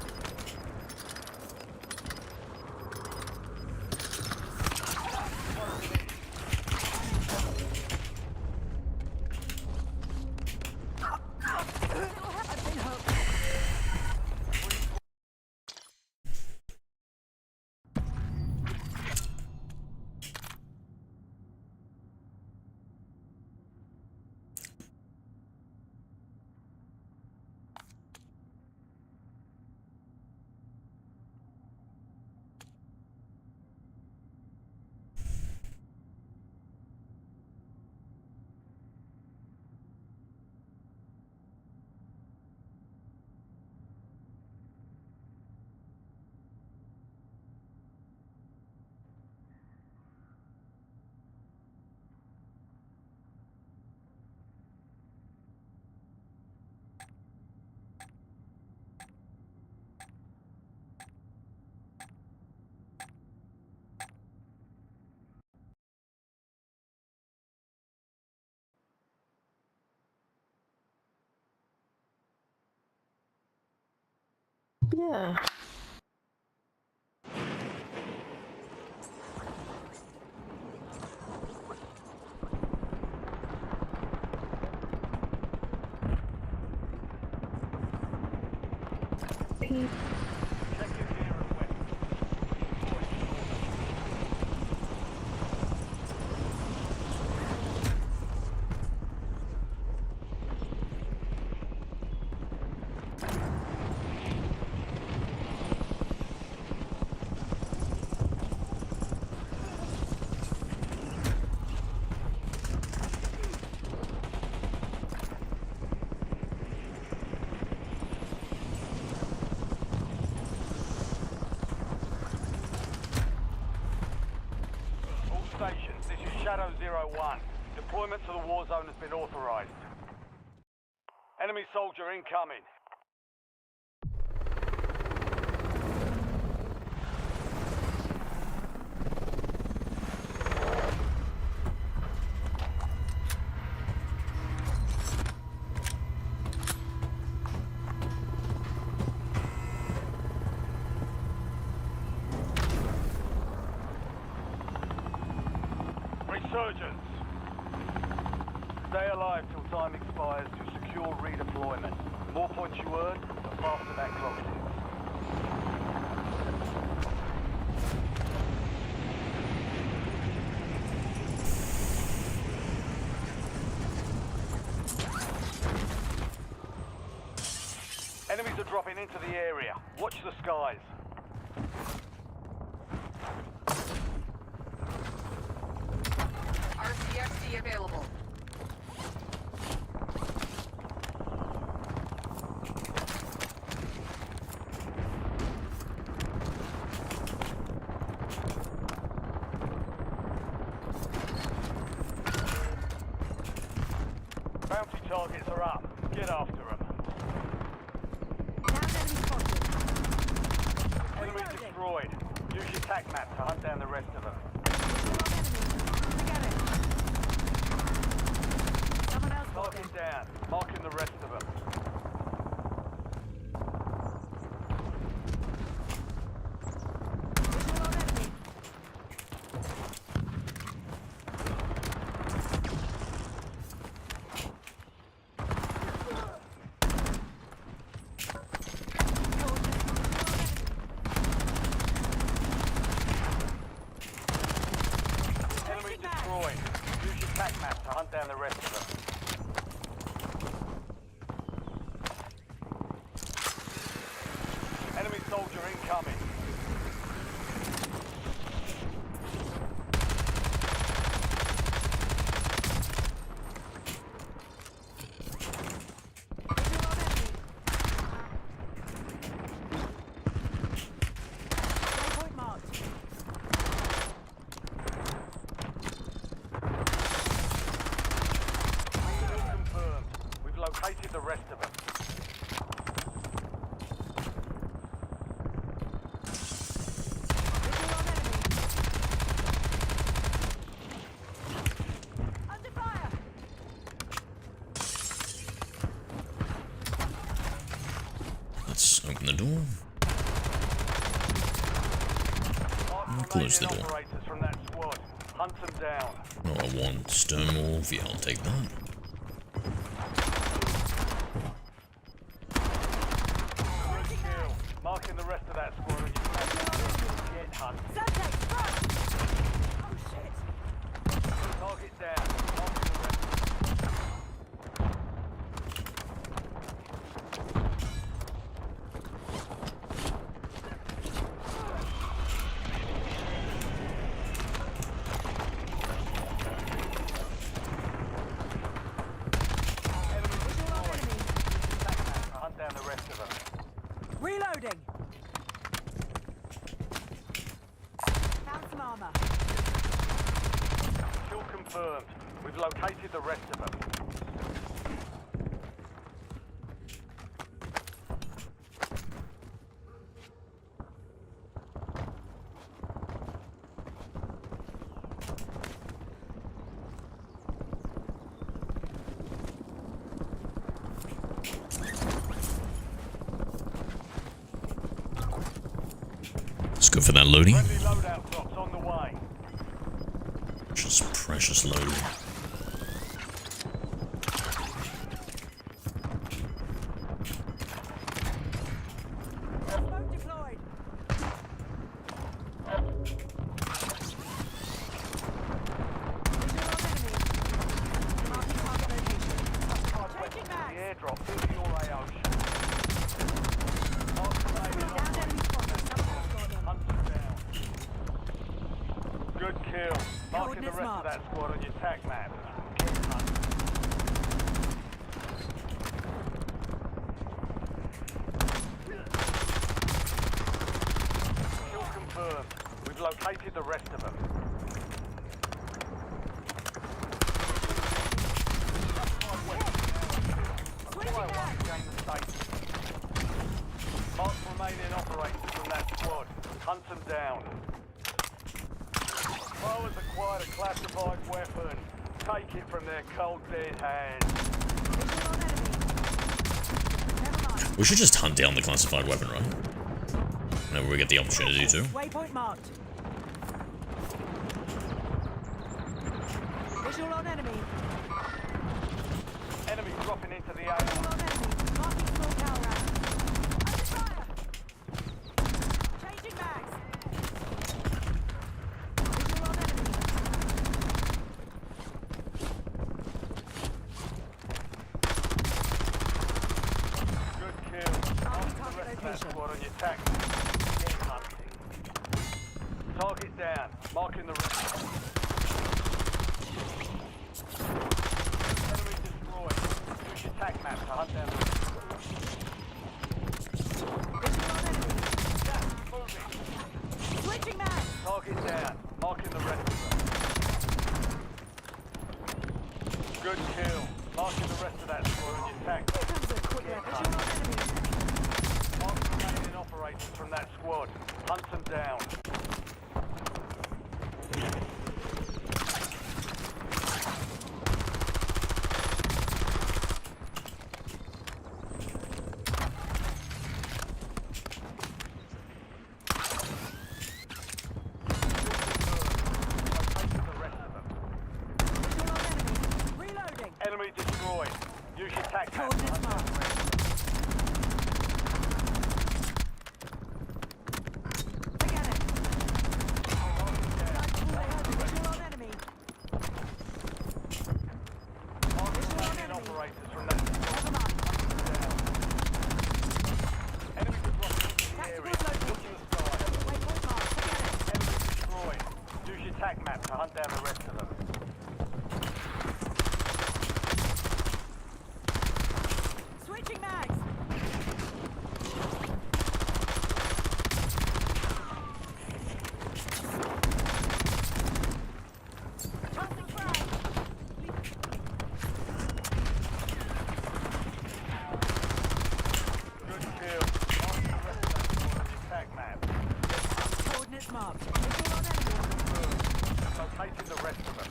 Yeah. Stations, this is Shadow 01. Deployment to the war zone has been authorized. Enemy soldier incoming. Resurgence. Stay alive till time expires to secure redeployment. The more points you earn, the faster that clock ticks. Enemies are dropping into the area. Watch the skies. RCXD available. targets are up. Get after them. Down enemy spotted. Enemy destroyed. Use your tac map to hunt down the rest of them. Forget it. Someone else got Target down. Marking the rest of them. Visual on enemy. Enemy destroyed. Use your tac map to hunt down the rest of them. Enemy soldier incoming. Visual on enemy. Waypoint marked. Confirmed. We've located the rest of them. Visual on enemy. Under fire. Let's open the door. Close the door. Operators from that squad. Hunt them down. Oh, I want stone wolf. Yeah, I'll take that. Good kill. Marking the rest of that squad on your tac map. Get hunted. Semtex, front! Oh shit! Target down. Marking the rest of them. Visual on enemy. Tac map to hunt down the rest of them. Reloading! Found some armor. Kill confirmed. We've located the rest of them. Let's go for that loading. Friendly loadout drops on the way. Just precious loading. Smoke deployed. Visual on enemy. Marking target location. Changing The mag. airdrop through your AO. Down enemy spotted. Someone else got them. Hunt them down. Good kill. Marking the Coordinates rest of marked. that squad on your tac map. Get hunted. Kill confirmed. We've located the rest of them. Switching mag. Gain the state. Mark remaining operators from that squad. Hunt them down. Pro has acquired a classified weapon. Take it from their cold dead hands. Visual on enemy. Never mind. We should just hunt down the classified weapon, right? Whenever we get the opportunity to. Waypoint marked. Visual on enemy. Enemy dropping into the Visual area. on enemy. Marking small cow round. Under fire. Changing mags. Visual on enemy. Good kill. Marking Mark the target rest of that location. squad on your tac. Get hunting. Target down. Marking the rest. Enemy destroyed. Use your tac map to hunt down the rest. Visual on enemy. Gas is moving. Switching mags. Target down. Marking the rest of them. Good kill. Marking the rest of that squad on your tac. Here comes a quick visual on enemy. Mark the remaining operators from that squad. Hunt them down. Enemy destroyed. Use your tac map. Coordinates marked. Forget it. Visual on enemy. Mark the remaining operators from that squad. Never mind. Enemy dropping into the area. Look to the side. Waypoint marked. Forget it. Enemy destroyed. Use your tac map to hunt down the rest of them. Switching mags. Tossing frag. Good kill. Mark the rest of that squad on your tac map. Coordinates marked. Visual on enemy. Locating the rest of them.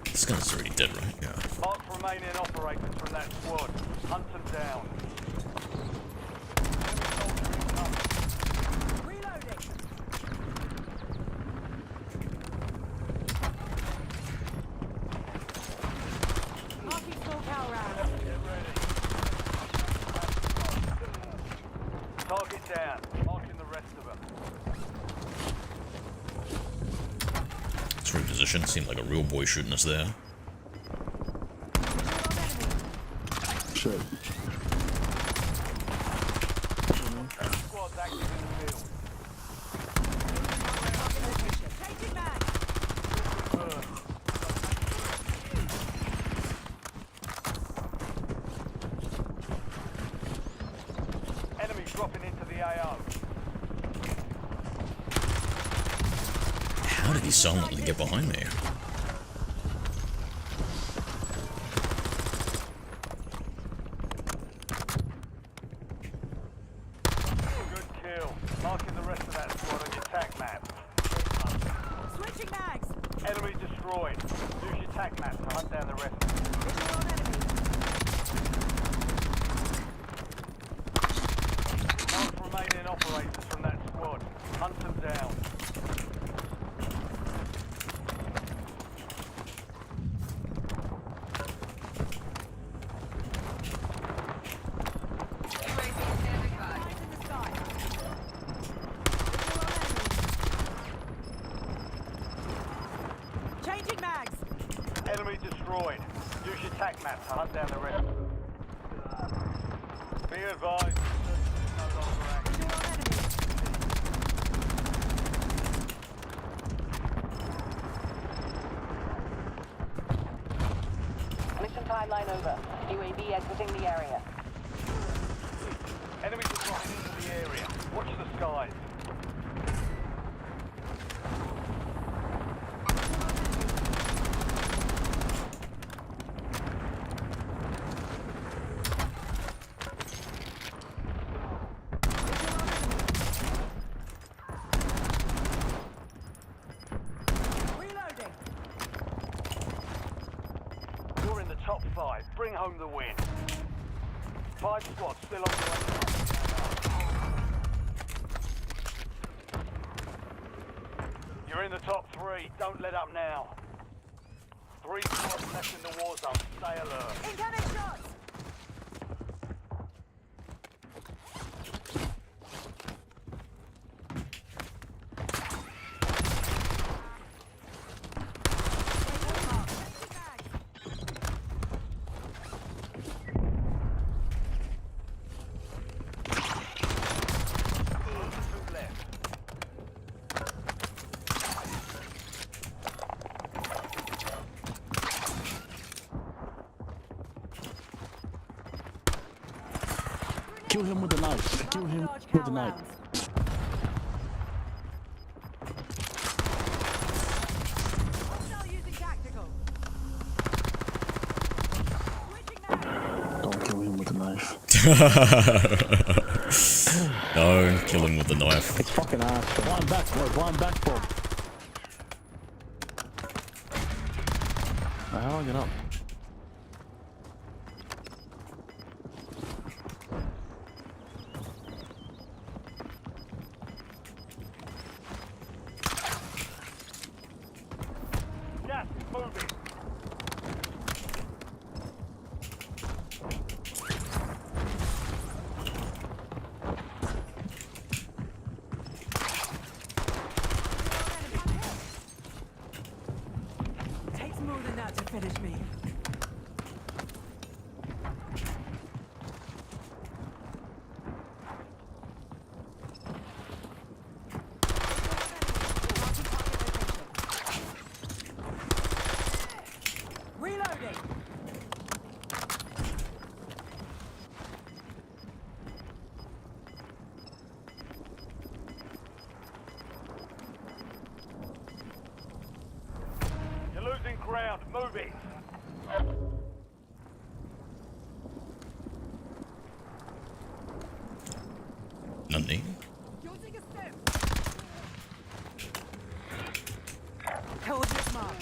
This guy's already dead, right? Yeah. Mark remaining operators from that squad. Hunt them down. Reloading. Marking small cow round. Get ready. Target down. Marking the rest of them. Let's reposition. Seemed like a real boy shooting us there. Visual on enemy. Shit. Squads active in the field. Changing mag. Enemy dropping into the AO. How did he silently get behind me? Good kill. Marking the rest of that squad on your tac map. Switching mags. Enemy destroyed. Use your tac map to hunt down the rest of them. Visual on enemy. Mark remaining operators from that squad. Hunt them down. UAV standing by. Eyes in the sky. Visual on enemy. Changing mags. Enemy destroyed. Use your tac map to hunt down the rest of them. Be advised. No longer active. Visual on enemy. Mission timeline over. UAV exiting the area. Enemies are dropping into the area. Watch the skies. Reloading. You're in the top 5. Bring home the win. 5 squads still on the way. You're in the top 3. Don't let up now. 3 squads left in the war zone. Stay alert. Incoming shots. Waypoint marked. Changing mags. Two left. Kill him with the knife. Kill him Large with cow the knife. rounds. Hostile using tactical. Switching No, kill him with the knife. It's fucking ass. One backboard, one backboard. How do I get up? Gas is moving. Takes more than that to finish me. Reloading. You're losing ground. Move it. Nothing. Using a step. Towards this mark.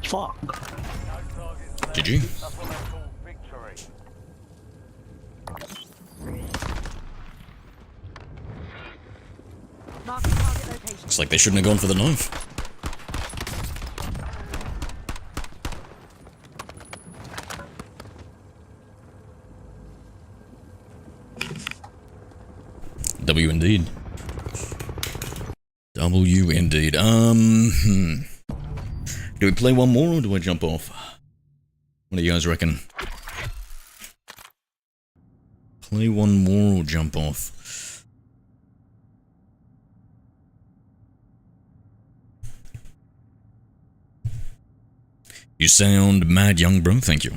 Fuck. Did you? That's what they call victory. Marking target location. Looks like they shouldn't have gone for the knife. W indeed. W indeed. Do we play one more or do I jump off? What do you guys reckon? Play one more or jump off? You sound mad young, bro. Thank you.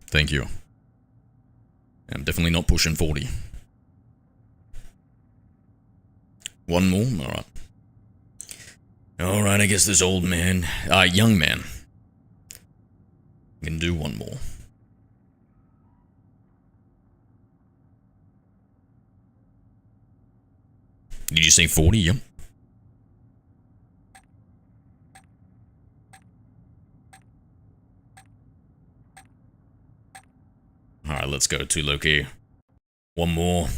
Thank you. I'm definitely not pushing 40. One more? Alright. Alright, I guess this old man, young man, can do one more. Did you say 40? Yep. Alright, let's go to Loki. One more.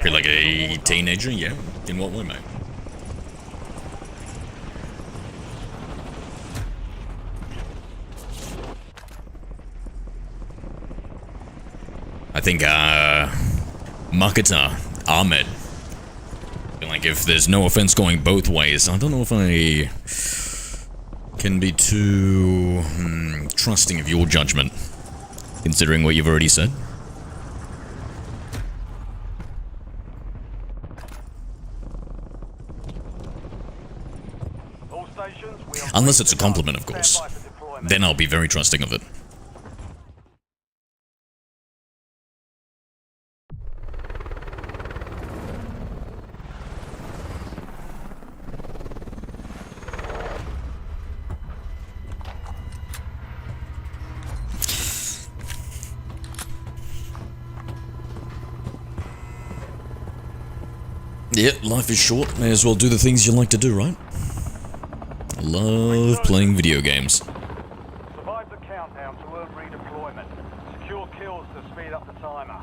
You're like a teenager, yeah? In what way, mate? I think, Marketer, Ahmed. I feel like if there's no offense going both ways, I don't know if I can be too trusting of your judgment, considering what you've already said. Unless it's a compliment, of course. Then I'll be very trusting of it. Yeah, life is short. May as well do the things you like to do, right? I love playing video games. Survive the countdown to earn redeployment. Secure kills to speed up the timer.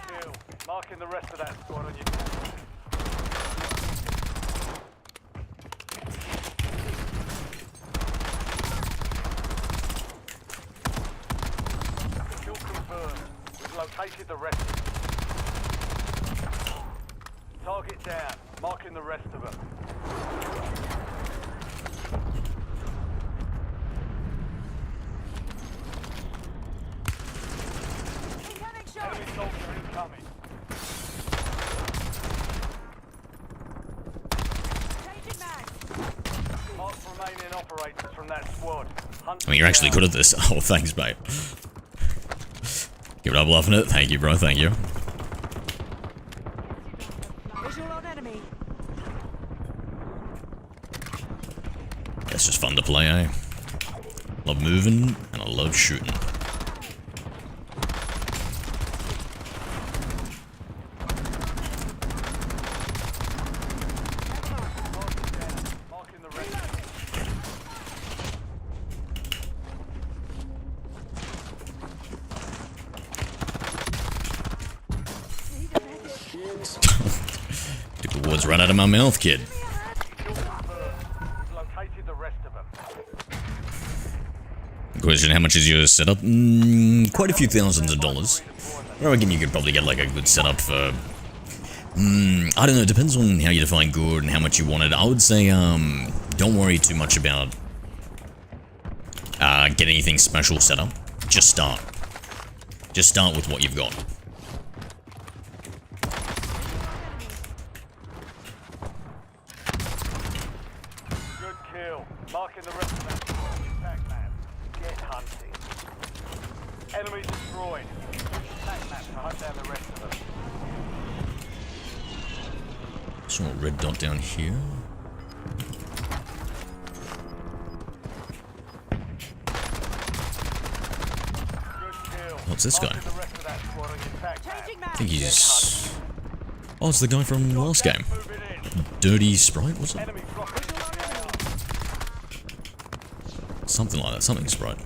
Kill. Marking the rest of that squad on your located the rest. Target down. Marking the the rest of them. Incoming shot. Enemy soldier incoming. Changing mag. Mark remaining operators from that squad. Hunt I mean, you're actually good at this. Oh, thanks, mate. Give it up, loving it. Thank you, bro. Thank you. Visual on enemy. It's just fun to play, eh? Love moving, and I love shooting. Marking the rest. Took the words right out of my mouth, kid. Located the rest of them. Question, how much is your setup? Quite a few thousands of dollars. I reckon you could probably get like a good setup for... I don't know, it depends on how you define good and how much you want it. I would say, don't worry too much about getting anything special set up. Just start. Just start with what you've got. Good kill. Marking the rest of that squad. Attack map. Get hunting. Enemy destroyed. Attack map to hunt down the rest of them. Small red dot down here. What's this guy? I think he's... Oh, it's the guy from last game. Dirty Sprite, was it? Something like that, something Sprite.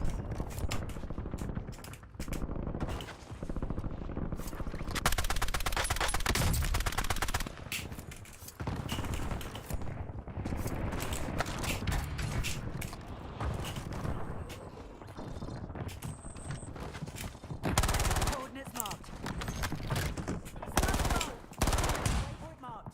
Coordinates marked. Waypoint marked.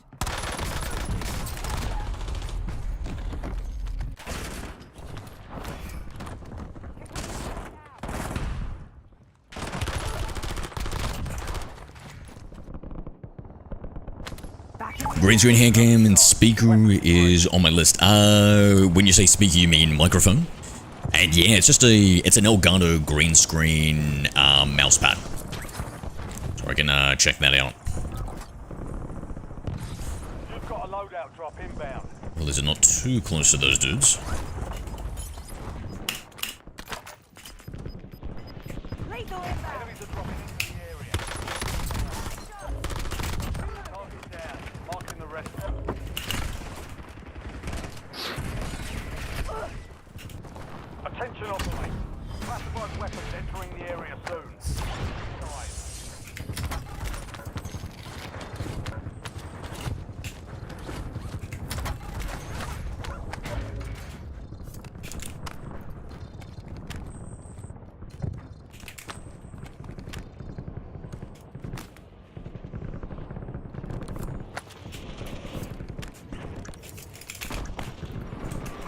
Green screen hand cam and speaker is on my list. When you say speaker, you mean microphone? And yeah, it's just it's an Elgato green screen mouse pad. So I can check that out. You've got a loadout drop inbound. Well, is it not too close to those dudes? Lethal inbound. Enemies are dropping into the area. Target down. Marking the rest of them. Attention operators. Classified weapons entering the area soon. Guys.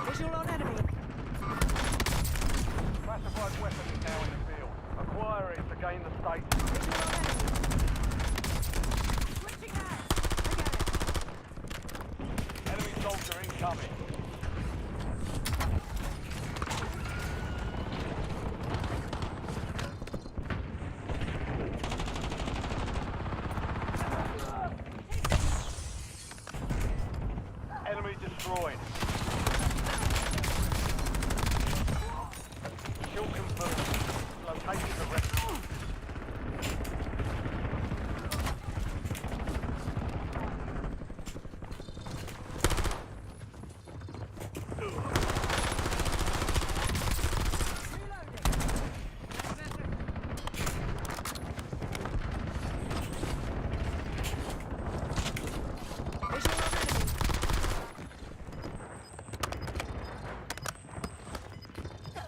Visual on enemy. Classified weapon is now in the field. Acquire it to gain the status. Visual on enemy. Switching mag. I Enemy soldier incoming. Enemy destroyed. Kill confirmed. Located the rest of them.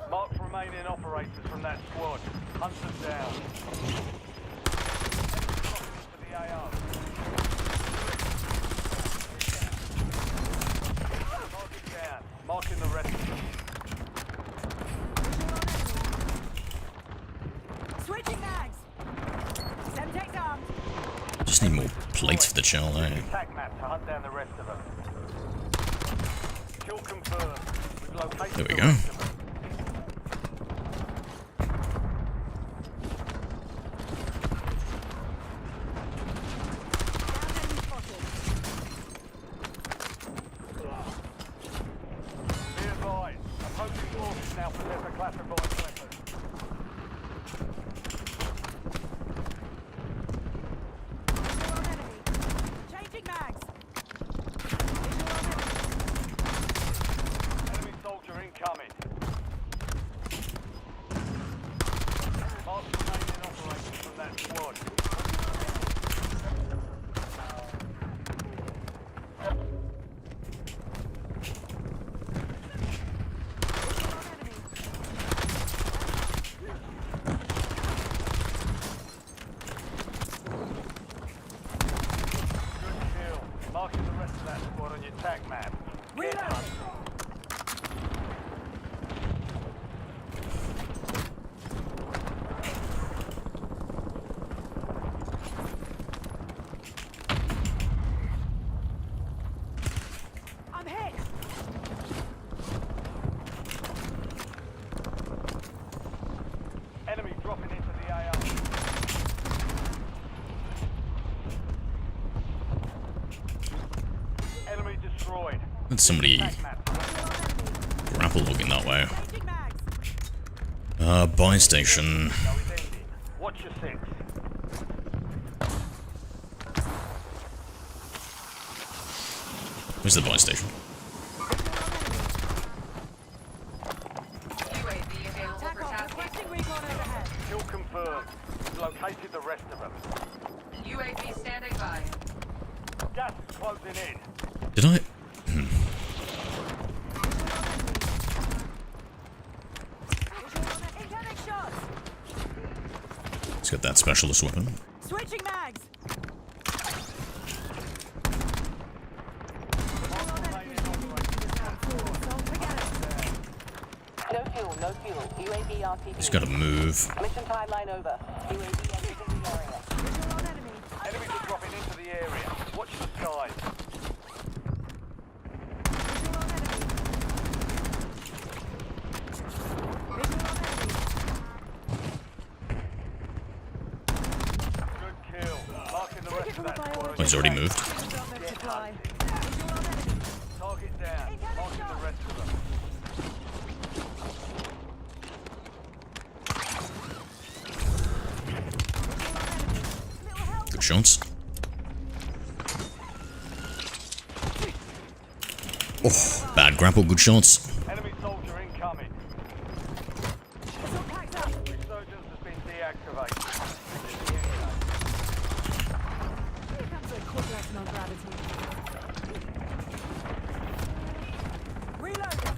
Mark remaining operators from that squad. Hunt them down. Into the AO. just need more plates for the chill, eh? Attack map to hunt down the rest of them. Kill confirmed. We've located There we the go. rest of them. Be advised, opposing forces now possess a classified weapon. Changing mags. Enemy soldier incoming. Mark remaining operators from that squad. Good kill. Marking the rest of that squad on your attack map. Get hunting. I'm hit. Enemy dropping into the AO. Enemy destroyed. That's somebody Attack map. grapple looking that way. Changing mags. Buy station. Now it's ending. Watch your six. Where's the buy station? Attack off. Requesting recon overhead. Kill confirmed. We've located the rest of them. UAV standing by. Gas is closing in. Did I? Incoming shots. Let's get that specialist weapon. Switching mags. No fuel, no fuel. UAV RTB. Just gotta move. Mission timeline over. UAV exiting the area. Visual on enemy. Enemies are dropping into the area. Watch the skies. Visual on enemy. Visual on enemy. Good kill. Marking the rest of that squad. Oh, he's already moved. Drop no supply. Visual on enemy. Target down. Marking the rest of them. Good shots. Oh, bad grapple, good shots. Enemy soldier incoming. Assault packed up. Resurgence has been deactivated. Here comes a quick lesson on gravity. Reloading.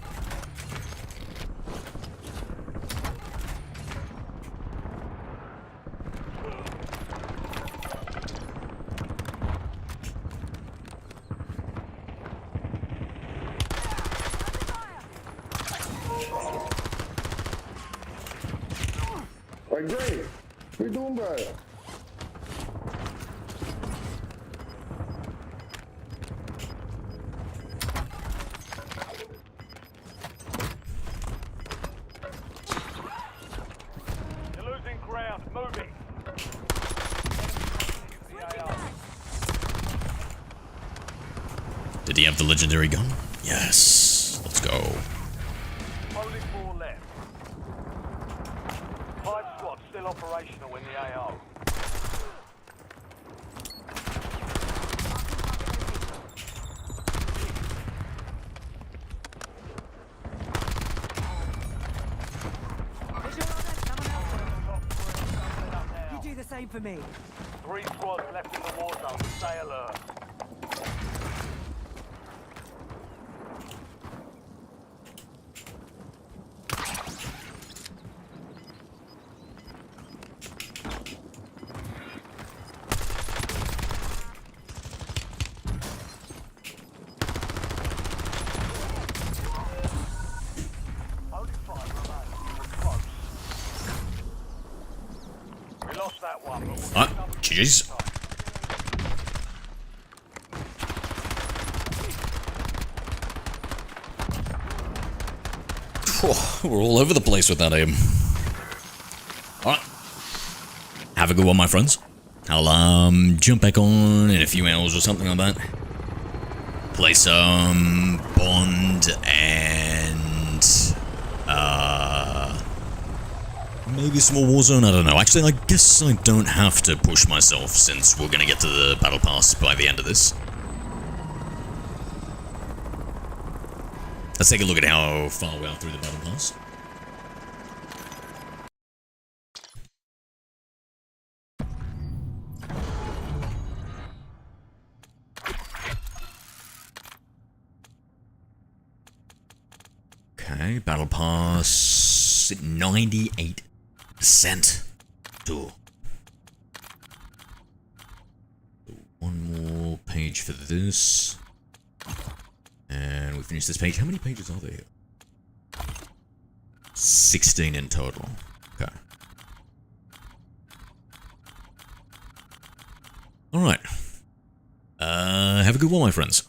Like, great. What you doing, bro? You're losing ground. Moving. Did he have the legendary gun? Yes. Let's go. Only 4 left. 5 squads still operational in the AO. Visual on enemy. Someone else. You do the same for me. 3 squads left in the war zone. Stay alert. Only 5 remain. We're close. We lost that one, but we'll Ah, GG's. We're all over the place with that aim. Alright. Have a good one, my friends. I'll, jump back on in a few hours or something like that. Play some Bond and, maybe some more Warzone, I don't know. Actually, I guess I don't have to push myself since we're gonna get to the Battle Pass by the end of this. Let's take a look at how far we are through the Battle Pass. Okay, Battle Pass 98%. Cool. One more page for this. And we finish this page. How many pages are there? 16 in total. Okay. Alright. Have a good one, my friends.